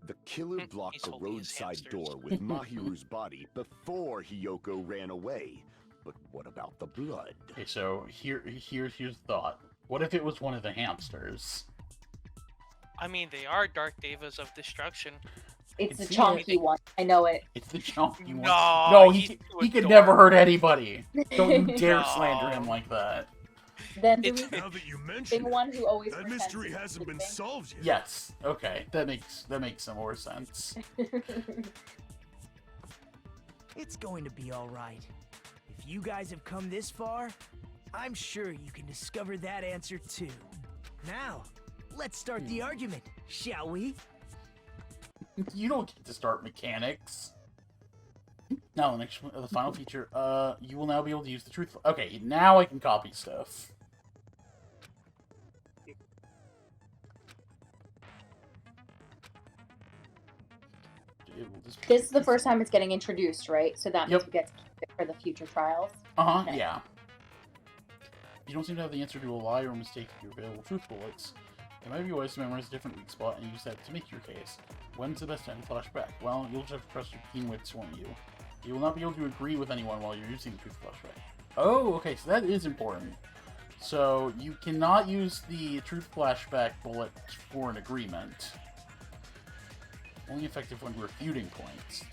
The killer blocked the roadside door with Mahiru's body before Hyoko ran away. But what about the blood? Okay, so here's the thought. What if it was one of the hamsters? I mean, they are Dark Devas of Destruction. It's the chonky one. I know it. It's the chonky one. No, No, he could never hurt anybody. Don't you dare slander him like that. Then now that you mention one who always that mystery hasn't been solved yet. Yes. Okay, that makes some more sense. It's going to be all right. If you guys have come this far, I'm sure you can discover that answer too. Now, let's start the argument, shall we? You don't get to start mechanics. Now, the final feature, you will now be able to use the truth. Okay, now I can copy stuff. This is the first time it's getting introduced, right? So that means we get to keep it for the future trials. Okay. Yeah. You don't seem to have the answer to a lie or a mistake of your available truth bullets. It might be wise to memorize a different weak spot and use that to make your case. When's the best time to flashback? Well, you'll just have to trust your keen wits, won't you? You will not be able to agree with anyone while you're using the truth flashback. Oh, okay, so that is important. So, you cannot use the truth flashback bullet for an agreement. Only effective when refuting points.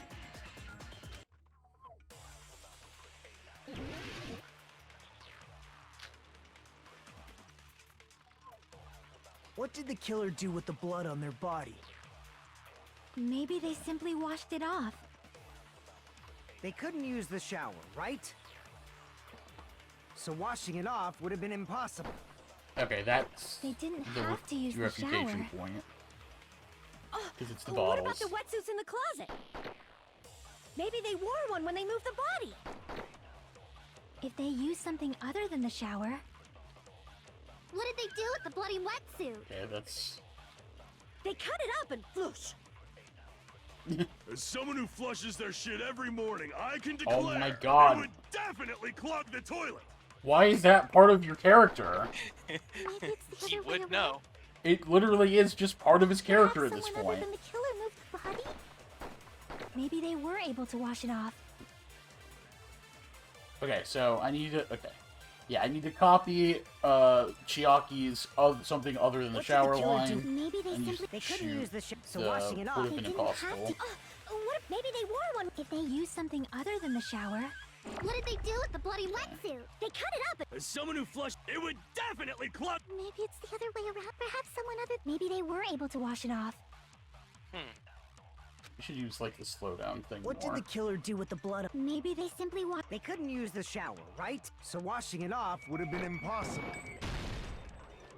What did the killer do with the blood on their body? Maybe they simply washed it off. They couldn't use the shower, right? So washing it off would have been impossible. Okay, that's They didn't have to use the refutation shower. point. Because it's the What about bottles. the wetsuits in the closet? Maybe they wore one when they moved the body. If they used something other than the shower... What did they do with the bloody wetsuit? Okay, that's... They cut it up and floosh. As someone who flushes their shit every morning, I can declare Oh my God. it would definitely clog the toilet. Why is that part of your character? You would know. It literally is just part of his character at this Someone point. other than the killer moved the body? Maybe they were able to wash it off. Okay, so I need to... Okay. Yeah, I need to copy Chiaki's something other than the shower line. Maybe they and simply... They couldn't use the shower, so the washing it off... would have been impossible. What if Maybe they wore one. If they used something other than the shower. What did they do with the bloody wetsuit? They cut it up. As someone who flushed, it would definitely clog. Maybe it's the other way around. Perhaps someone other. Maybe they were able to wash it off. You should use like the slowdown thing. What more. did the killer do with the blood? Maybe they simply They couldn't use the shower, right? So washing it off would have been impossible.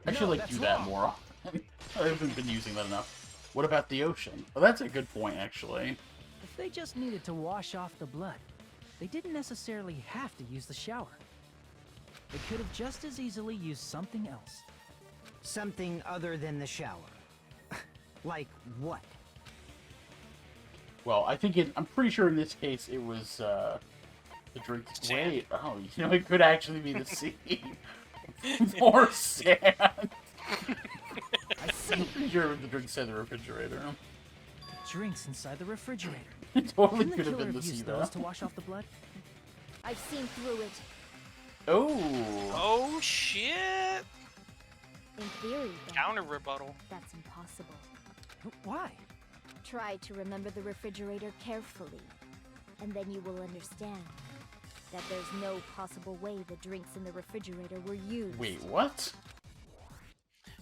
I should like do that more often. I haven't been using that enough. What about the ocean? Well, that's a good point, actually. If they just needed to wash off the blood, they didn't necessarily have to use the shower. They could have just as easily used something else. Something other than the shower. Like what? Well, I think I'm pretty sure in this case it was the drink. Wait, oh, you know, it could actually be the sea. More sand. I'm pretty sure the drink said the refrigerator. Drinks inside the refrigerator. It totally Couldn't could the have killer been the sea, used though. those to wash off the blood? I've seen through it. Oh. Oh shit! In theory, though, Counter rebuttal. that's impossible. Why? Try to remember the refrigerator carefully, and then you will understand that there's no possible way the drinks in the refrigerator were used. Wait, what?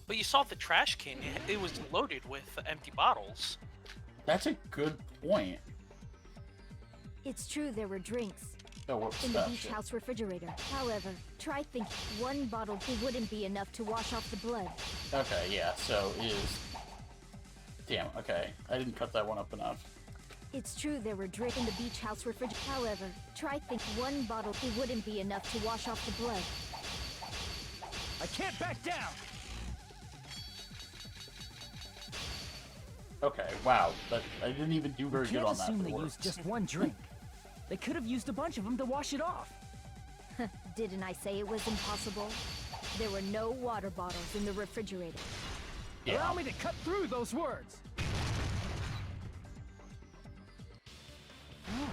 But you saw the trash can. It was loaded with empty bottles. That's a good point. It's true there were drinks Oh, what's in the that beach shit? house refrigerator. However, try thinking one bottle wouldn't be enough to wash off the blood. Okay, yeah, so it is... Damn, okay. I didn't cut that one up enough. It's true there were drinks in the beach house refrigerator. However, try think one bottle wouldn't be enough to wash off the blood. I can't back down! Okay, wow. But I didn't even do very You good can't on that. assume but they it used worked. just one drink. They could have used a bunch of them to wash it off. Didn't I say it was impossible? There were no water bottles in the refrigerator. Allow me to cut through those words. Oh,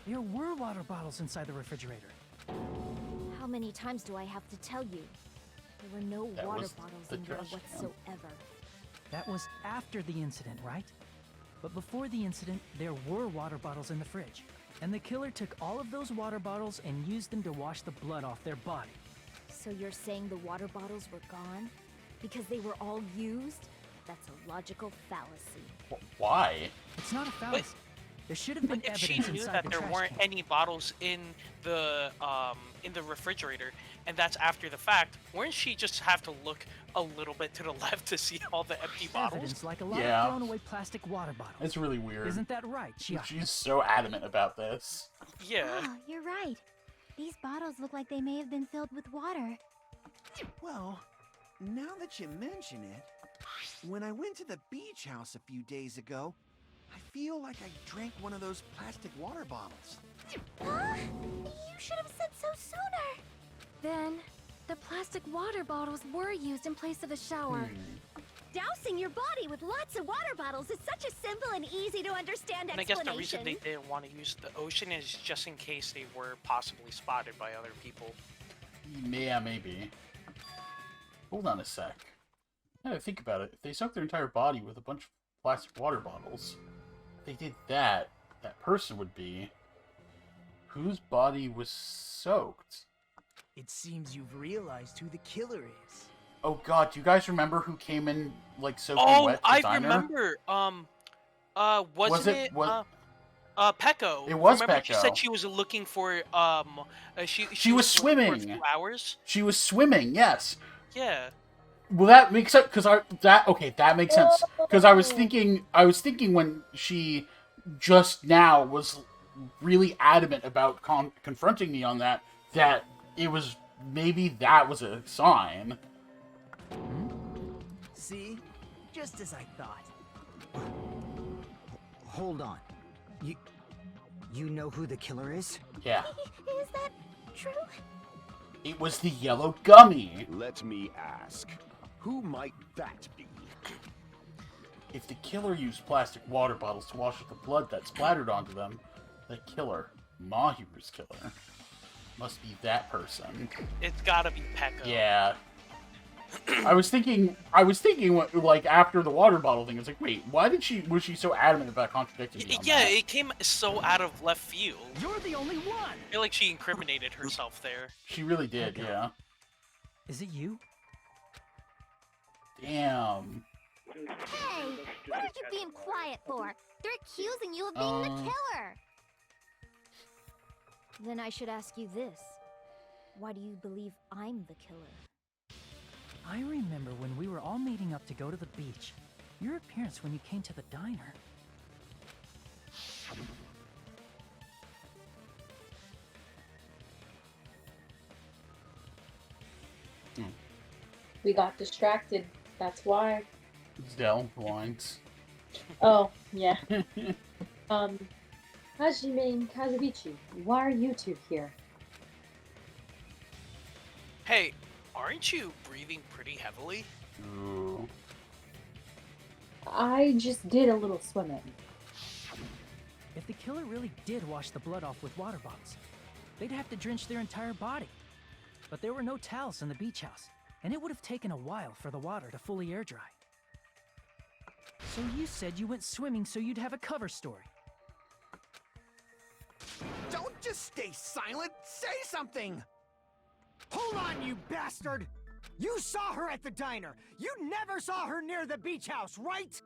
there were water bottles inside the refrigerator. How many times do I have to tell you? There were no That water was bottles the in there trash can. whatsoever. That was after the incident, right? But before the incident, there were water bottles in the fridge. And the killer took all of those water bottles and used them to wash the blood off their body. So you're saying the water bottles were gone? Because they were all used? That's a logical fallacy. Why? It's not a fallacy. There should have been But if she evidence knew inside that the there trash weren't can. any bottles in the refrigerator, and that's after the fact, wouldn't she just have to look a little bit to the left to see all the empty bottles? Evidence like a lot Yeah. of thrown away plastic water bottles. It's really weird. Isn't that right, Chia? She's so adamant about this. Yeah. Oh, you're right. These bottles look like they may have been filled with water. Well, now that you mention it, when I went to the beach house a few days ago, I feel like I drank one of those plastic water bottles. You should have said so sooner. Then, the plastic water bottles were used in place of the shower. Dousing your body with lots of water bottles is such a simple and easy to understand And I guess explanation. the reason they didn't want to use the ocean is just in case they were possibly spotted by other people. Yeah, maybe. Hold on a sec. Now that I think about it, if they soaked their entire body with a bunch of plastic water bottles, if they did that, that person would be... Whose body was soaked? It seems you've realized who the killer is. Oh god, do you guys remember who came in, like, soaking Oh, wet? I Designer? remember. Wasn't it was- Pecco? It was Remember she Pecco. said she was looking for She was for a swimming. few hours. She was swimming, yes. Yeah. Well, that makes sense because that makes sense because I was thinking when she just now was really adamant about confronting me on that it was maybe that was a sign. See? Just as I thought. Hold on. You know who the killer is? Yeah. Is that true? It was the yellow gummy. Let me ask, who might that be? If the killer used plastic water bottles to wash off the blood that splattered onto them, the killer, Mahiru's killer, must be that person. It's gotta be Pecco. Yeah. I was thinking, like, after the water bottle thing, I was like, wait, why was she so adamant about contradicting me on Yeah, that? it came so out of left field. You're the only one! I feel like she incriminated herself there. She really did, yeah. Is it you? Damn. Hey, what are you being quiet for? They're accusing you of being the killer. Then I should ask you this. Why do you believe I'm the killer? I remember when we were all meeting up to go to the beach. Your appearance when you came to the diner. We got distracted. That's why. Dell lines. Oh, yeah. Hajime and Kazuichi, why are you two here? Hey, aren't you breathing pretty heavily? Ooh. I just did a little swimming. If the killer really did wash the blood off with water bottles, they'd have to drench their entire body. But there were no towels in the beach house, and it would have taken a while for the water to fully air dry. So you said you went swimming so you'd have a cover story. Don't just stay silent! Say something! Hold on, you bastard! You saw her at the diner! You never saw her near the beach house, right?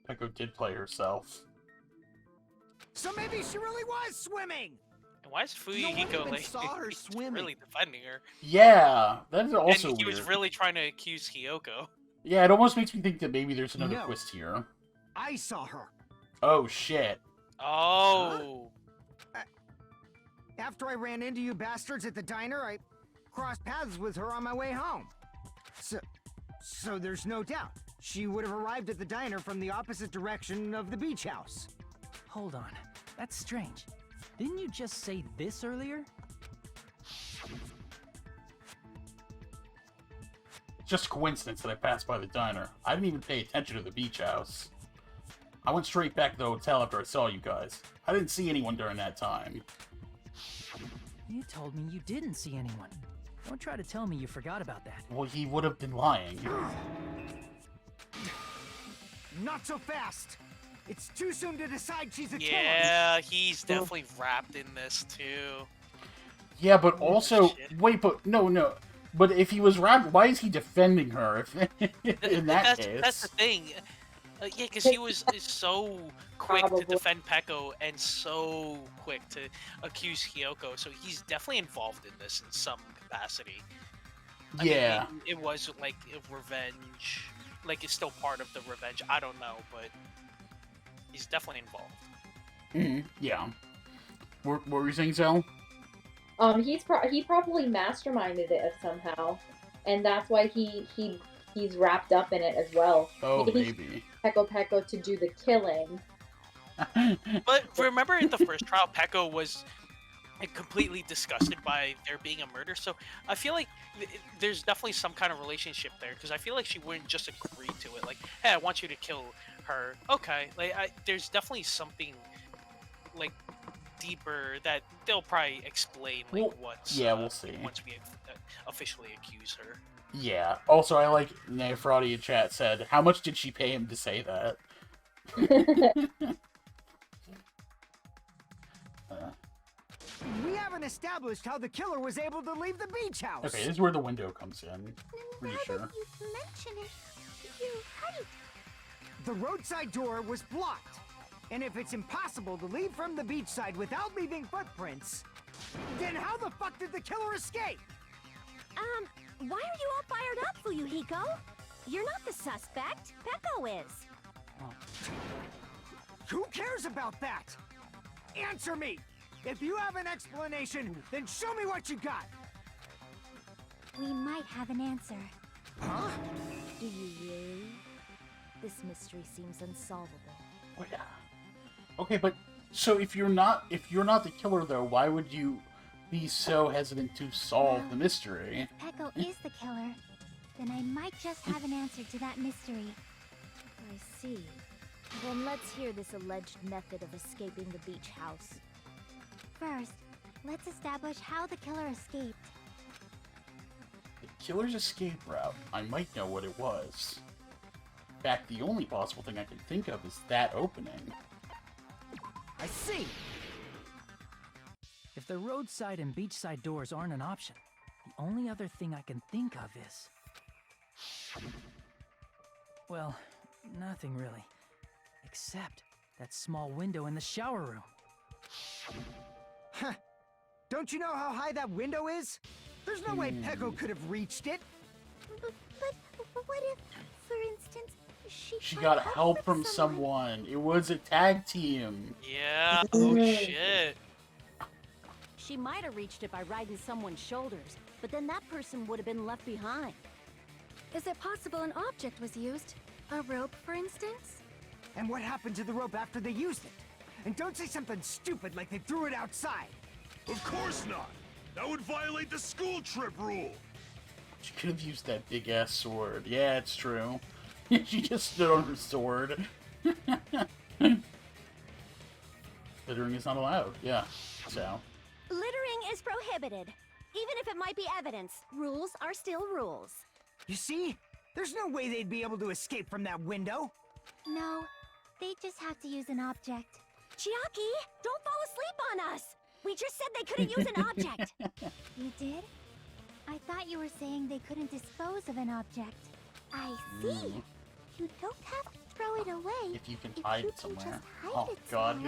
Peko did play herself. So maybe she really was swimming! And why is Fuyuhiko like saw her swimming. really defending her? Yeah, that is also and he weird. was really trying to accuse Hiyoko. Yeah, it almost makes me think that maybe there's another No. twist here. I saw her. Oh, shit. Oh. After I ran into you bastards at the diner, I crossed paths with her on my way home. So there's no doubt. She would have arrived at the diner from the opposite direction of the beach house. Hold on, that's strange. Didn't you just say this earlier? Just coincidence that I passed by the diner. I didn't even pay attention to the beach house. I went straight back to the hotel after I saw you guys. I didn't see anyone during that time. You told me you didn't see anyone. Don't try to tell me you forgot about that. Well, he would have been lying. Not so fast! It's too soon to decide she's a killer! Yeah, he's definitely wrapped in this too. Yeah, but also... Wait, but... No. But if he was wrapped, why is he defending her? In that case... That's the thing. Yeah, because he was so quick to defend Peko and so quick to accuse Hiyoko, so he's definitely involved in this in some capacity. I mean, it was like a revenge. Like, it's still part of the revenge. I don't know, but he's definitely involved. Yeah. What were you saying, Zell? He probably masterminded it somehow, and that's why he's wrapped up in it as well. Oh, maybe. Peko to do the killing. But remember in the first trial, Peko was completely disgusted by there being a murder, so I feel like there's definitely some kind of relationship there, because I feel like she wouldn't just agree to it, like, hey, I want you to kill her. Okay, like, there's definitely something, like, deeper that they'll probably explain, like, we'll see. Once we officially accuse her. Yeah. Also, I like Nefrati in chat said, how much did she pay him to say that? We haven't established how the killer was able to leave the beach house. Okay, this is where the window comes in. Pretty sure. You mention it, you're right. The roadside door was blocked. And if it's impossible to leave from the beachside without leaving footprints, then how the fuck did the killer escape? Why are you all fired up, Fuyuhiko? You're not the suspect. Peko is. Who cares about that? Answer me! If you have an explanation, then show me what you got! We might have an answer. Huh? Do you really? This mystery seems unsolvable. Okay, but so if you're not the killer though, why would you be so hesitant to solve the mystery? If Peko is the killer, then I might just have an answer to that mystery. I see. Then let's hear this alleged method of escaping the beach house. First, let's establish how the killer escaped. The killer's escape route, I might know what it was. In fact, the only possible thing I can think of is that opening. I see! If the roadside and beachside doors aren't an option, the only other thing I can think of is... well, nothing really. Except that small window in the shower room. Huh. Don't you know how high that window is? There's no way Peko could have reached it. But what if, for instance, She got help from someone. It was a tag team. Yeah, oh shit. She might have reached it by riding someone's shoulders, but then that person would have been left behind. Is it possible an object was used? A rope, for instance? And what happened to the rope after they used it? And don't say something stupid like they threw it outside. Of course not! That would violate the school trip rule! She could have used that big-ass sword. Yeah, it's true. She just stood on her sword. Littering is not allowed. Yeah, so... Littering is prohibited. Even if it might be evidence, rules are still rules. You see? There's no way they'd be able to escape from that window. No, they just have to use an object. Chiaki, don't fall asleep on us! We just said they couldn't use an object! You did? I thought you were saying they couldn't dispose of an object. I see. You don't have to throw it away. If you can hide it somewhere. Oh god,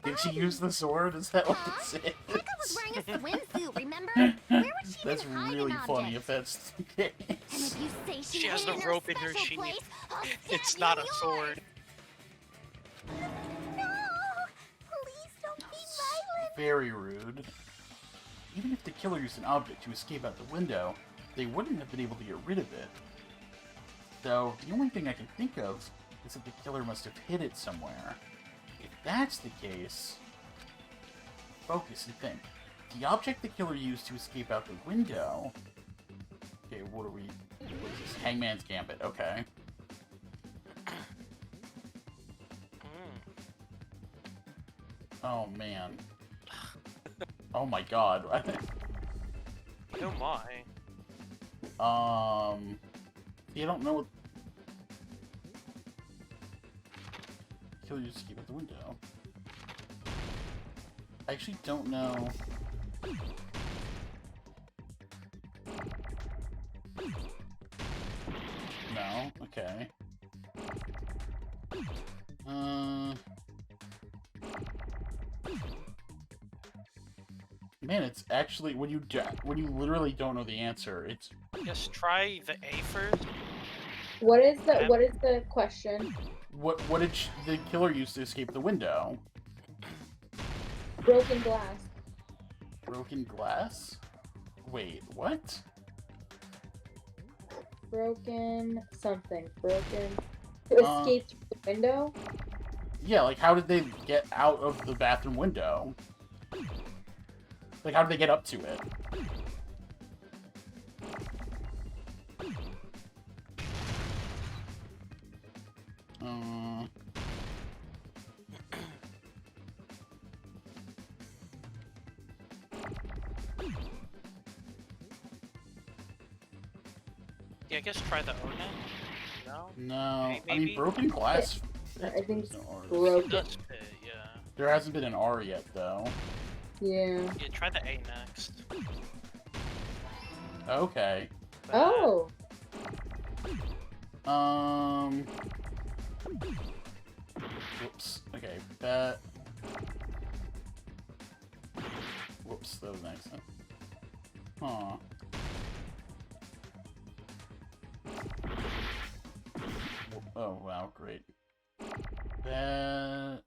did she use the sword? Is that what it said? Pekka was wearing a swimsuit, remember? Where would she That's even hide really an funny object? if that's the case. And if you say She has hid the it rope in in her special sheath. place, I'll stab It's you not in a the sword. No! Please don't be violent! Very rude. Even if the killer used an object to escape out the window, they wouldn't have been able to get rid of it. Though, the only thing I can think of is that the killer must have hid it somewhere. If that's the case... Focus and think. The object the killer used to escape out the window... Okay, what are we... What is this? Hangman's Gambit, okay. Oh, man. Oh my god. Oh my. You don't know what... Killer used to escape out the window. I actually don't know... No? Okay. Man, it's actually when you literally don't know the answer, it's Just try the A first. What is the question? what did the killer use to escape the window? Broken glass. Broken glass? Wait, what? Broken something. Broken. To escape through the window? Yeah, like how did they get out of the bathroom window? Like how did they get up to it? Yeah, I guess try the O now. No? No, I Maybe? mean broken glass. I think no R's. broken. It does fit, yeah. There hasn't been an R yet though. Yeah. Yeah, try the A next. Okay. Oh. Whoops. Okay, that. Whoops, that was an accident. Huh. Oh, wow, great. That...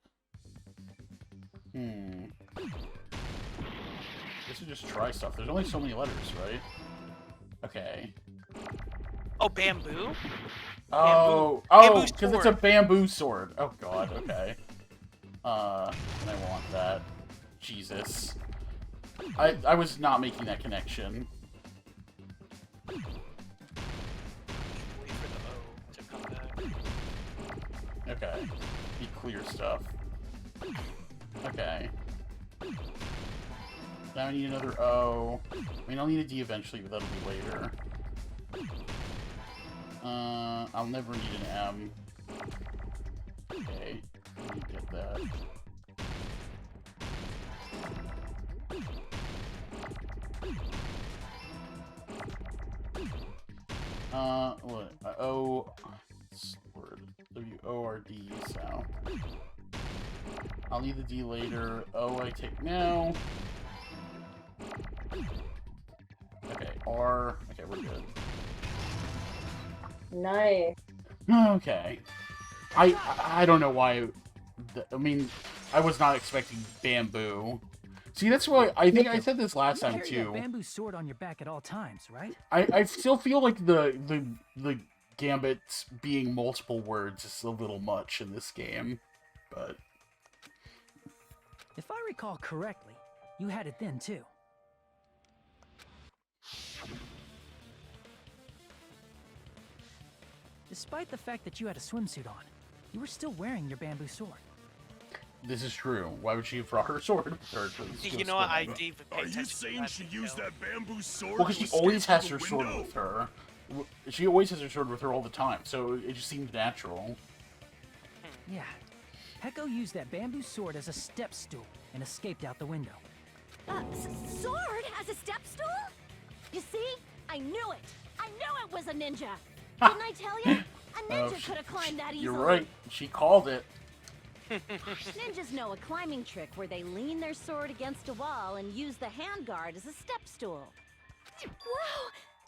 Guess we just try stuff. There's only so many letters, right? Okay. Oh, bamboo? Oh, Bamboo because it's a bamboo sword. Oh god, okay. I want that. Jesus. I was not making that connection. Wait for the O to come back. Okay. Be clear stuff. Okay. Now I need another O. I mean, I'll need a D eventually, but that'll be later. I'll never need an M. Okay, let me get that. What? O. Word. W-O-R-D, so. I'll need the D later. O I take now. Okay, R. Okay, we're good. Nice. Okay. I don't know why. I mean, I was not expecting bamboo. See, that's why I think I said this last time carry that too. bamboo sword on your back at all times, right? I still feel like the gambits being multiple words is a little much in this game, but If I recall correctly, you had it then too. Despite the fact that you had a swimsuit on, you were still wearing your bamboo sword. this is true. Why would she have brought her sword with her? You know what? I didn't even pay Are you attention to saying that she detail. used that bamboo sword? Well, because to she always escape has through her the sword window? with her. She always has her sword with her all the time, so it just seemed natural. Yeah. Peko used that bamboo sword as a step stool and escaped out the window. Sword as a step stool? You see? I knew it! I knew it was a ninja! Ha! Didn't I tell you? A ninja Oh, could have climbed that easily. You're right. She called it. Ninjas know a climbing trick where they lean their sword against a wall and use the handguard as a step stool. Wow!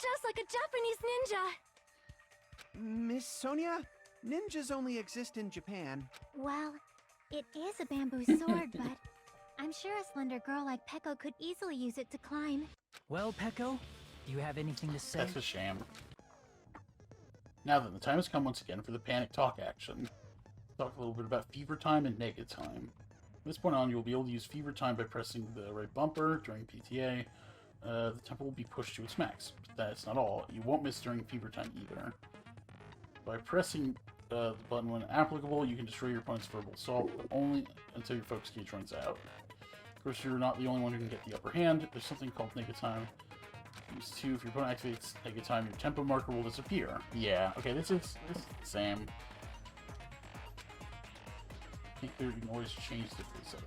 Just like a Japanese ninja! Miss Sonia, ninjas only exist in Japan. Well, it is a bamboo sword, but I'm sure a slender girl like Peko could easily use it to climb. Well, Peko, do you have anything to say? That's a shame. Now then, the time has come once again for the panic talk action. Talk a little bit about fever time and nega time. From this point on, you'll be able to use fever time by pressing the right bumper during PTA. The tempo will be pushed to its max. But that's not all. You won't miss during fever time either. By pressing the button when applicable, you can destroy your opponent's verbal assault, but only until your focus gauge runs out. Of course, you're not the only one who can get the upper hand. There's something called nega time. Use 2. If your opponent activates nega time, your tempo marker will disappear. Yeah, okay, this is the same. I think you can always change the setting.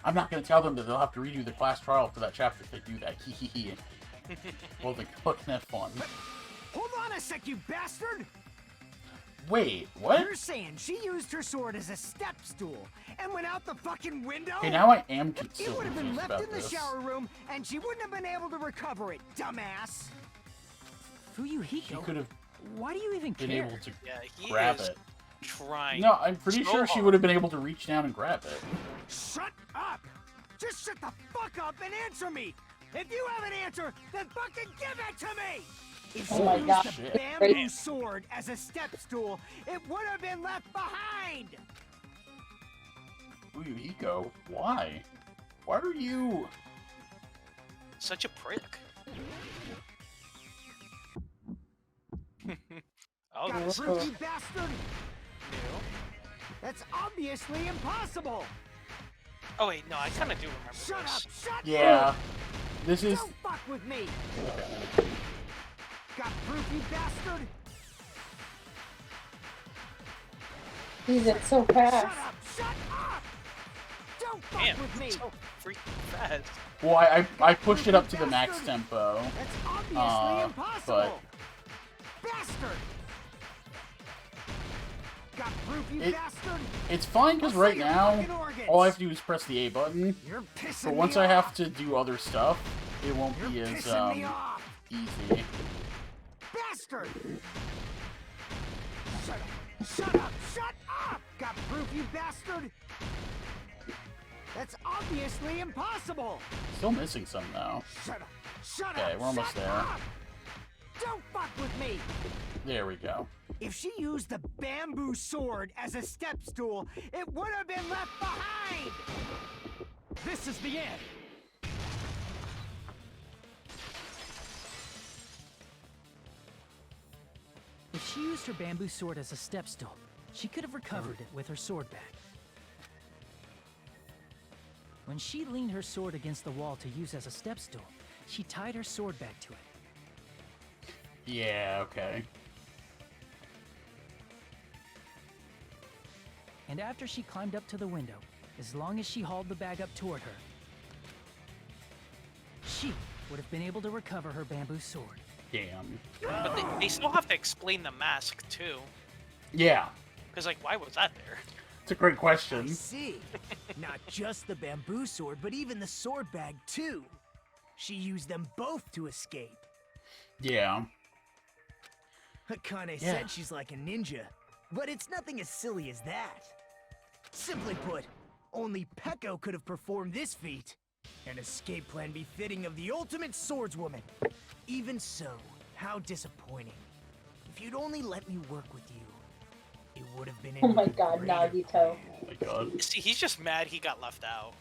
I'm not gonna tell them that they'll have to redo the class trial for that chapter if they do that. Hee hee hee. Well, they can have fun. Hold on a sec, you bastard! Wait, what? You're saying she used her sword as a step stool and went out the fucking window? Okay, now I am It still would have been confused left about in the this. shower room, and she wouldn't have been able to recover it, dumbass. She Fuyuhiko, could have why do you even been care? able to Yeah, he grab is it. trying. No, I'm pretty so sure she hard. would have been able to reach down and grab it. Shut up! Just shut the fuck up and answer me! If you have an answer, then fucking give it to me! If she Oh my used God. the Shit. bamboo sword as a step stool, it would have been left behind! Fuyuhiko, why? Why are you... Such a prick. Oh, Got this proof, you bastard! That's obviously impossible! Oh wait, no, I kind of do remember Shut this. up! Shut Yeah. up! This is... Don't fuck with me! Got proof, you bastard! Jeez, it's so Shut fast. up! Shut up! Don't fuck Damn, with me! so freaking fast. Well, I pushed it up to the max tempo. That's obviously impossible! But Bastard! Got proof, you It- bastard! it's fine because I'll right see your now, fucking organs. all I have to do is press the A button. You're pissing But once me I have off. to do other stuff, it won't be You're as pissing me off. easy. Bastard! Shut up! Shut up! Shut up! Got proof, you bastard! That's obviously impossible! Still missing some though. Shut up! Shut Okay, up! we're almost Shut there. up! Don't fuck with me! There we go. If she used the bamboo sword as a step stool, it would have been left behind! This is the end. If she used her bamboo sword as a step stool, she could have recovered it with her sword back. When she leaned her sword against the wall to use as a step stool, she tied her sword back to it. Yeah, okay. And after she climbed up to the window, as long as she hauled the bag up toward her, she would have been able to recover her bamboo sword. Damn. But they still have to explain the mask, too. Yeah. Because, like, why was that there? It's a great question. I see. Not just the bamboo sword, but even the sword bag, too. She used them both to escape. Yeah. Akane Yeah. said she's like a ninja, but it's nothing as silly as that. Simply put, only Peko could have performed this feat. An escape plan befitting of the ultimate swordswoman. Even so, how disappointing. If you'd only let me work with you, it would have been Oh my even god, greater. Nagito. Oh my god. See, he's just mad he got left out.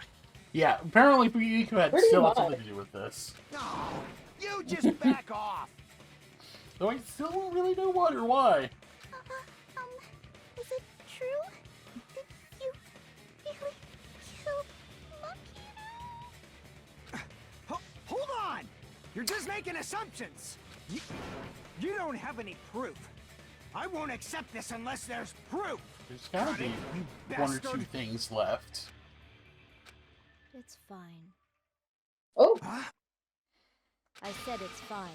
Yeah, apparently Fuyuhiko had Pretty still much. something to do with this. No, you just back off. Though I still don't really know what or why. Is it true? Did you really kill Mahiru? Hold on! You're just making assumptions! You don't have any proof. I won't accept this unless there's proof! There's gotta be one or two things left. It's fine. Oh! I said it's fine.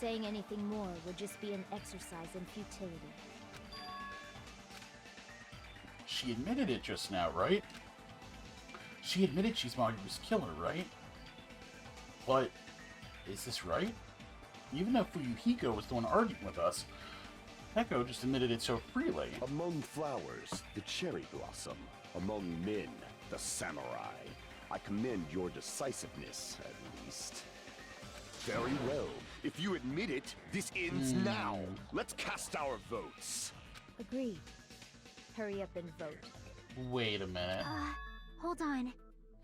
Saying anything more would just be an exercise in futility. She admitted it just now, right? She admitted she's Mahiru's killer, right? But, is this right? Even though Fuyuhiko was the one arguing with us, Peko just admitted it so freely. Among flowers, the cherry blossom. Among men, the samurai. I commend your decisiveness, at least. Very well. If you admit it, this ends now. Let's cast our votes. Agreed. Hurry up and vote. Wait a minute. Hold on.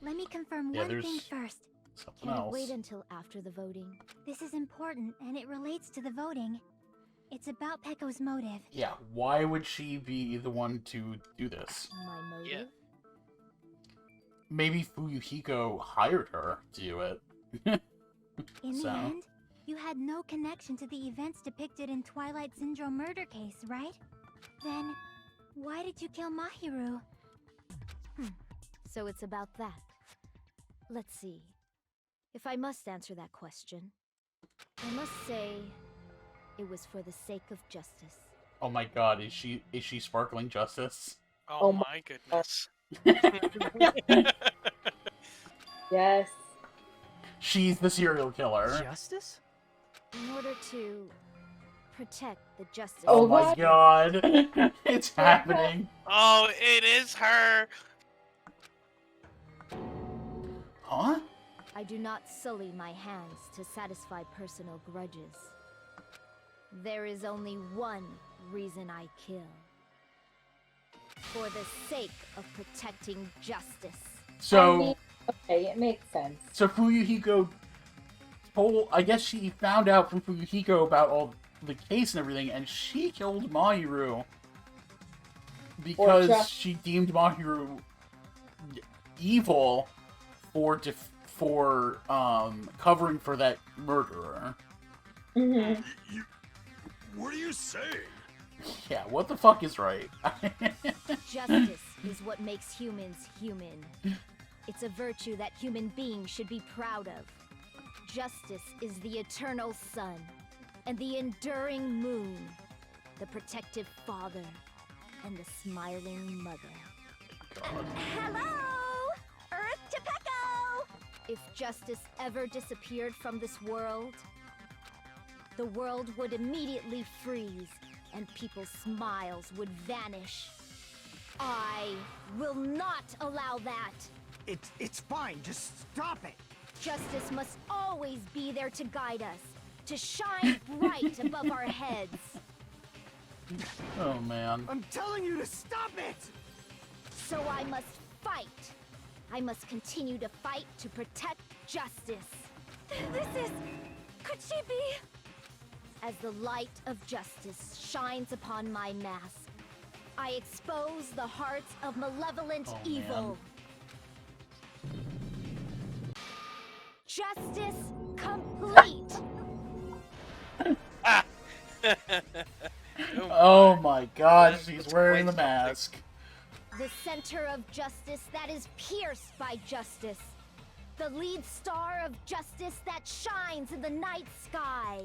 Let me confirm Yeah, one there's thing first. something Can it else. wait until after the voting? This is important, and it relates to the voting. It's about Peko's motive. Yeah, why would she be the one to do this? My motive? Maybe Fuyuhiko hired her to do it. In So. the end, you had no connection to the events depicted in Twilight Syndrome murder case, right? Then, why did you kill Mahiru? So it's about that. Let's see. If I must answer that question, I must say it was for the sake of justice. Oh my god, is she sparkling justice? Oh my goodness. Yes. She's the serial killer. Justice? In order to protect the justice. Oh my god. It's happening. Oh, it is her. Huh? I do not sully my hands to satisfy personal grudges. There is only one reason I kill. For the sake of protecting justice. So, I mean, okay, it makes sense. so Fuyuhiko told, I guess she found out from Fuyuhiko about all the case and everything, and she killed Mahiru because she deemed Mahiru evil for covering for that murderer. Mm-hmm. What are you saying? Yeah, what the fuck is right? Justice is what makes humans human. It's a virtue that human beings should be proud of. Justice is the eternal sun and the enduring moon, the protective father and the smiling mother. Hello! Earth to Peko! If justice ever disappeared from this world, the world would immediately freeze and people's smiles would vanish. I will not allow that. It's fine, just stop it. Justice must always be there to guide us, to shine bright above our heads. Oh man. I'm telling you to stop it! So I must fight. I must continue to fight to protect justice. This is... Could she be... As the light of justice shines upon my mask, I expose the hearts of malevolent evil. Justice justice complete. Oh my god, she's wearing the mask. The center of justice that is pierced by justice. The lead star of justice that shines in the night sky.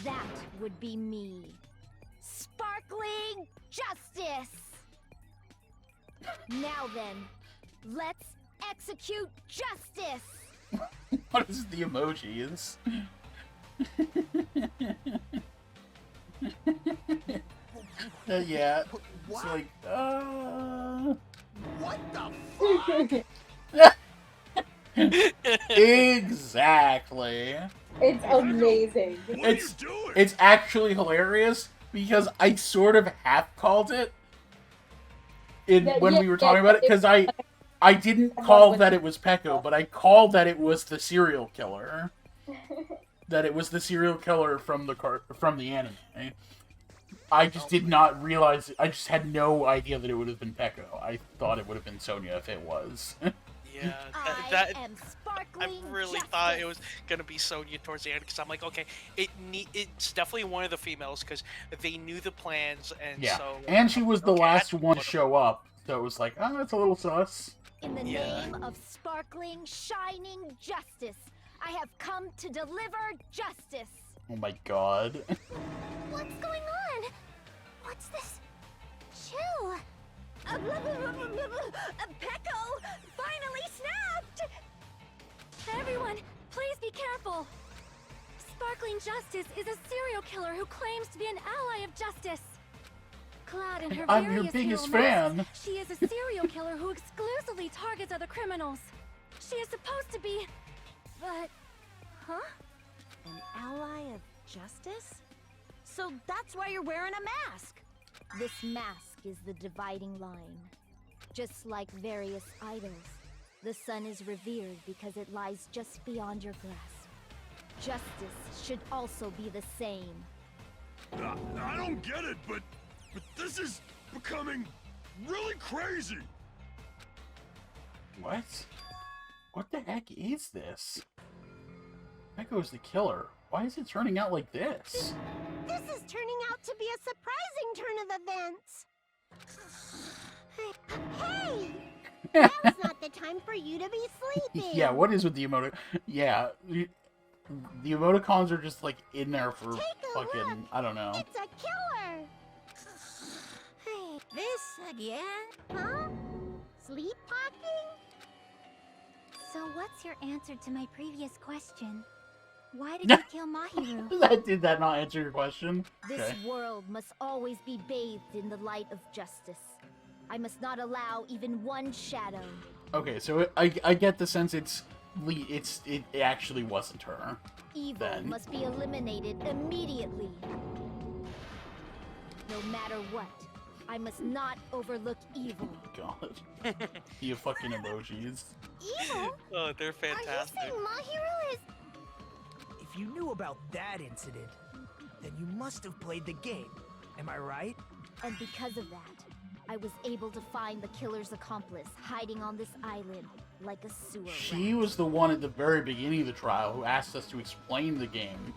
That would be me. Sparkling justice! Now then, let's execute justice! What is the emojis? Yeah, it's like, What the fuck? Exactly. It's amazing. It's actually hilarious because I sort of half called it when we were talking about it, because I didn't call that it was Peko, but I called that it was the serial killer. That it was the serial killer from the anime. I just did not realize. I just had no idea that it would have been Peko. I thought it would have been Sonya if it was. Yeah, I really thought it was gonna be Sonya towards the end, because I'm like, okay, it's definitely one of the females, because they knew the plans, and yeah. so. And she was the last one to show up, so it was like, oh, that's a little sus. In the name of sparkling, shining justice, I have come to deliver justice. Oh my god. What's going on? What's this? Chill. Peko finally snapped! Everyone, please be careful. Sparkling Justice is a serial killer who claims to be an ally of justice. Clad in her I'm various your biggest hero fan. masks, she is a serial killer who exclusively targets other criminals. She is supposed to be... but... Huh? An ally of justice? So that's why you're wearing a mask. This mask is the dividing line. Just like various idols, the sun is revered because it lies just beyond your grasp. Justice should also be the same. I don't get it, but this is becoming really crazy. What? What the heck is this? Peko's the killer. Why is it turning out like this? This is turning out to be a surprising turn of events. Hey! Now's not the time for you to be sleeping. Yeah, what is with the Yeah, the emoticons are just like in there for fucking, look. I don't know. It's a killer! Hey, this again? Huh? Sleep talking? So what's your answer to my previous question? Why did you kill Mahiru? Did that not answer your question? This Okay. world must always be bathed in the light of justice. I must not allow even one shadow. Okay, so I get the sense it actually wasn't her. Evil then. must be eliminated immediately. No matter what, I must not overlook evil. God. The fucking emojis. Evil? Oh, they're fantastic. Are you saying Mahiru is... If you knew about that incident, then you must have played the game. Am I right? And because of that, I was able to find the killer's accomplice hiding on this island like a sewer rat. She was the one at the very beginning of the trial who asked us to explain the game.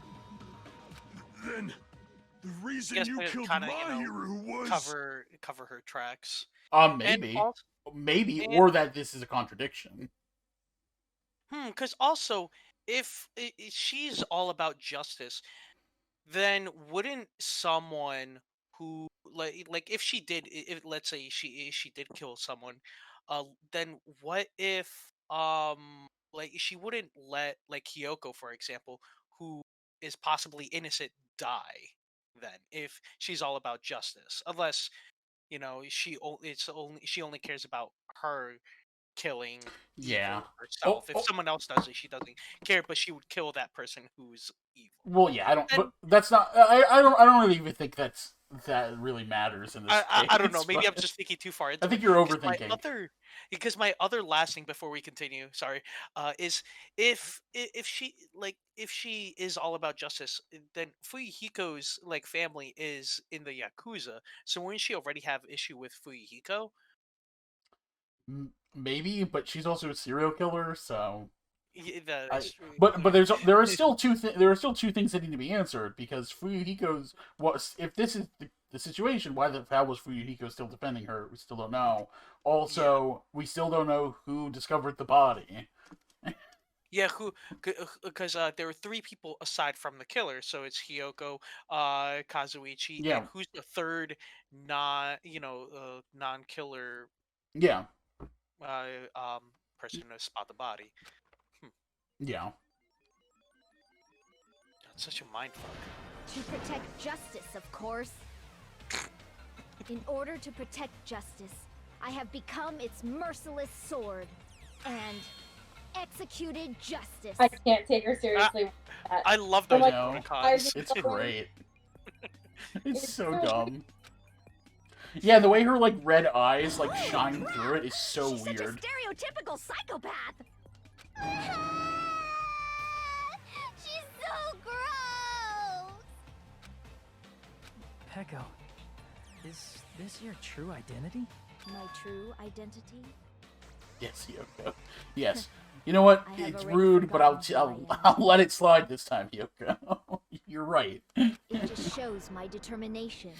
Then the reason Yes, you to killed kinda, Mahiru was cover her tracks. Maybe. And Maybe, and- or that this is a contradiction. Because also, if she's all about justice, then wouldn't someone who like if she did, if let's say she did kill someone, then what if like she wouldn't let like Kyoko, for example, who is possibly innocent, die then if she's all about justice, unless she only cares about her killing Yeah. evil herself. If someone else does it, she doesn't care, but she would kill that person who's evil. Well, yeah, I don't. But that's not. I don't really even think that really matters in this case. I don't know. Maybe I'm but- just thinking too far into I think it. you're 'Cause my overthinking. because my other last thing before we continue, sorry, is if she is all about justice, then Fuyuhiko's like family is in the Yakuza. So wouldn't she already have issue with Fuyuhiko? Maybe, but she's also a serial killer, so Yeah, that's true. But there are still two things that need to be answered, because Fuyuhiko's if this is the situation, why the hell was Fuyuhiko still defending her? We still don't know. Also, we still don't know who discovered the body. Yeah, because there were 3 people aside from the killer, so it's Hiyoko, Kazuichi, Yeah. and who's the third non-killer Yeah. person to spot the body. Yeah. That's such a mindfuck. To protect justice, of course. In order to protect justice, I have become its merciless sword and executed justice. I can't take her seriously. I love those like, emoticons. It's great. It's so dumb. Yeah, the way her like red eyes like shine through it is so She's weird. such a stereotypical psychopath. She's so gross! Peko, is this your true identity? My true identity? Yes, Yoko. Yes. You know what? I have It's already rude, but forgotten I'll let it slide this time, Yoko. You're right. It just shows my determination.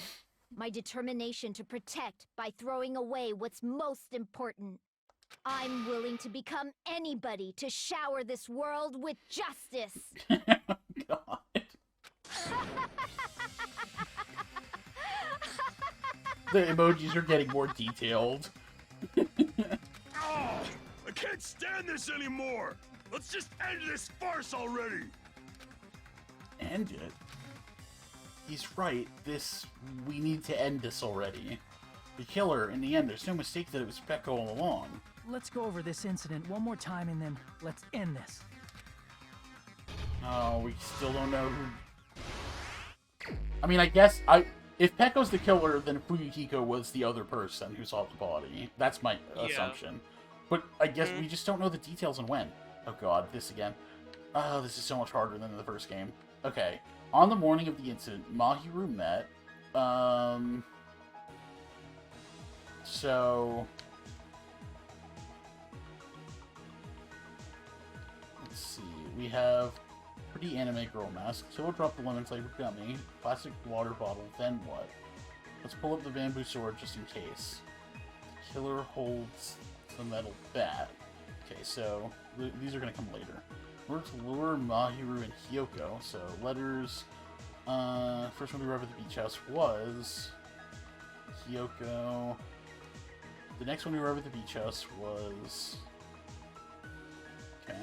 My determination to protect by throwing away what's most important. I'm willing to become anybody to shower this world with justice. God. The emojis are getting more detailed. Oh, I can't stand this anymore! Let's just end this farce already! End it? He's right. We need to end this already. The killer, in the end, there's no mistake that it was Peko all along. Let's go over this incident one more time and then let's end this. Oh, we still don't know who... I mean, I guess, if Peko's the killer, then Fuyuhiko was the other person who saw the body. That's my assumption. But I guess we just don't know the details on when. Oh god, this again. Oh, this is so much harder than in the first game. Okay. On the morning of the incident, Mahiru met. So... Let's see. We have pretty anime girl mask. Killer dropped the lemon flavored gummy. Plastic water bottle. Then what? Let's pull up the bamboo sword just in case. The killer holds the metal bat. Okay, so these are going to come later. We're to lure Mahiru and Hiyoko. So letters. First one we arrived at the beach house was Hiyoko. The next one we arrived at the beach house was... Okay.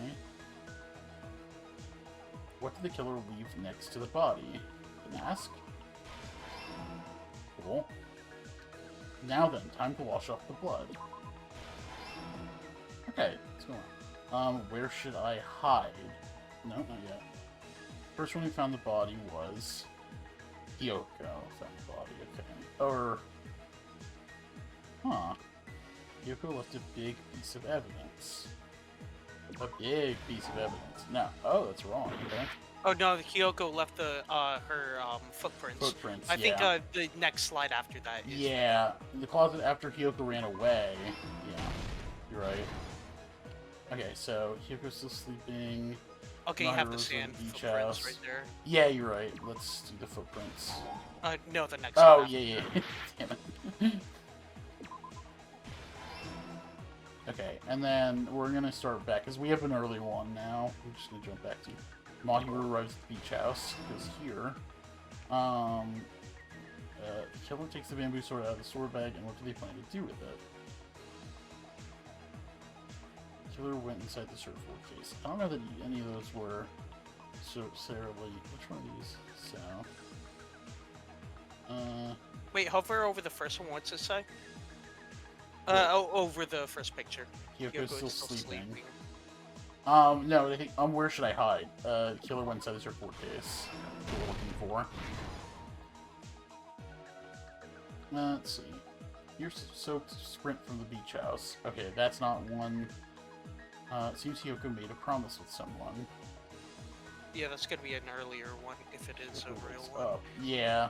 What did the killer leave next to the body? The mask? Cool. Now then, time to wash off the blood. Okay, let's go on. Where should I hide? No, not yet. First one we found the body was... Hiyoko found the body, okay. Or... Huh. Hiyoko left a big piece of evidence. A big piece of evidence. No. Oh, that's wrong. Okay. Oh no, Hiyoko left her footprints. Footprints. I think the next slide after that is... Yeah, the closet after Hiyoko ran away. Yeah, you're right. Okay, so Hiyoko's still sleeping. Okay, you have the Mahiru's in sand beach footprints house. right there. Yeah, you're right. Let's do the footprints. No, the next Oh, one. yeah. Damn it. Okay, and then we're gonna start back, because we have an early one now. We're just gonna jump back to Mahiru arrives at the beach house, because here, killer takes the bamboo sword out of the sword bag, and what do they plan to do with it? Killer went inside the surfboard case. I don't know that any of those were necessarily... Which one of these? So... Wait, hover over the first one. What's it say? Over the first picture. Hyoko's still sleeping. No, I think, where should I hide? Killer went inside the surfboard case. What we're looking for. Let's see. You're soaked sprint from the beach house. Okay, that's not one. It seems Hiyoko made a promise with someone. Yeah, that's gonna be an earlier one, if it is a real one. Oh, yeah.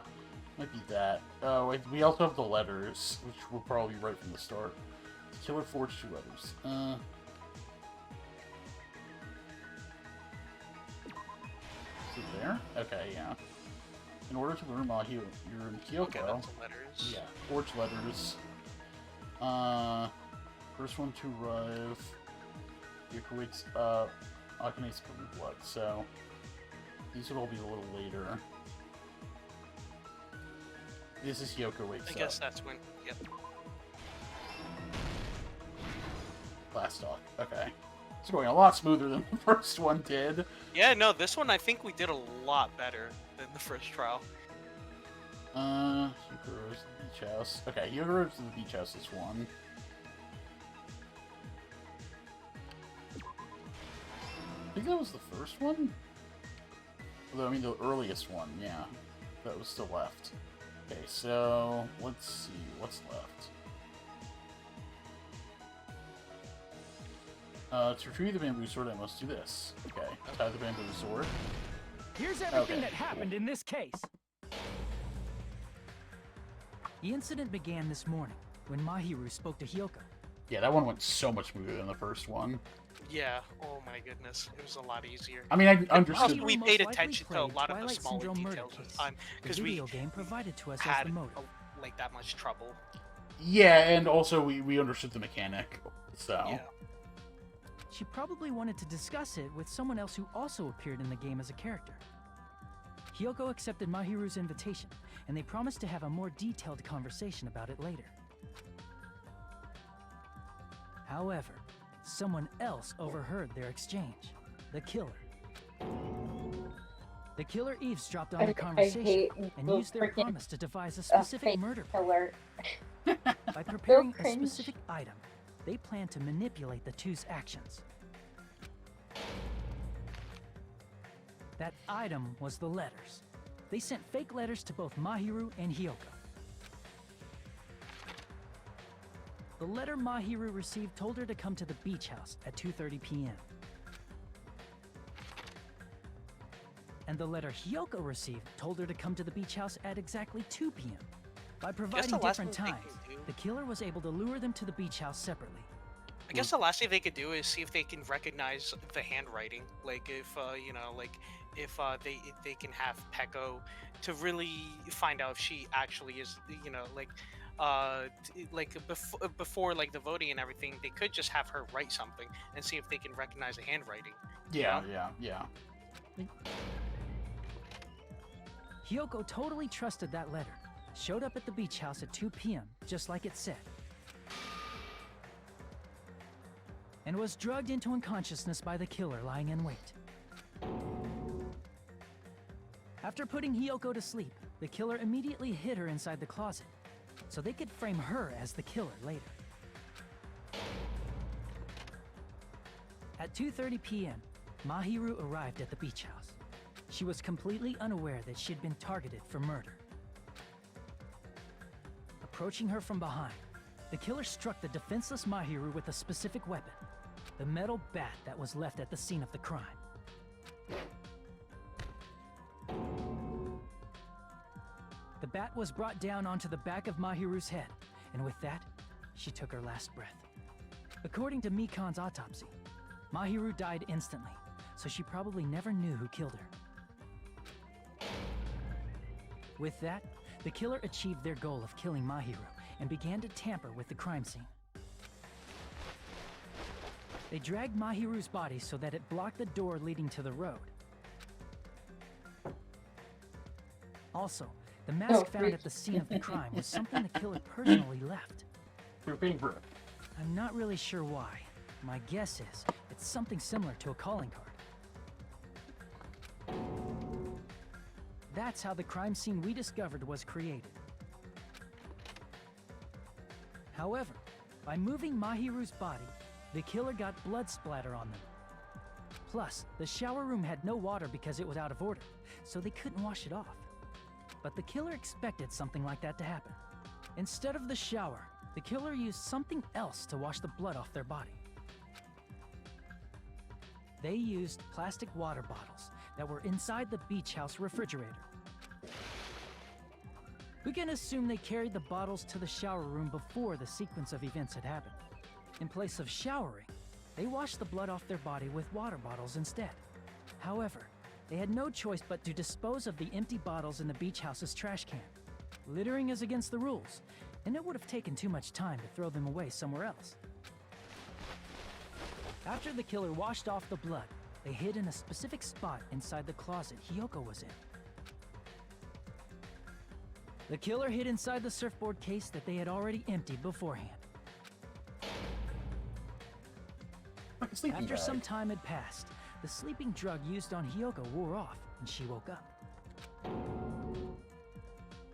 Might be that. Oh, we also have the letters, which will probably be right from the start. The killer forged 2 letters. it there? Okay, yeah. In order to learn Mahiru and Kyoko... Okay, that's the letters. Yeah, forge letters. First one to arrive. Kyoko waits, Akane's blood, so... These would all be a little later. This is Hyoko wakes up. I guess that's when, yep. Last talk, okay. It's going a lot smoother than the first one did. Yeah, no, this one I think we did a lot better than the first trial. Hyoko goes to the beach house. Okay, Hyoko goes to the beach house this one. I think that was the first one? Although, I mean, the earliest one, yeah. That was still left. Okay, so, let's see, what's left? To retrieve the bamboo sword, I must do this. Okay, tie the bamboo sword. Here's everything that happened in this case. The incident began this morning, when Mahiru spoke to Hyoko. Yeah, that one went so much smoother than the first one. Yeah, oh my goodness, it was a lot easier. I mean, I understood. We paid attention to a lot of the smaller details this time, because we game provided to us had as the motive. Like that much trouble. Yeah, and also we understood the mechanic, so... Yeah. She probably wanted to discuss it with someone else who also appeared in the game as a character. Hyoko accepted Mahiru's invitation, and they promised to have a more detailed conversation about it later. However, someone else overheard their exchange. The killer. The killer eavesdropped on the conversation and used their promise to devise a specific murder plan. By preparing a specific item, they planned to manipulate the two's actions. That item was the letters. They sent fake letters to both Mahiru and Hyoko. The letter Mahiru received told her to come to the beach house at 2:30 p.m. And the letter Hyoko received told her to come to the beach house at exactly 2 p.m. By providing different times, the killer was able to lure them to the beach house separately. I guess the last thing they could do is see if they can recognize the handwriting. Like if you know, like if they can have Peko to really find out if she actually is, you know, before like the voting and everything, they could just have her write something and see if they can recognize the handwriting. Yeah, yeah. Hyoko totally trusted that letter. Showed up at the beach house at 2 p.m., just like it said. And was drugged into unconsciousness by the killer lying in wait. After putting Hyoko to sleep, the killer immediately hid her inside the closet, so they could frame her as the killer later. At 2:30 p.m., Mahiru arrived at the beach house. She was completely unaware that she had been targeted for murder. Approaching her from behind, the killer struck the defenseless Mahiru with a specific weapon, the metal bat that was left at the scene of the crime. The bat was brought down onto the back of Mahiru's head, and with that, she took her last breath. According to Mikan's autopsy, Mahiru died instantly, so she probably never knew who killed her. With that, the killer achieved their goal of killing Mahiru and began to tamper with the crime scene. They dragged Mahiru's body so that it blocked the door leading to the road. Also, the mask found at the scene of the crime was something the killer personally left. I'm not really sure why. My guess is it's something similar to a calling card. That's how the crime scene we discovered was created. However, by moving Mahiru's body, the killer got blood splatter on them. Plus, the shower room had no water because it was out of order, so they couldn't wash it off. But the killer expected something like that to happen. Instead of the shower, the killer used something else to wash the blood off their body. They used plastic water bottles that were inside the beach house refrigerator. We can assume they carried the bottles to the shower room before the sequence of events had happened. In place of showering, they washed the blood off their body with water bottles instead. However, they had no choice but to dispose of the empty bottles in the beach house's trash can. Littering is against the rules, and it would have taken too much time to throw them away somewhere else. After the killer washed off the blood, they hid in a specific spot inside the closet Hiyoko was in. The killer hid inside the surfboard case that they had already emptied beforehand. After some time had passed, the sleeping drug used on Hiyoko wore off, and she woke up.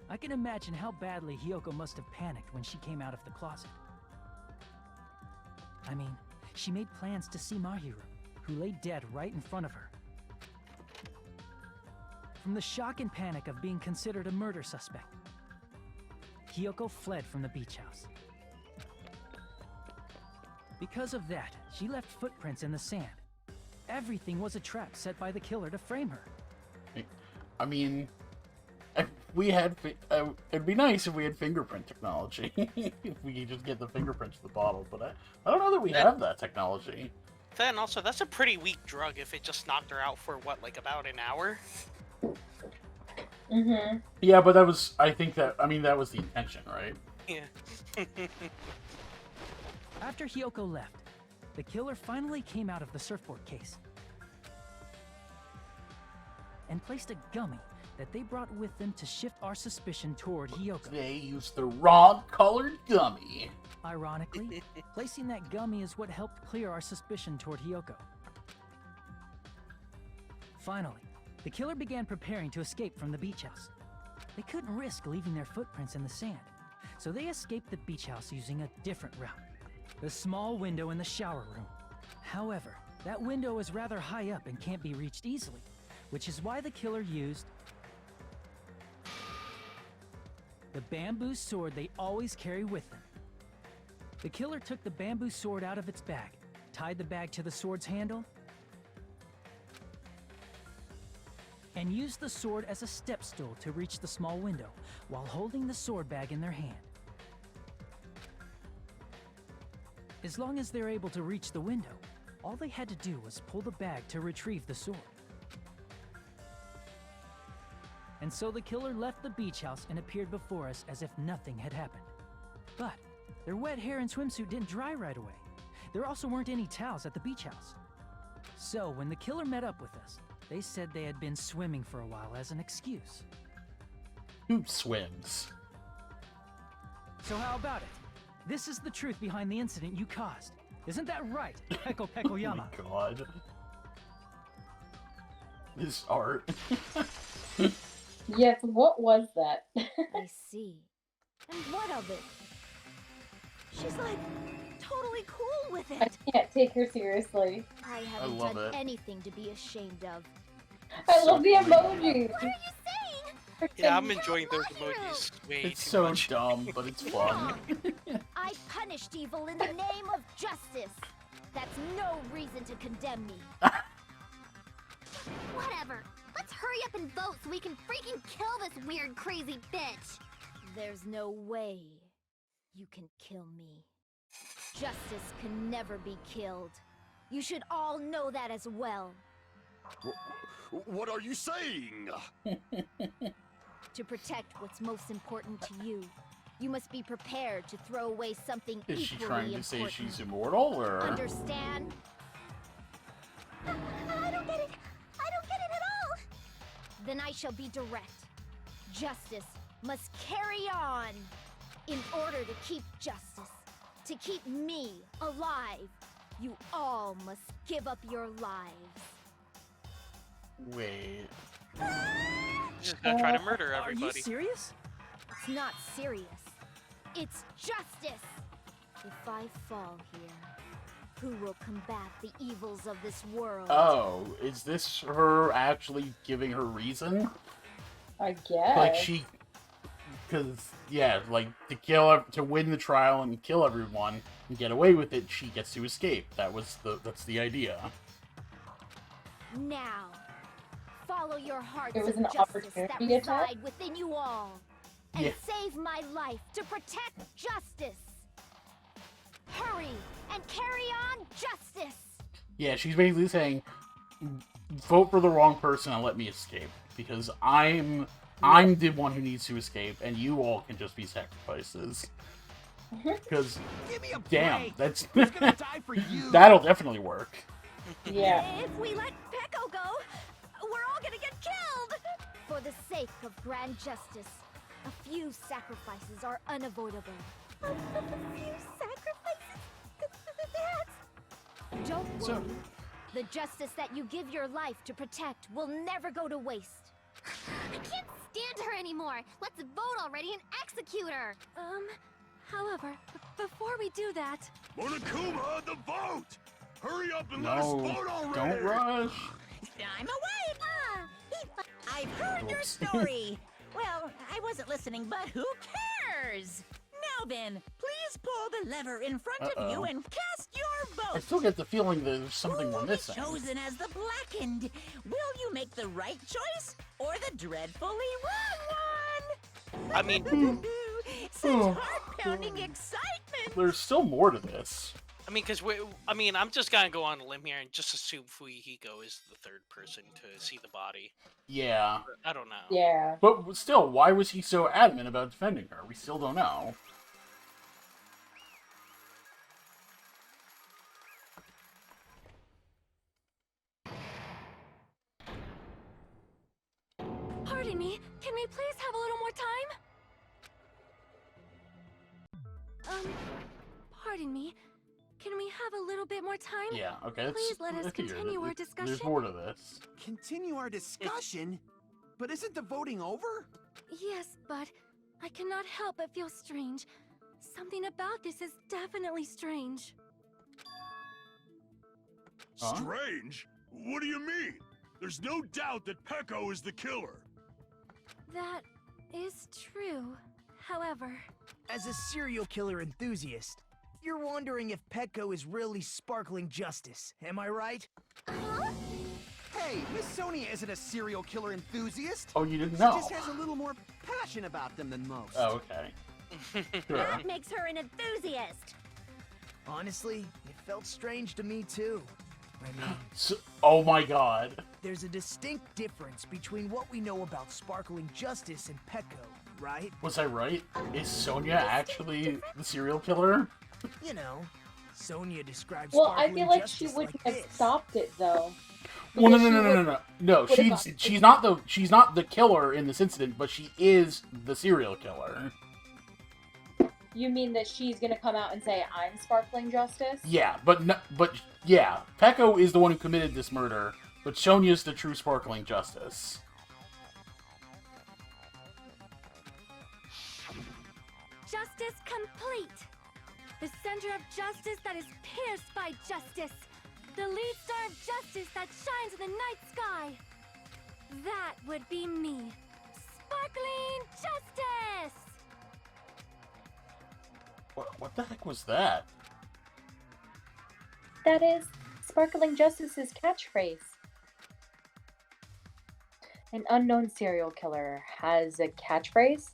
I can imagine how badly Hiyoko must have panicked when she came out of the closet. I mean, she made plans to see Mahiru, who lay dead right in front of her. From the shock and panic of being considered a murder suspect, Hiyoko fled from the beach house. Because of that, she left footprints in the sand. Everything was a trap set by the killer to frame her. I mean, if we had, it'd be nice if we had fingerprint technology. If we could just get the fingerprints of the bottle, but I don't know that we have that technology. Then also, that's a pretty weak drug if it just knocked her out for, what, like about an hour? Mm-hmm. Yeah, but that was, I mean, that was the intention, right? Yeah. After Hiyoko left, the killer finally came out of the surfboard case and placed a gummy that they brought with them to shift our suspicion toward Hiyoko. They used the wrong colored gummy. Ironically, placing that gummy is what helped clear our suspicion toward Hiyoko. Finally, the killer began preparing to escape from the beach house. They couldn't risk leaving their footprints in the sand, so they escaped the beach house using a different route. The small window in the shower room. However, that window is rather high up and can't be reached easily, which is why the killer used the bamboo sword they always carry with them. The killer took the bamboo sword out of its bag, tied the bag to the sword's handle, and used the sword as a step stool to reach the small window while holding the sword bag in their hand. As long as they're able to reach the window, all they had to do was pull the bag to retrieve the sword. And so the killer left the beach house and appeared before us as if nothing had happened. But their wet hair and swimsuit didn't dry right away. There also weren't any towels at the beach house. So when the killer met up with us, they said they had been swimming for a while as an excuse. Who swims? So how about it? This is the truth behind the incident you caused. Isn't that right, Peko Pekoyama? Oh my god. This art. Yes, what was that? I see. And what of it? She's like totally cool with it. I can't take her seriously. I haven't done anything to be ashamed of. I love the emojis. What are you saying? Yeah, I'm enjoying those emojis way It's too so much. dumb, but it's fun. I punished evil in the name of justice. That's no reason to condemn me. Whatever. Let's hurry up and vote so we can freaking kill this weird, crazy bitch. There's no way you can kill me. Justice can never be killed. You should all know that as well. What are you saying? To protect what's most important to you, you must be prepared to throw away something Is she equally trying to say important. she's immortal, or? Understand? I don't get it. I don't get it at all. Then I shall be direct. Justice must carry on. In order to keep justice, to keep me alive, you all must give up your lives. Wait. She's just gonna try to murder Are you everybody. serious? It's not serious. It's justice. If I fall here, who will combat the evils of this world? Oh, is this her actually giving her reason? I guess. Like she, because yeah, like to win the trial and kill everyone and get away with it, she gets to escape. That's the idea. Now, follow your hearts It was of an justice that opportunity attack? reside within you all, and Yeah. save my life to protect justice. Hurry and carry on justice. Yeah, she's basically saying, vote for the wrong person and let me escape, because I'm the one who needs to escape, and you all can just be sacrifices. Because, damn, that's that'll definitely work. Yeah. If we let Peko go, we're all gonna get killed! For the sake of grand justice, a few sacrifices are unavoidable. A few sacrifices? That's... Don't worry. The justice that you give your life to protect will never go to waste. I can't stand her anymore. Let's vote already and execute her. However, before we do that... Monokuma, the vote! Hurry up and let us vote already! Don't rush! I'm away! I've heard your story! Well, I wasn't listening, but who cares? Now then, please pull the lever in front of you and cast your vote! I still get the feeling that there's something we're missing. Chosen as the Blackened. Will you make the right choice or the dreadfully wrong one? I mean, such heart-pounding excitement. There's still more to this. I mean, I'm just gonna go on a limb here and just assume Fuyuhiko is the third person to see the body. Yeah. I don't know. Yeah. But still, why was he so adamant about defending her? We still don't know. Pardon me, can we please have a little more time? Pardon me, can we have a little bit more time? Yeah, okay. Please let us continue our discussion. There's more to this. Continue our discussion? But isn't the voting over? Yes, but I cannot help but feel strange. Something about this is definitely strange. Strange? What do you mean? There's no doubt that Peko is the killer. That is true. However... As a serial killer enthusiast, you're wondering if Peko is really sparkling justice, am I right? Huh? Hey, Miss Sonia isn't a serial killer enthusiast. Oh, you didn't know? She just has a little more passion about them than most. Oh, okay. Sure. That makes her an enthusiast. Honestly, it felt strange to me too. I mean... oh my god. There's a distinct difference between what we know about sparkling justice and Peko, right? Was I right? Is Sonia actually the serial killer? You know, Sonia describes Well, I sparkling feel like she justice wouldn't like have this. stopped it though. Well, no, Because no, no, she no, no, no. No, would have she's not the killer in this incident, but she is the serial killer. You mean that she's gonna come out and say, I'm sparkling justice? Yeah, but yeah, Peko is the one who committed this murder, but Sonia's the true sparkling justice. Justice complete! The center of justice that is pierced by justice! The lead star of justice that shines in the night sky! That would be me! Sparkling justice! What the heck was that? That is Sparkling Justice's catchphrase. An unknown serial killer has a catchphrase?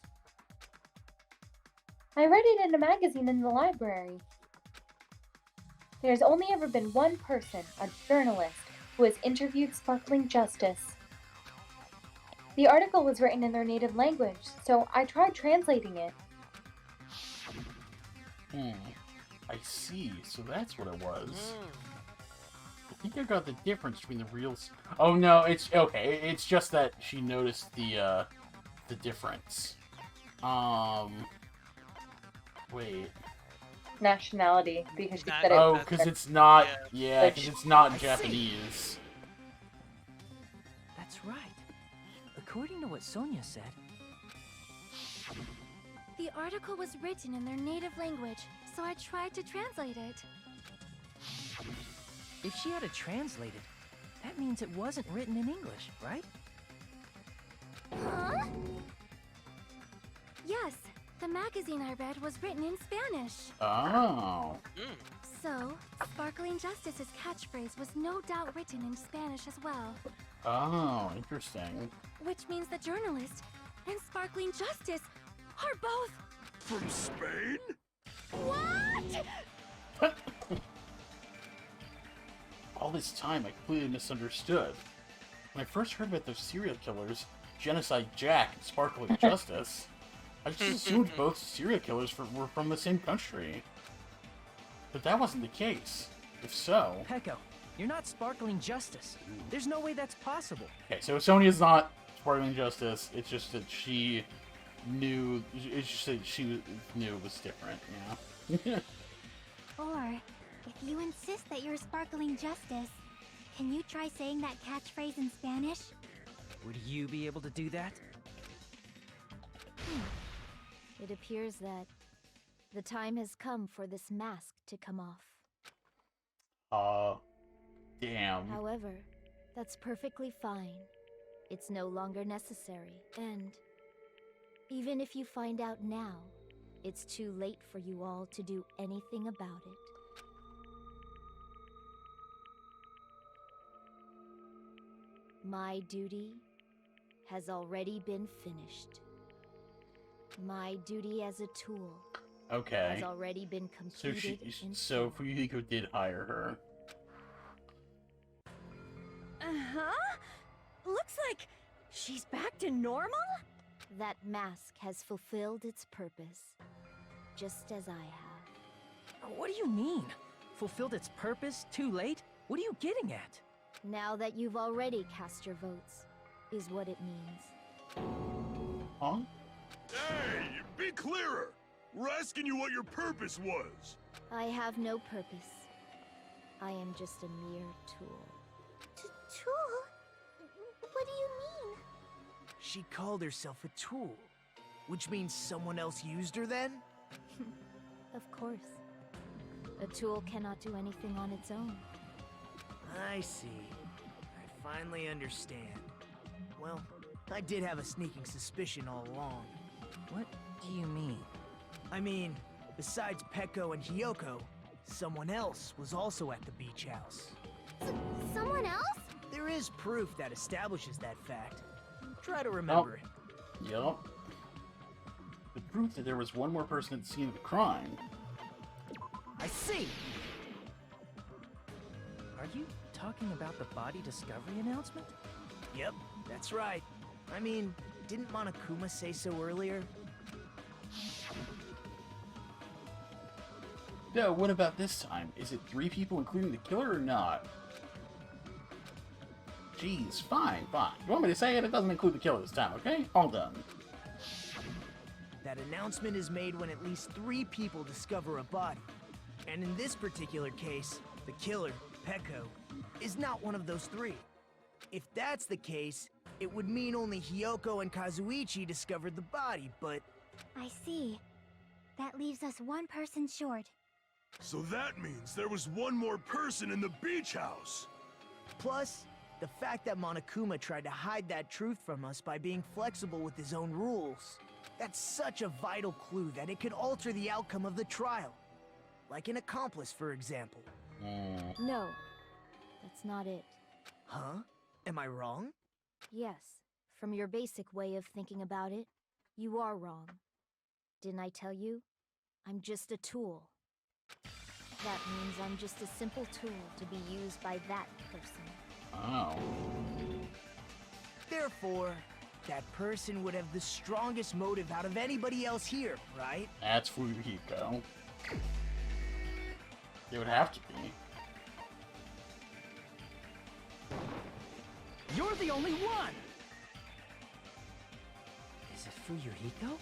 I read it in a magazine in the library. There's only ever been one person, a journalist, who has interviewed Sparkling Justice. The article was written in their native language, so I tried translating it. I see. So that's what it was. I think I got the difference between the real... Oh, no, it's... Okay, it's just that she noticed the difference. Wait. Nationality, because she said it. Oh, because it's not... Yeah, because it's not Japanese. That's right. According to what Sonia said... The article was written in their native language, so I tried to translate it. If she had it translated, that means it wasn't written in English, right? Huh? Yes, the magazine I read was written in Spanish. Oh. So, Sparkling Justice's catchphrase was no doubt written in Spanish as well. Oh, interesting. Which means the journalist and Sparkling Justice are both... From Spain? What? all this time I completely misunderstood. When I first heard about those serial killers, Genocide Jack and Sparkling Justice, I just assumed both serial killers were from the same country. But that wasn't the case. If so... Peko, you're not Sparkling Justice. There's no way that's possible. Okay, so Sonia's not Sparkling Justice, it's just that she knew... It's just that she knew it was different, yeah. Or, if you insist that you're Sparkling Justice, can you try saying that catchphrase in Spanish? Would you be able to do that? It appears that the time has come for this mask to come off. Damn. However, that's perfectly fine. It's no longer necessary, and even if you find out now, it's too late for you all to do anything about it. My duty has already been finished. My duty as a tool has already been completed. So Fuyuhiko did hire her. Uh-huh. Looks like she's back to normal? That mask has fulfilled its purpose, just as I have. What do you mean? Fulfilled its purpose? Too late? What are you getting at? Now that you've already cast your votes, is what it means. Huh? Hey, be clearer! We're asking you what your purpose was! I have no purpose. I am just a mere tool. Tool? What do you mean? She called herself a tool, which means someone else used her then? Of course. A tool cannot do anything on its own. I see. I finally understand. Well, I did have a sneaking suspicion all along. What do you mean? I mean, besides Peko and Hiyoko, someone else was also at the beach house. Someone else? There is proof that establishes that fact. Try to remember it. Yup. The proof that there was one more person at the scene of the crime. I see! Are you talking about the body discovery announcement? Yep, that's right. I mean, didn't Monokuma say so earlier? No, what about this time? Is it 3 people including the killer or not? Jeez, fine. You want me to say it? It doesn't include the killer this time, okay? All done. That announcement is made when at least 3 people discover a body. And in this particular case, the killer, Peko, is not one of those 3. If that's the case, it would mean only Hiyoko and Kazuichi discovered the body, but... I see. That leaves us one person short. So that means there was one more person in the beach house! Plus, the fact that Monokuma tried to hide that truth from us by being flexible with his own rules. That's such a vital clue that it could alter the outcome of the trial. Like an accomplice, for example. No, that's not it. Huh? Am I wrong? Yes, from your basic way of thinking about it, you are wrong. Didn't I tell you? I'm just a tool. That means I'm just a simple tool to be used by that person. Oh. Therefore, that person would have the strongest motive out of anybody else here, right? That's Fuyuhiko. It would have to be. You're the only one! Is it Fuyuhiko?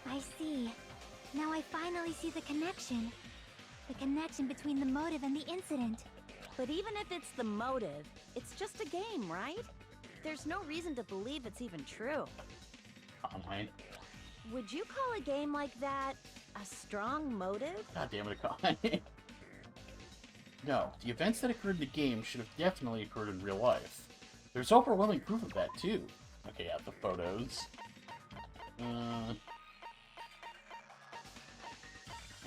I see. Now I finally see the connection. The connection between the motive and the incident. But even if it's the motive, it's just a game, right? There's no reason to believe it's even true. Fine. Would you call a game like that a strong motive? God damn it, Akane. No, the events that occurred in the game should have definitely occurred in real life. There's overwhelming proof of that, too. Okay, yeah, the photos.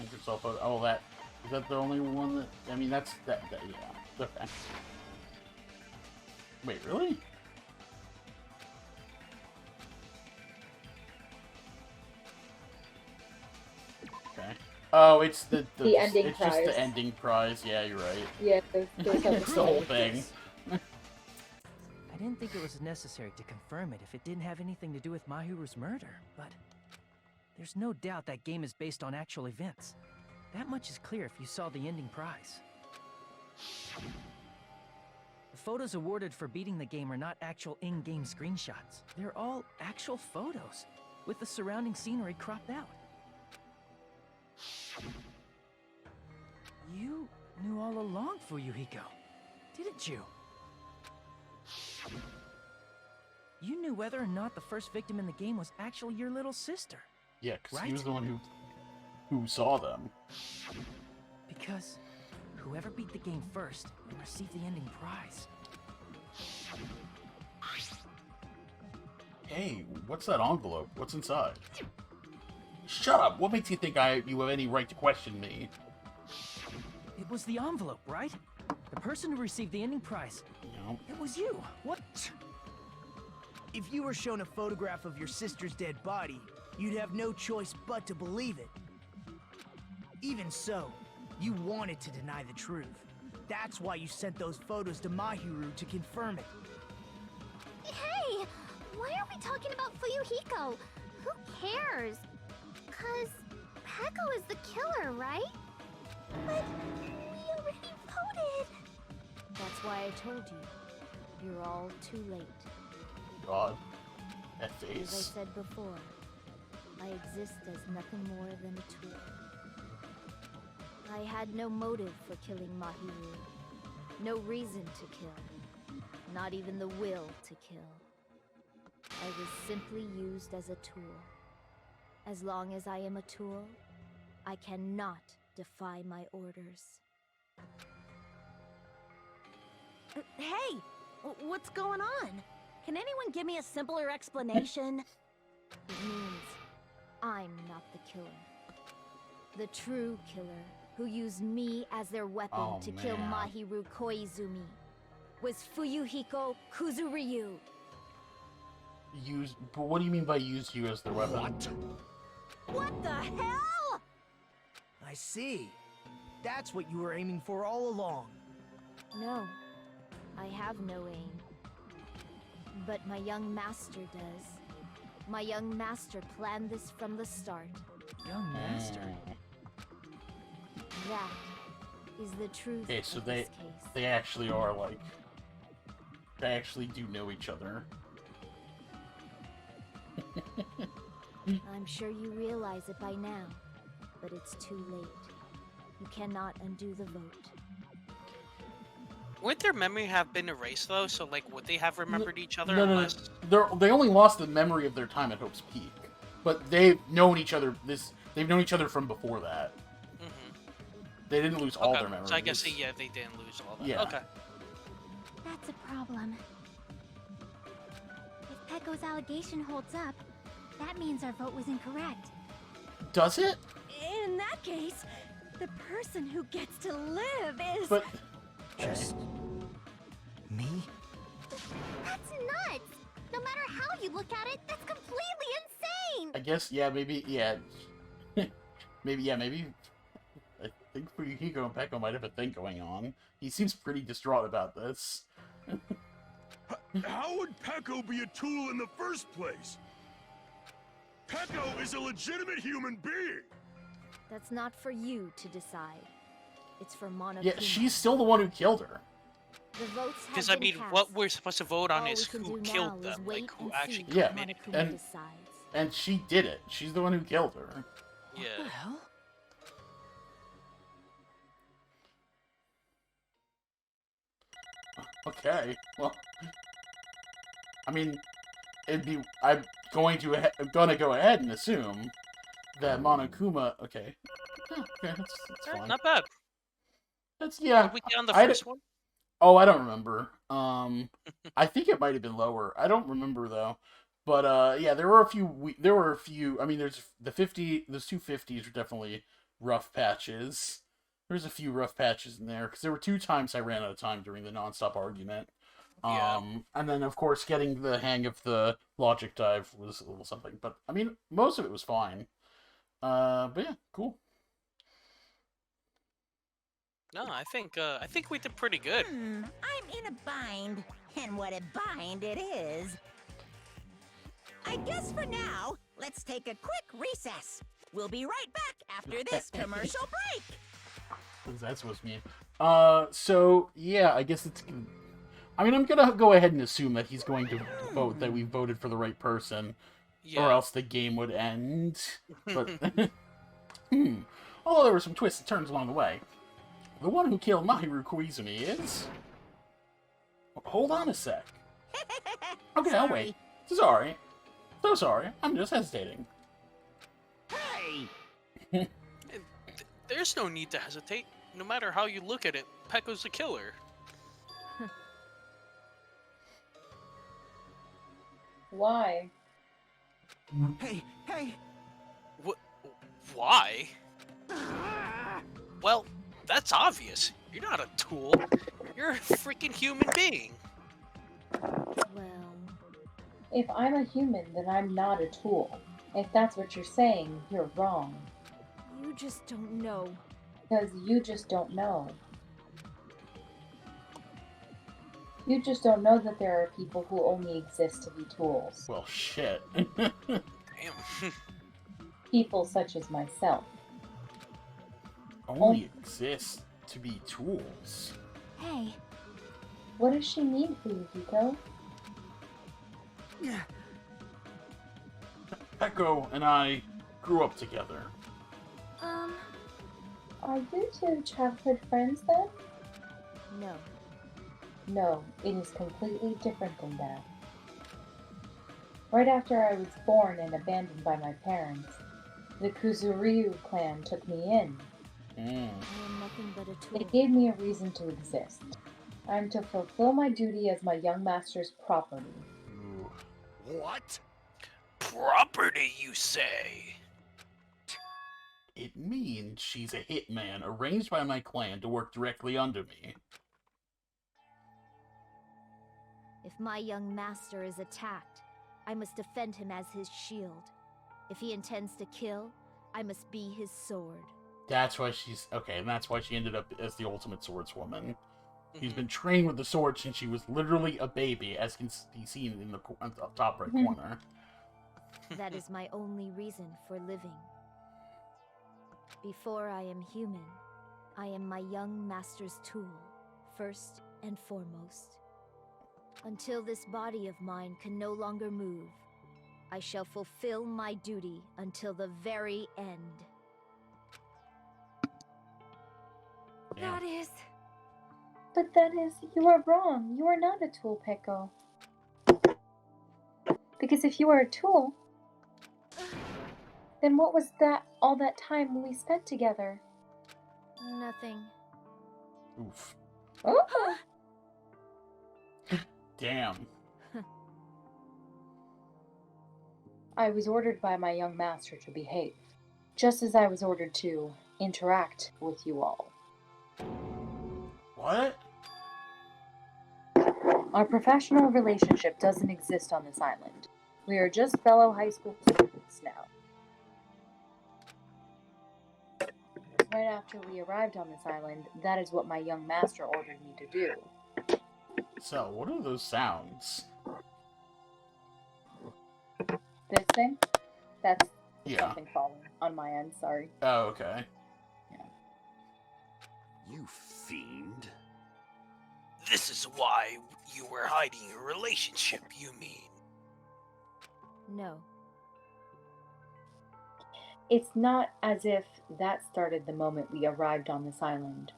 Entrance all photo. Oh, that. Is that the only one that. I mean, that's. That yeah. Okay. Wait, really? Okay. Oh, it's the ending it's prize. just the ending prize. Yeah, you're right. Yeah, those have It's the whole thing. I didn't think it was necessary to confirm it if it didn't have anything to do with Mahiru's murder, but there's no doubt that game is based on actual events. That much is clear if you saw the ending prize. The photos awarded for beating the game are not actual in-game screenshots. They're all actual photos, with the surrounding scenery cropped out. You knew all along, Fuyuhiko, didn't you? You knew whether or not the first victim in the game was actually your little sister. Yeah, because right? he was the one who saw them. Because whoever beat the game first will receive the ending prize. Hey, what's that envelope? What's inside? Shut up! What makes you think you have any right to question me? It was the envelope, right? The person who received the ending prize. No. It was you. What? If you were shown a photograph of your sister's dead body, you'd have no choice but to believe it. Even so, you wanted to deny the truth. That's why you sent those photos to Mahiru to confirm it. Hey! Why are we talking about Fuyuhiko? Who cares? 'Cause Peko is the killer, right? But we already voted! That's why I told you. You're all too late. God. That As I face. said before, I exist as nothing more than a tool. I had no motive for killing Mahiru. No reason to kill. Not even the will to kill. I was simply used as a tool. As long as I am a tool, I cannot defy my orders. Hey! What's going on? Can anyone give me a simpler explanation? It means I'm not the killer. The true killer, who used me as their weapon to kill man. Mahiru Koizumi, was Fuyuhiko Kuzuryu. But what do you mean by use you as the weapon? What the hell? I see. That's what you were aiming for all along. No, I have no aim. But my young master does. My young master planned this from the start. Young master? That is the truth Okay, so of this case. they actually are like, they actually do know each other. I'm sure you realize it by now, but it's too late. You cannot undo the vote. Wouldn't their memory have been erased though? So like, would they have remembered each other? No, Unless... they only lost the memory of their time at Hope's Peak, but they've known each other. They've known each other from before that. They didn't lose all their memories. So I guess they didn't lose all that. Yeah. Okay. That's a problem. If Peko's allegation holds up, that means our vote was incorrect. Does it? In that case, the person who gets to live is... But... Just... me? That's nuts! No matter how you look at it, that's completely insane! I guess, yeah, maybe, yeah. maybe. I think Fuyuhiko and Peko might have a thing going on. He seems pretty distraught about this. How would Peko be a tool in the first place? Peko is a legitimate human being! That's not for you to decide. It's for Monokuma. Yeah, she's still the one who killed her. The votes have Because I been mean, cast. what we're supposed to vote on All is we can who do killed now is them, wait like who and actually see Yeah, committed Monokuma it. decides. And she did it. She's the one who killed her. Yeah. What the hell? Okay, well, I mean, I'm gonna go ahead and assume that Monokuma. Okay, yeah, okay, that's fine. Not bad. That's yeah. Did we get on the I first d- one? Oh, I don't remember. I think it might have been lower. I don't remember though. But yeah, there were a few. I mean, there's those 250s are definitely rough patches. There's a few rough patches in there because there were 2 times I ran out of time during the nonstop argument. And then of course getting the hang of the logic dive was a little something. But I mean, most of it was fine. But yeah, cool. No, I think we did pretty good. I'm in a bind, and what a bind it is. I guess for now, let's take a quick recess. We'll be right back after this commercial break. What's that supposed to mean? So yeah, I guess it's. I mean, I'm gonna go ahead and assume that he's going to vote that we voted for the right person, or else the game would end. But although there were some twists and turns along the way, the one who killed Mahiru Koizumi is. Hold on a sec. Okay, I'll wait. Sorry. So sorry. I'm just hesitating. Hey! There's no need to hesitate. No matter how you look at it, Pekko's the killer. Why? Hey! Why? Well, that's obvious. You're not a tool. You're a freaking human being. Well... If I'm a human, then I'm not a tool. If that's what you're saying, you're wrong. You just don't know. Because you just don't know. You just don't know that there are people who only exist to be tools. Well, shit. Damn. People such as myself. Only exist to be tools. Hey. What does she mean for you, Hiko? Pekko and I grew up together. Are you two childhood friends then? No. No, it is completely different than that. Right after I was born and abandoned by my parents, the Kuzuryu clan took me in. I am nothing but a tool. It gave me a reason to exist. I am to fulfill my duty as my young master's property. What? Property, you say? It means she's a hitman arranged by my clan to work directly under me. If my young master is attacked, I must defend him as his shield. If he intends to kill, I must be his sword. That's why she's... Okay, and that's why she ended up as the ultimate swordswoman. She's been trained with the sword since she was literally a baby, as can be seen in the top right corner. That is my only reason for living. Before I am human, I am my young master's tool, first and foremost. Until this body of mine can no longer move, I shall fulfill my duty until the very end. Damn. That is... But that is, you are wrong. You are not a tool, Pekko. Because if you are a tool, then what was that all that time we spent together? Nothing. Oof. Oh! Damn. I was ordered by my young master to behave, just as I was ordered to interact with you all. What? Our professional relationship doesn't exist on this island. We are just fellow high school students now. Right after we arrived on this island, that is what my young master ordered me to do. So, what are those sounds? This thing? That's Yeah. something falling on my end, sorry. Oh, okay. You fiend. This is why you were hiding your relationship, you mean? No. It's not as if that started the moment we arrived on this island.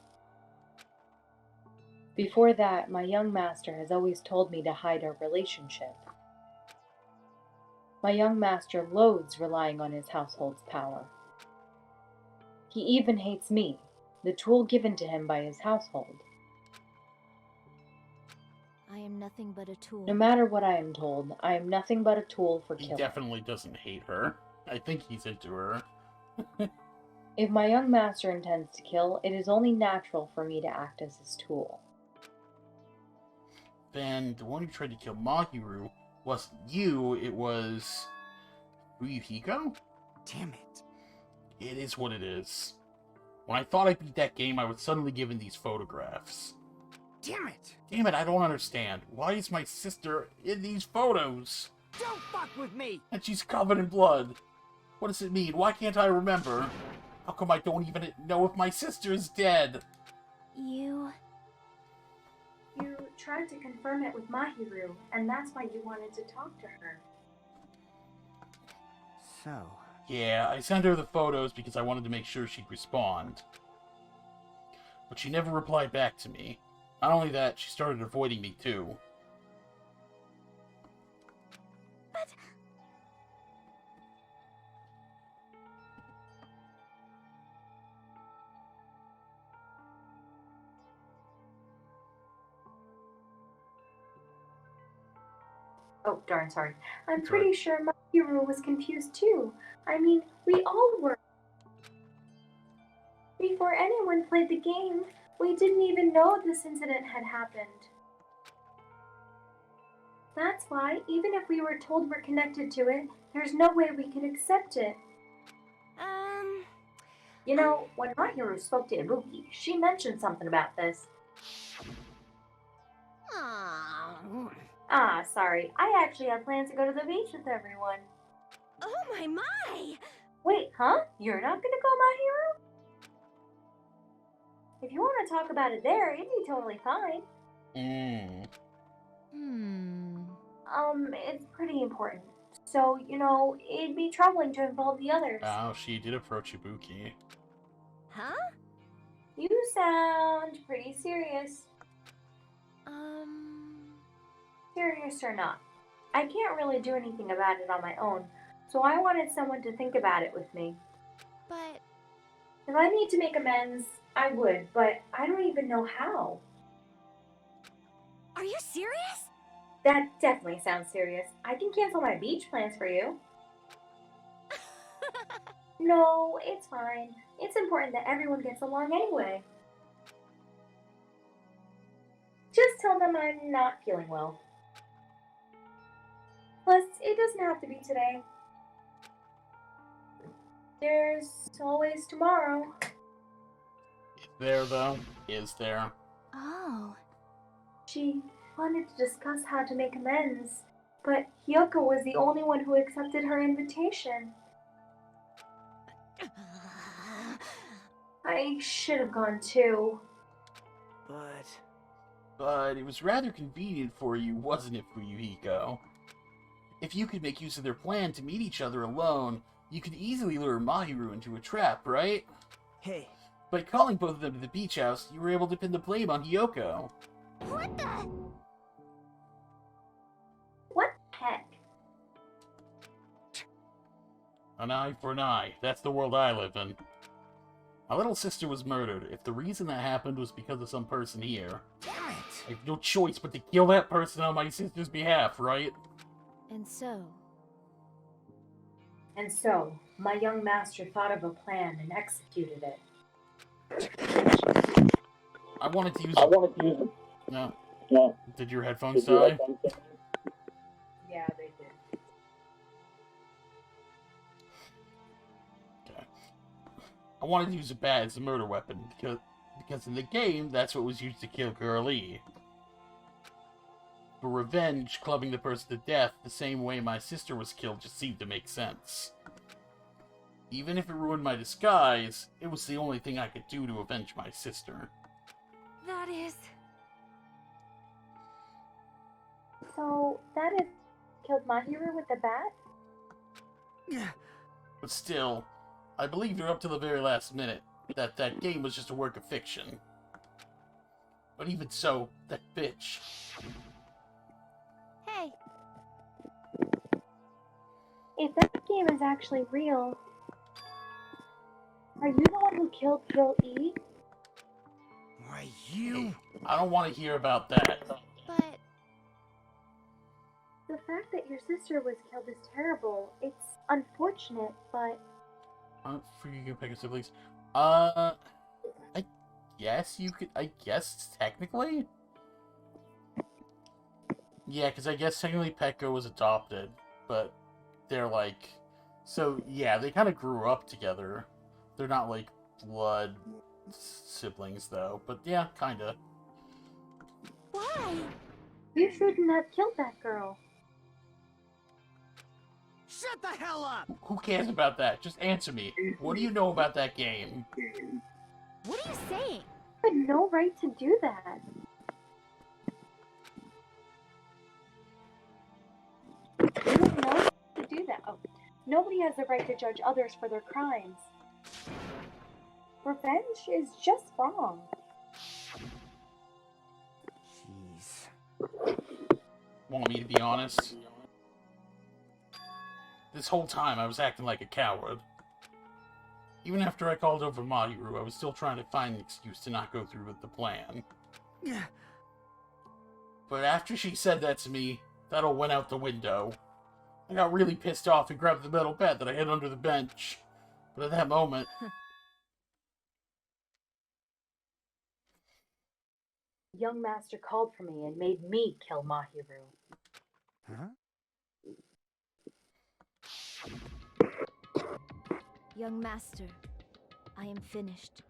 Before that, my young master has always told me to hide our relationship. My young master loathes relying on his household's power. He even hates me, the tool given to him by his household. I am nothing but a tool. No matter what I am told, I am nothing but a tool for He killing. definitely doesn't hate her. I think he's into her. If my young master intends to kill, it is only natural for me to act as his tool. Then the one who tried to kill Mahiru wasn't you, it was... Fuyuhiko? Damn it. It is what it is. When I thought I beat that game, I was suddenly given these photographs. Damn it! Damn it, I don't understand. Why is my sister in these photos? Don't fuck with me! And she's covered in blood. What does it mean? Why can't I remember? How come I don't even know if my sister's dead? You tried to confirm it with Mahiru, and that's why you wanted to talk to her. So... Yeah, I sent her the photos because I wanted to make sure she'd respond. But she never replied back to me. Not only that, she started avoiding me too. But... Oh, darn, sorry. I'm pretty sure Mahiru was confused too. I mean, we all were. Before anyone played the game, we didn't even know this incident had happened. That's why, even if we were told we're connected to it, there's no way we could accept it. You know, when Mahiru spoke to Ibuki, she mentioned something about this. Ah, sorry. I actually had plans to go to the beach with everyone. Oh my! Wait, huh? You're not gonna go, Mahiru? If you want to talk about it there, it'd be totally fine. It's pretty important. So, you know, it'd be troubling to involve the others. Oh, she did approach Ibuki. Huh? You sound pretty serious. Serious or not, I can't really do anything about it on my own, so I wanted someone to think about it with me. But... If I need to make amends, I would, but I don't even know how. Are you serious? That definitely sounds serious. I can cancel my beach plans for you. No, it's fine. It's important that everyone gets along anyway. Just tell them I'm not feeling well. Plus, it doesn't have to be today. There's always tomorrow. Is there, though? Is there? Oh. She wanted to discuss how to make amends, but Hyoko was the only one who accepted her invitation. I should have gone too. But it was rather convenient for you, wasn't it, Fuyuhiko? If you could make use of their plan to meet each other alone, you could easily lure Mahiru into a trap, right? Hey. By calling both of them to the beach house, you were able to pin the blame on Hyoko. What the? What the heck? An eye for an eye. That's the world I live in. My little sister was murdered. If the reason that happened was because of some person here, damn it! I have no choice but to kill that person on my sister's behalf, right? And so, my young master thought of a plan and executed it. I wanted to use it. No. Did your headphones die? Yeah, they did. Okay. I wanted to use a bat as a murder weapon, because in the game, that's what was used to kill Girl E. For revenge, clubbing the person to death the same way my sister was killed just seemed to make sense. Even if it ruined my disguise, it was the only thing I could do to avenge my sister. That is... So, that is killed Mahiru with the bat? But still, I believed her up to the very last minute, that game was just a work of fiction. But even so, that bitch... Hey! If that game is actually real, are you the one who killed Girl E? Why, you? I don't want to hear about that. But... The fact that your sister was killed is terrible. It's unfortunate, but... Freaking pick siblings. I guess you could... I guess, technically? Yeah, because I guess technically Petko was adopted, but they're like... So, yeah, they kind of grew up together. They're not, like, blood siblings, though. But yeah, kinda. Why? You shouldn't have killed that girl. Shut the hell up! Who cares about that? Just answer me. What do you know about that game? What are you saying? You had no right to do that. You have no right to do that. Oh, nobody has the right to judge others for their crimes. Revenge is just wrong. Jeez. Want me to be honest? This whole time I was acting like a coward. Even after I called over Mahiru, I was still trying to find an excuse to not go through with the plan. But after she said that to me, that all went out the window. I got really pissed off and grabbed the metal bat that I hid under the bench. But at that moment... Young Master called for me and made me kill Mahiru. Huh? Young Master, I am finished.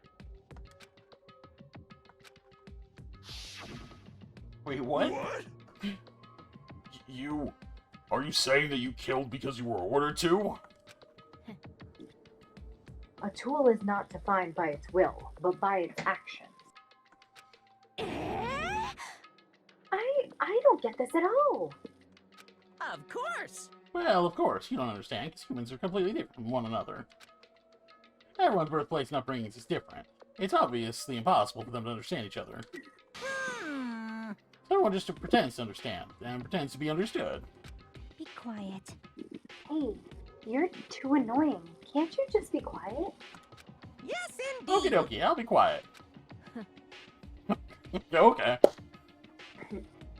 Wait, what? What? You... Are you saying that you killed because you were ordered to? A tool is not defined by its will, but by its actions. I don't get this at all. Of course. Well, of course, you don't understand, because humans are completely different from one another. Everyone's birthplace and upbringing is different. It's obviously impossible for them to understand each other. Everyone just pretends to understand, and pretends to be understood. Be quiet. Hey, you're too annoying. Can't you just be quiet? Yes, indeed. Okie dokie, I'll be quiet. Okay.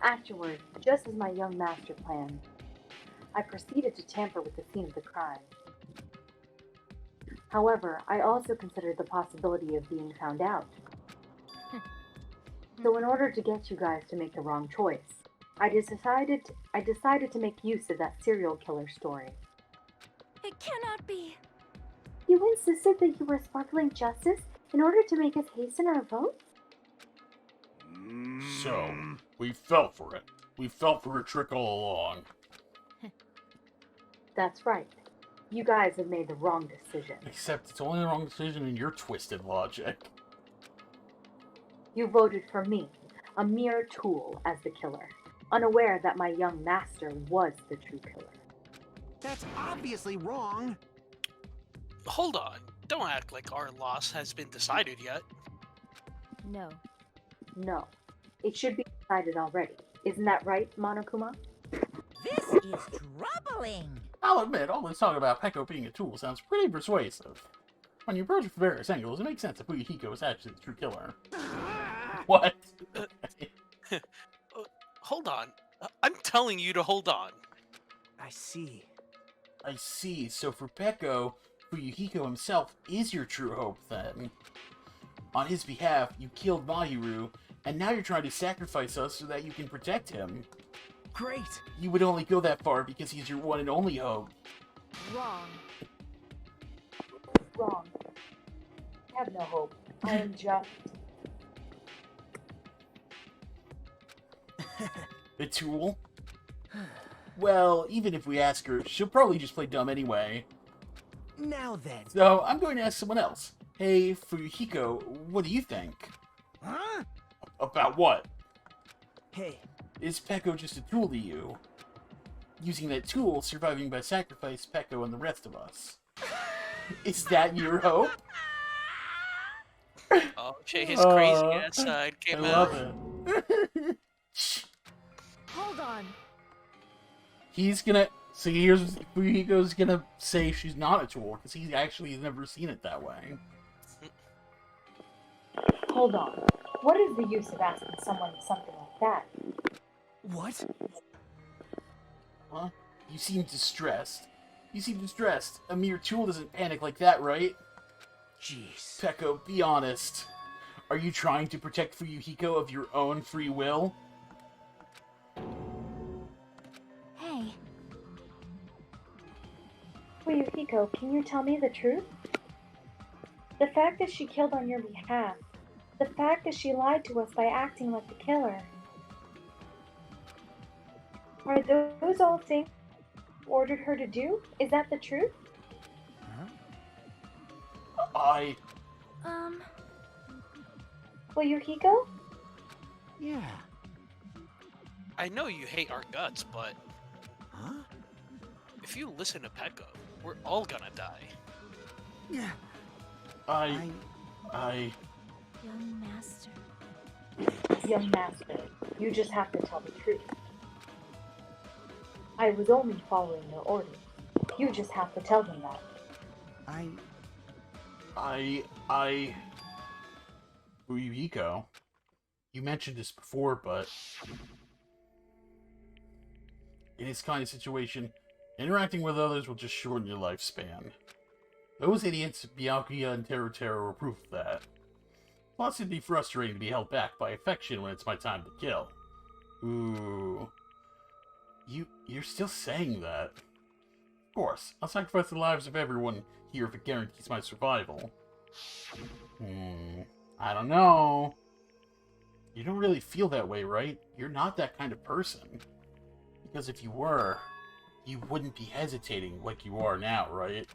Afterward, just as my young master planned, I proceeded to tamper with the scene of the crime. However, I also considered the possibility of being found out. So in order to get you guys to make the wrong choice, I decided to make use of that serial killer story. It cannot be. You insisted that you were sparkling justice in order to make us hasten our votes? So, we fell for it. We fell for a trick all along. That's right. You guys have made the wrong decision. Except it's only the wrong decision in your twisted logic. You voted for me, a mere tool, as the killer, unaware that my young master was the true killer. That's obviously wrong. Hold on. Don't act like our loss has been decided yet. No. No. It should be decided already. Isn't that right, Monokuma? This is troubling. I'll admit, all this talk about Peko being a tool sounds pretty persuasive. When you approach it from various angles, it makes sense that Fuyuhiko is actually the true killer. What? Hold on. I'm telling you to hold on. I see. I see. So for Peko, Fuyuhiko himself is your true hope, then. On his behalf, you killed Mahiru, and now you're trying to sacrifice us so that you can protect him. Great. You would only go that far because he's your one and only hope. Wrong. Wrong. I have no hope. I am just... The tool? Well, even if we ask her, she'll probably just play dumb anyway. Now then. So, I'm going to ask someone else. Hey, Fuyuhiko, what do you think? Huh? About what? Hey. Is Peko just a tool to you? Using that tool, surviving by sacrifice, Peko and the rest of us. Is that your hope? Oh, shit, his crazy ass side came out. I love it. Hold on. He's gonna... See, here's Fuyuhiko's gonna say she's not a tool, because he actually has never seen it that way. Hold on. What is the use of asking someone something like that? What? Huh? You seem distressed. You seem distressed. A mere tool doesn't panic like that, right? Jeez. Peko, be honest. Are you trying to protect Fuyuhiko of your own free will? Hey. Fuyuhiko, can you tell me the truth? The fact that she killed on your behalf. The fact that she lied to us by acting like the killer. Are those all things you ordered her to do? Is that the truth? Fuyuhiko? Yeah. I know you hate our guts, but... Huh? If you listen to Pekka, we're all gonna die. Yeah. Young Master. Young Master, you just have to tell the truth. I was only following your orders. You just have to tell them that. Fuyuhiko, you mentioned this before, but in this kind of situation, interacting with others will just shorten your lifespan. Those idiots, Byakuya and Teru were proof of that. Plus, it'd be frustrating to be held back by affection when it's my time to kill. Ooh. You're still saying that. Of course, I'll sacrifice the lives of everyone here if it guarantees my survival. I don't know. You don't really feel that way, right? You're not that kind of person. Because if you were, you wouldn't be hesitating like you are now, right?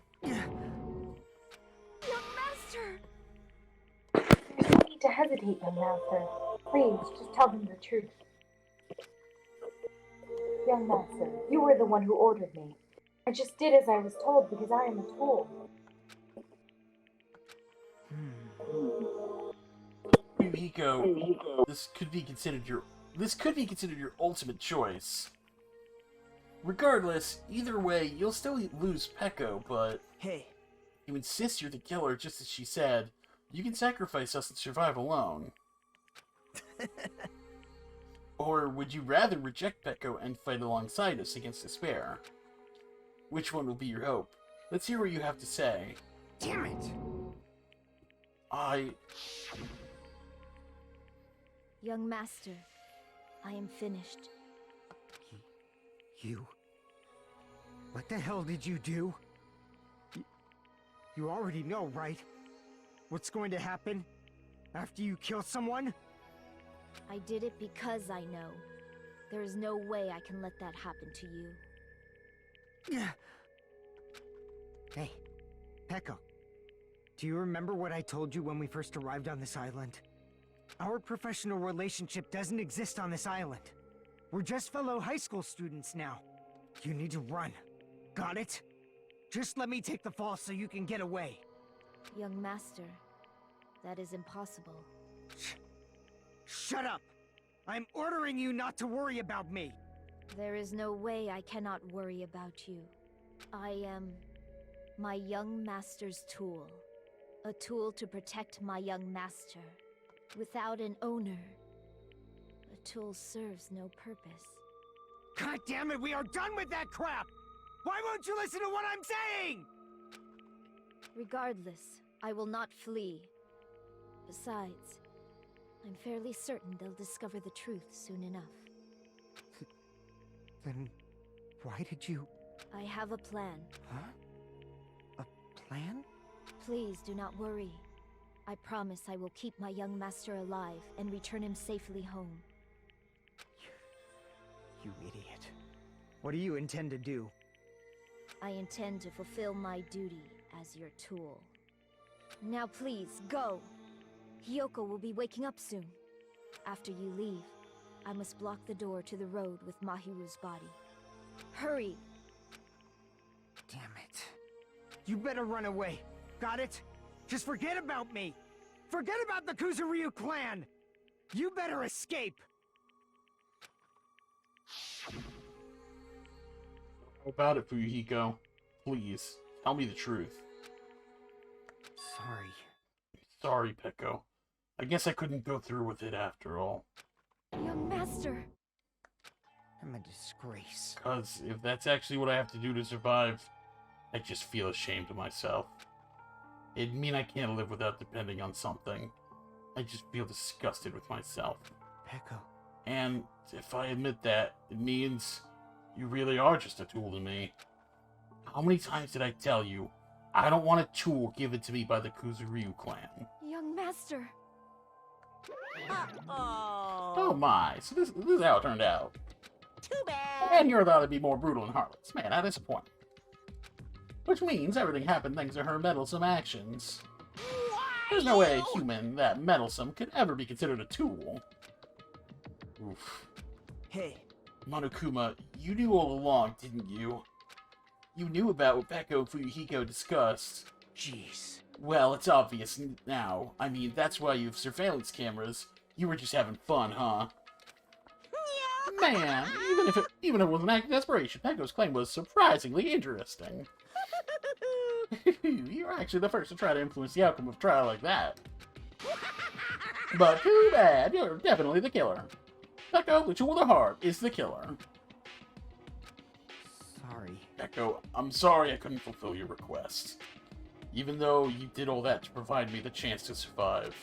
Young Master! There's no need to hesitate, Young Master. Please, just tell them the truth. Young Master, you were the one who ordered me. I just did as I was told because I am a tool. Fuyuhiko, this could be considered your ultimate choice. Regardless, either way, you'll still lose Peko, but hey, you insist you're the killer just as she said. You can sacrifice us and survive alone. Or would you rather reject Peko and fight alongside us against despair? Which one will be your hope? Let's hear what you have to say. Damn it! Young Master, I am finished. You? What the hell did you do? You already know, right? What's going to happen after you kill someone? I did it because I know. There is no way I can let that happen to you. Hey, Peko. Do you remember what I told you when we first arrived on this island? Our professional relationship doesn't exist on this island. We're just fellow high school students now. You need to run. Got it? Just let me take the fall so you can get away. Young Master, that is impossible. Shut up! I'm ordering you not to worry about me! There is no way I cannot worry about you. I am my young master's tool. A tool to protect my young master. Without an owner, a tool serves no purpose. God damn it, we are done with that crap! Why won't you listen to what I'm saying? Regardless, I will not flee. Besides, I'm fairly certain they'll discover the truth soon enough. Then why did you... I have a plan. Huh? A plan? Please do not worry. I promise I will keep my young master alive and return him safely home. You idiot. What do you intend to do? I intend to fulfill my duty as your tool. Now please, go! Hiyoko will be waking up soon. After you leave, I must block the door to the road with Mahiru's body. Hurry! Damn it. You better run away. Got it? Just forget about me! Forget about the Kuzuryu clan! You better escape! How about it, Fuyuhiko? Please, tell me the truth. Sorry, Peko. I guess I couldn't go through with it after all. Young master! I'm a disgrace. Because if that's actually what I have to do to survive, I just feel ashamed of myself. It'd mean I can't live without depending on something. I just feel disgusted with myself. Peko. And if I admit that, it means you really are just a tool to me. How many times did I tell you I don't want a tool given to me by the Kuzuryu clan. Young master. Oh my, so this is how it turned out. Too bad. And you're thought to be more brutal and heartless. Man, how disappointing. Which means everything happened thanks to her meddlesome actions. There's no way a human that meddlesome could ever be considered a tool. Oof. Hey. Monokuma, you knew all along, didn't you? You knew about what Beko and Fuyuhiko discussed. Jeez. Well, it's obvious now. I mean, that's why you have surveillance cameras. You were just having fun, huh? Man, even if it was an act of desperation, Beko's claim was surprisingly interesting. You're actually the first to try to influence the outcome of a trial like that. But too bad, you're definitely the killer. Beko, the tool of the heart, is the killer. Sorry. Beko, I'm sorry I couldn't fulfill your request. Even though you did all that to provide me the chance to survive.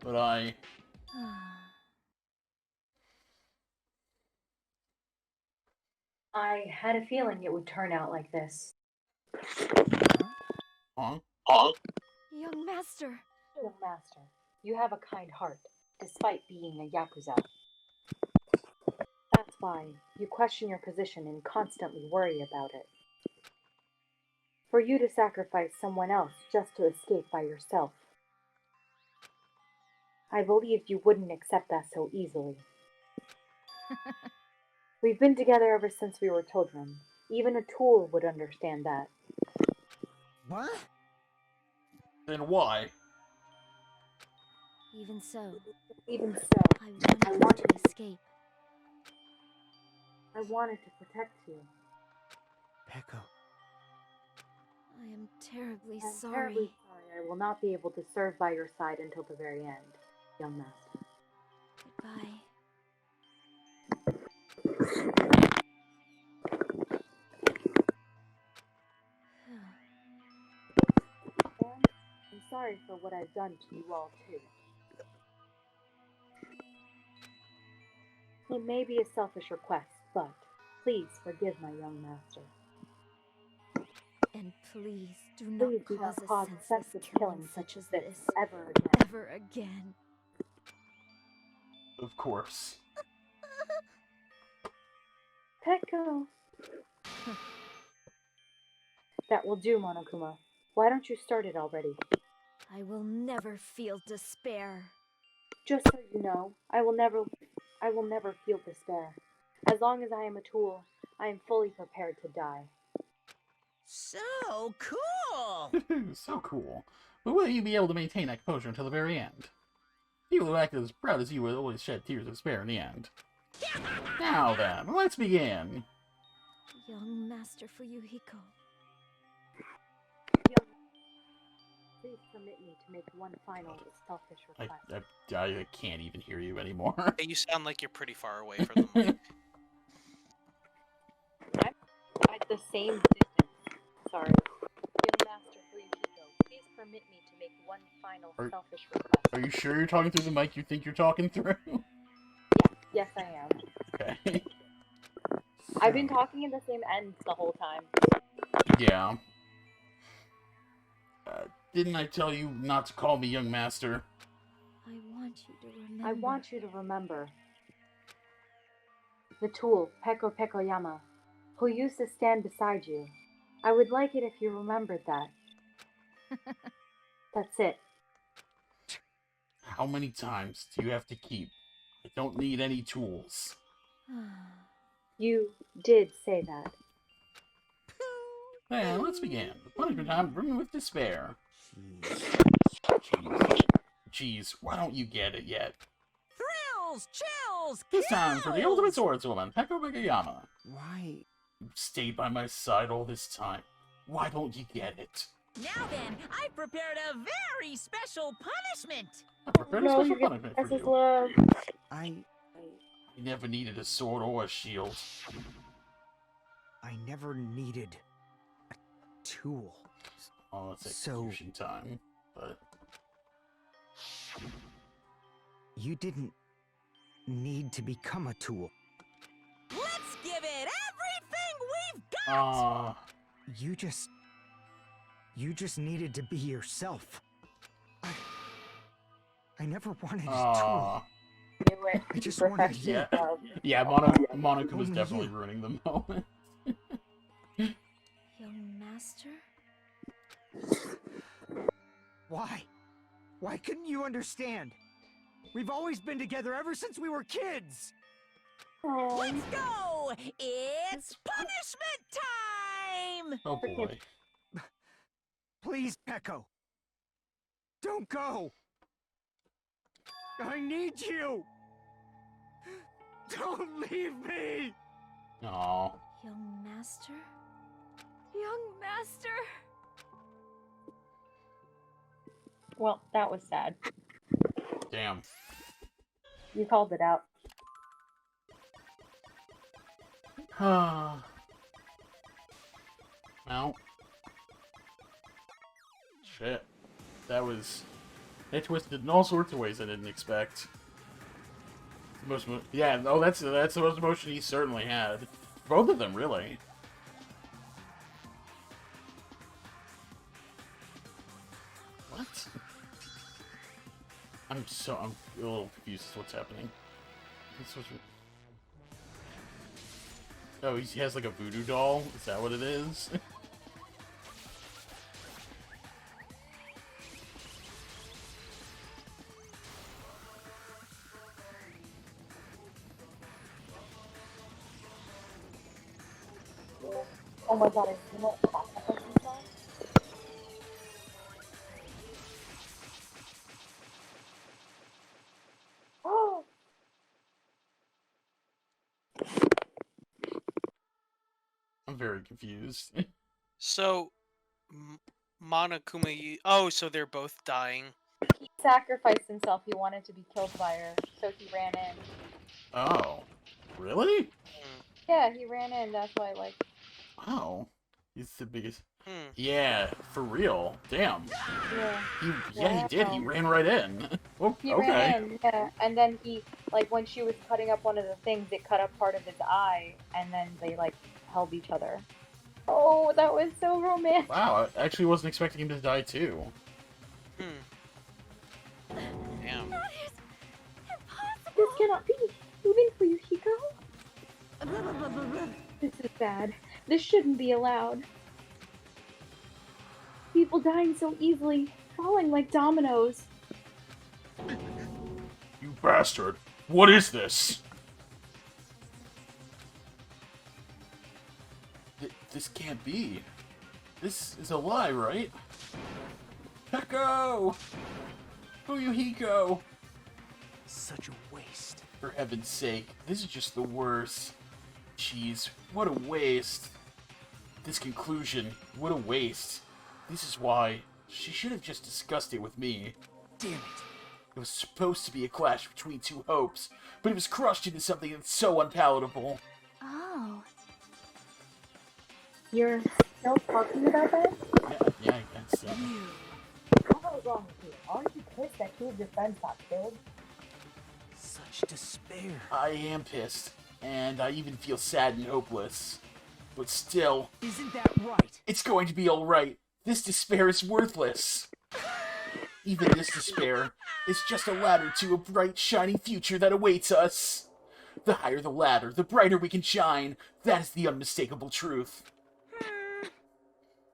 But I had a feeling it would turn out like this. Huh? Young master. Young master, you have a kind heart, despite being a Yakuza. That's why you question your position and constantly worry about it. For you to sacrifice someone else just to escape by yourself. I believed you wouldn't accept that so easily. We've been together ever since we were children. Even a tool would understand that. What? Then why? Even so, I wanted to escape. I wanted to protect you. Beko. I am terribly I'm sorry. terribly sorry. I will not be able to serve by your side until the very end, young master. Goodbye. And I'm sorry for what I've done to you all, too. It may be a selfish request, but please forgive my young master. And please do not cause a senseless killing such as this ever again. Of course. Peko. That will do, Monokuma. Why don't you start it already? I will never feel despair. Just so you know, I will never feel despair. As long as I am a tool, I am fully prepared to die. So cool! So cool. But will you be able to maintain that composure until the very end? People who act as proud as you will always shed tears of despair in the end. Now then, let's begin. Young Master Fuyuhiko. Please permit me to make one final selfish request. I can't even hear you anymore. Hey, you sound like you're pretty far away from the mic. I'm at the same distance. Sorry. Young Master Fuyuhiko, please permit me to make one final selfish request. Are you sure you're talking through the mic you think you're talking through? Yes, I am. Okay. I've been talking in the same end the whole time. Yeah. Didn't I tell you not to call me young master? I want you to remember. I want you to remember the tool, Peko Pekoyama, who used to stand beside you. I would like it if you remembered that. That's it. How many times do you have to keep? I don't need any tools. You did say that. Well, let's begin. The punishment time brimming with despair. Jeez, why don't you get it yet? Thrills, chills, This time for the ultimate swordswoman, Peko Pekoyama. Why? You stayed by my side all this time. Why don't you get it? Now then, I've prepared a very special punishment. I prepared a special punishment for you. I never needed a sword or a shield. I never needed a tool. Oh, it's execution time, but... You didn't need to become a tool. Let's give it everything we've got! You just You just needed to be yourself. I never wanted Aw. to. Knew it. I just wanted Yeah, you. yeah. Monica was Only definitely you. ruining the moment. Young master? Why? Why couldn't you understand? We've always been together ever since we were kids. Let's go! It's punishment time! Oh boy. Please, Echo. Don't go. I need you. Don't leave me. Aw. Young master? Young master! Well, that was sad. Damn. You called it out. Well. Shit. That was... It twisted in all sorts of ways I didn't expect. The most yeah, no, that's the most emotion he certainly had. Both of them, really. What? I'm a little confused as to what's happening. Oh, he has like a voodoo doll? Is that what it is? Oh my god, I know what Oh! I'm very confused. So, Monokuma, oh, so they're both dying. He sacrificed himself. He wanted to be killed by her, so he ran in. Oh. Really? Yeah, he ran in. That's why, like. Wow. He's the biggest... Yeah, for real. Damn. Yeah. He did. He ran right in. Oh, He okay. ran in, yeah. And then he, like, when she was cutting up one of the things, it cut up part of his eye, and then they, like, held each other. Oh, that was so romantic. Wow, I actually wasn't expecting him to die too. Damn. That is impossible! This cannot be. Even for you, Hiko. This is bad. This shouldn't be allowed. People dying so easily, falling like dominoes. You bastard! What is this? This can't be. This is a lie, right? Echo! Fuyuhiko! Such a waste. For heaven's sake, this is just the worst. Jeez, what a waste. This conclusion, what a waste. This is why she should have just discussed it with me. Damn it. It was supposed to be a clash between two hopes, but it was crushed into something that's so unpalatable. Oh. You're still talking about that? Yeah, I guess so. What was wrong with you? Aren't you pissed that two of your friends got killed? Such despair. I am pissed, and I even feel sad and hopeless. But still... Isn't that right? It's going to be alright. This despair is worthless. Even this despair is just a ladder to a bright, shining future that awaits us. The higher the ladder, the brighter we can shine. That is the unmistakable truth.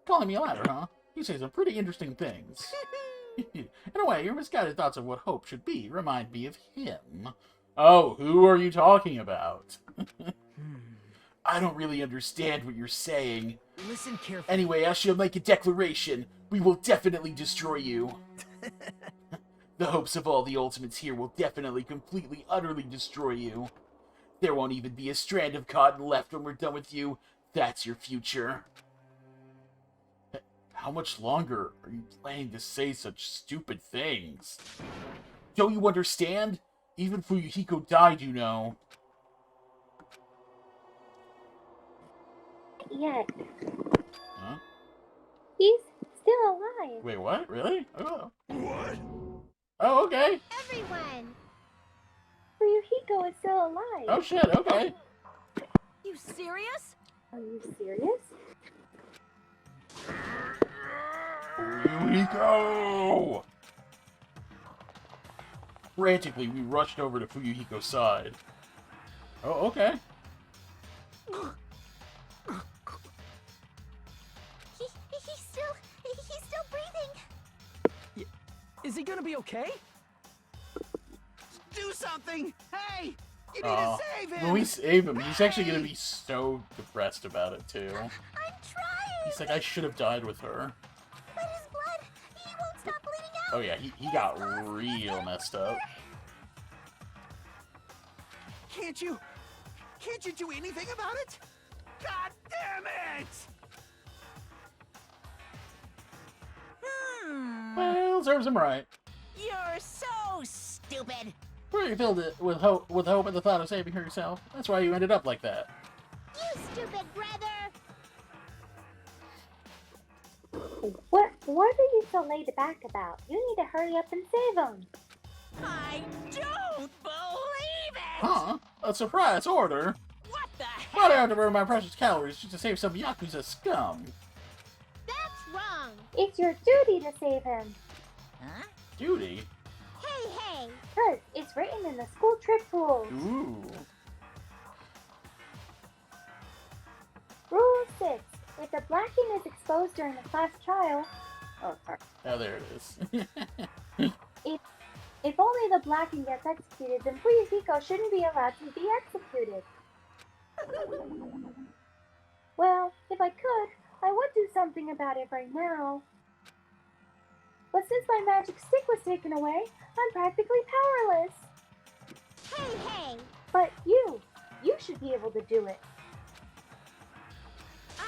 Calling me a ladder, huh? You say some pretty interesting things. In a way, your misguided thoughts of what hope should be remind me of him. Oh, who are you talking about? I don't really understand what you're saying. Listen carefully. Anyway, I shall make a declaration. We will definitely destroy you. The hopes of all the Ultimates here will definitely, completely, utterly destroy you. There won't even be a strand of cotton left when we're done with you. That's your future. How much longer are you planning to say such stupid things? Don't you understand? Even Fuyuhiko died, you know. Yet. Huh? He's still alive. Wait, what? Really? Oh. What? Oh, okay. Everyone! Fuyuhiko is still alive. Oh, shit, okay. You serious? Are you serious? Fuyuhiko! Frantically, we rushed over to Fuyuhiko's side. Oh, okay. He's still breathing. Is he gonna be okay? Do something! Hey! You need to save him! When we save him, he's actually gonna be so depressed about it, too. I'm trying! He's like, I should have died with her. But his blood, he won't stop bleeding out! Oh yeah, he got real messed up. Can't you do anything about it? God damn it! Well, serves him right. You're so stupid. You filled it with hope and the thought of saving herself. That's why you ended up like that. You stupid brother! What are you so laid back about? You need to hurry up and save him. I don't believe it! Huh? A surprise order? What the heck? Why do I have to burn my precious calories just to save some Yakuza scum? That's wrong! It's your duty to save him. Huh? Duty? Hey! Cause it's written in the school trip rules. Ooh. Rule 6. If the blacking is exposed during a class trial... Oh, sorry. Oh, there it is. If only the blacking gets executed, then Fuyuhiko shouldn't be allowed to be executed. Well, if I could, I would do something about it right now. But since my magic stick was taken away, I'm practically powerless. Hey! But you should be able to do it.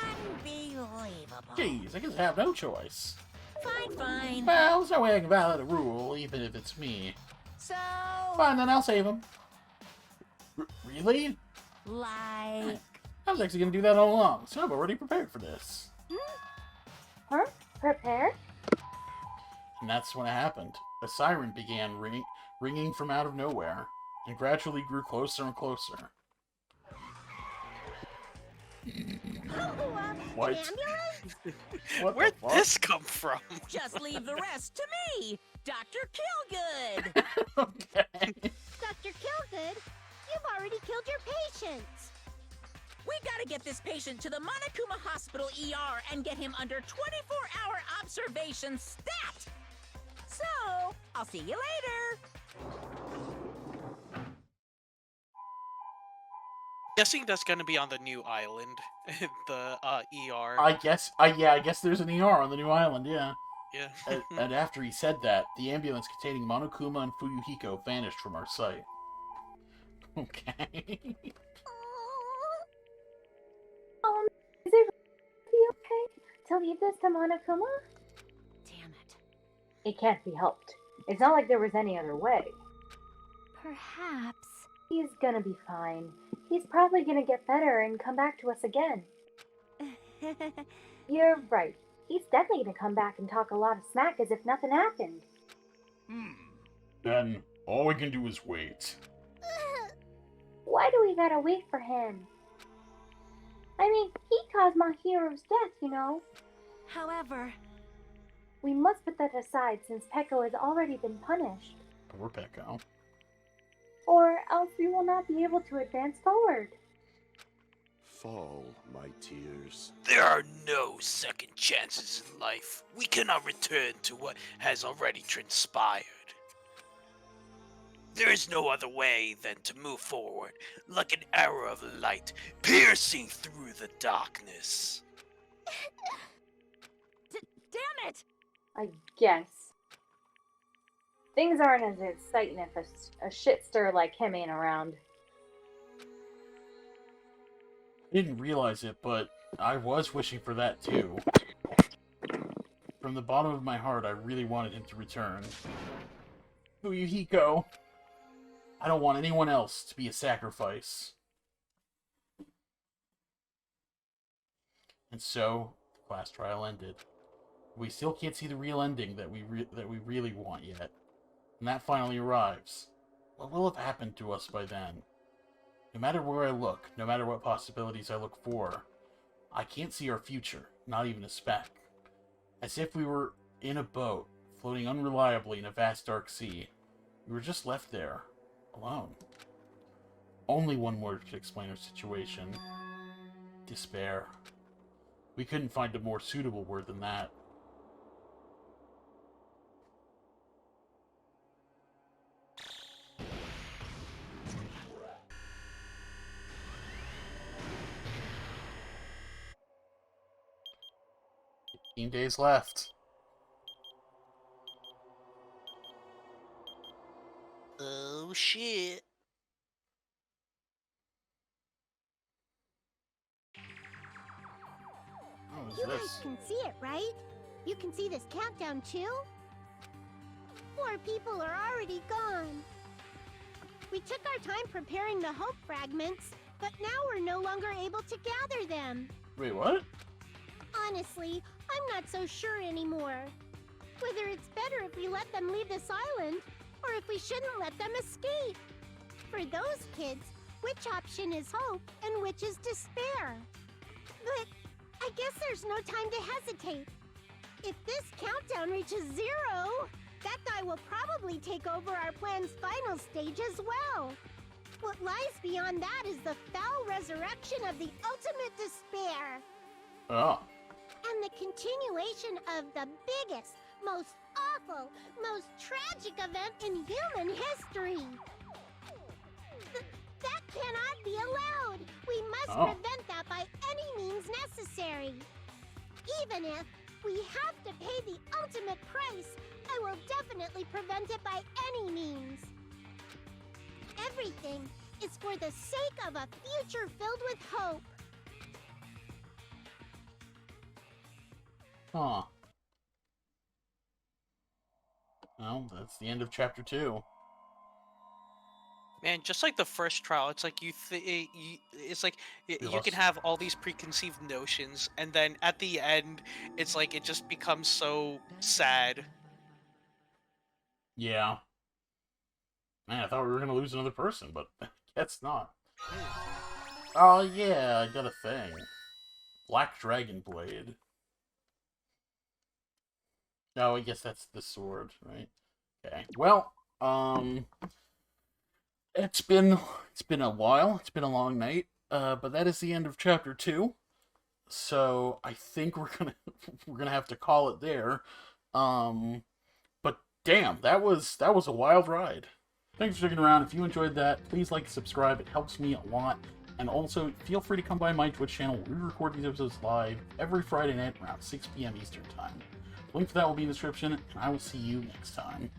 Unbelievable. Jeez, I guess I have no choice. Fine. Well, there's no way I can violate a rule, even if it's me. So... Fine, then I'll save him. Really? Like... I was actually going to do that all along, so I'm already prepared for this. Huh? Prepared? And that's when it happened. A siren began ringing from out of nowhere, and gradually grew closer and closer. What? Where'd this come from? Just leave the rest to me, Dr. Killgood. Okay. Dr. Killgood, you've already killed your patients. We gotta get this patient to the Monokuma Hospital ER and get him under 24-hour observation stat. So, I'll see you later. Guessing that's gonna be on the new island, the ER. I guess there's an ER on the new island, yeah. Yeah. and after he said that, the ambulance containing Monokuma and Fuyuhiko vanished from our sight. Okay. Is it really okay to leave this to Monokuma? Damn it. It can't be helped. It's not like there was any other way. Perhaps. He's gonna be fine. He's probably gonna get better and come back to us again. You're right. He's definitely gonna come back and talk a lot of smack as if nothing happened. Then, all we can do is wait. Why do we gotta wait for him? I mean, he caused my hero's death, you know. However... We must put that aside since Peko has already been punished. Poor Peko. Or else we will not be able to advance forward. Fall, my tears. There are no second chances in life. We cannot return to what has already transpired. There is no other way than to move forward, like an arrow of light, piercing through the darkness. Damn it! I guess. Things aren't as exciting if a shitster like him ain't around. I didn't realize it, but I was wishing for that too. From the bottom of my heart, I really wanted him to return. Fuyuhiko! I don't want anyone else to be a sacrifice. And so, the class trial ended. We still can't see the real ending that we really want yet. And that finally arrives. What will have happened to us by then? No matter where I look, no matter what possibilities I look for, I can't see our future, not even a speck. As if we were in a boat, floating unreliably in a vast dark sea. We were just left there, alone. Only one word could explain our situation. Despair. We couldn't find a more suitable word than that. Days left. Oh shit. You guys can see it, right? You can see this countdown too? 4 people are already gone. We took our time preparing the hope fragments, but now we're no longer able to gather them. Wait, what? Honestly, I'm not so sure anymore. Whether it's better if we let them leave this island, or if we shouldn't let them escape. For those kids, which option is hope and which is despair? But I guess there's no time to hesitate. If this countdown reaches 0, that die will probably take over our plan's final stage as well. What lies beyond that is the foul resurrection of the ultimate despair. Oh. And the continuation of the biggest, most awful, most tragic event in human history. That cannot be allowed. We must prevent that by any means necessary. Even if we have to pay the ultimate price, I will definitely prevent it by any means. Everything is for the sake of a future filled with hope. Huh. Well, that's the end of chapter 2. Man, just like the first trial, it's like you can have all these preconceived notions, and then at the end, it's like it just becomes so sad. Yeah. Man, I thought we were gonna lose another person, but I guess not. Oh yeah, I got a thing. Black Dragon Blade. Oh, I guess that's the sword, right? Okay. Well, it's been a while. It's been a long night. But that is the end of chapter 2. So I think we're gonna have to call it there. But damn, that was a wild ride. Thanks for sticking around. If you enjoyed that, please like, subscribe. It helps me a lot. And also, feel free to come by my Twitch channel. We record these episodes live every Friday night around 6 p.m. Eastern Time. Link to that will be in the description, and I will see you next time.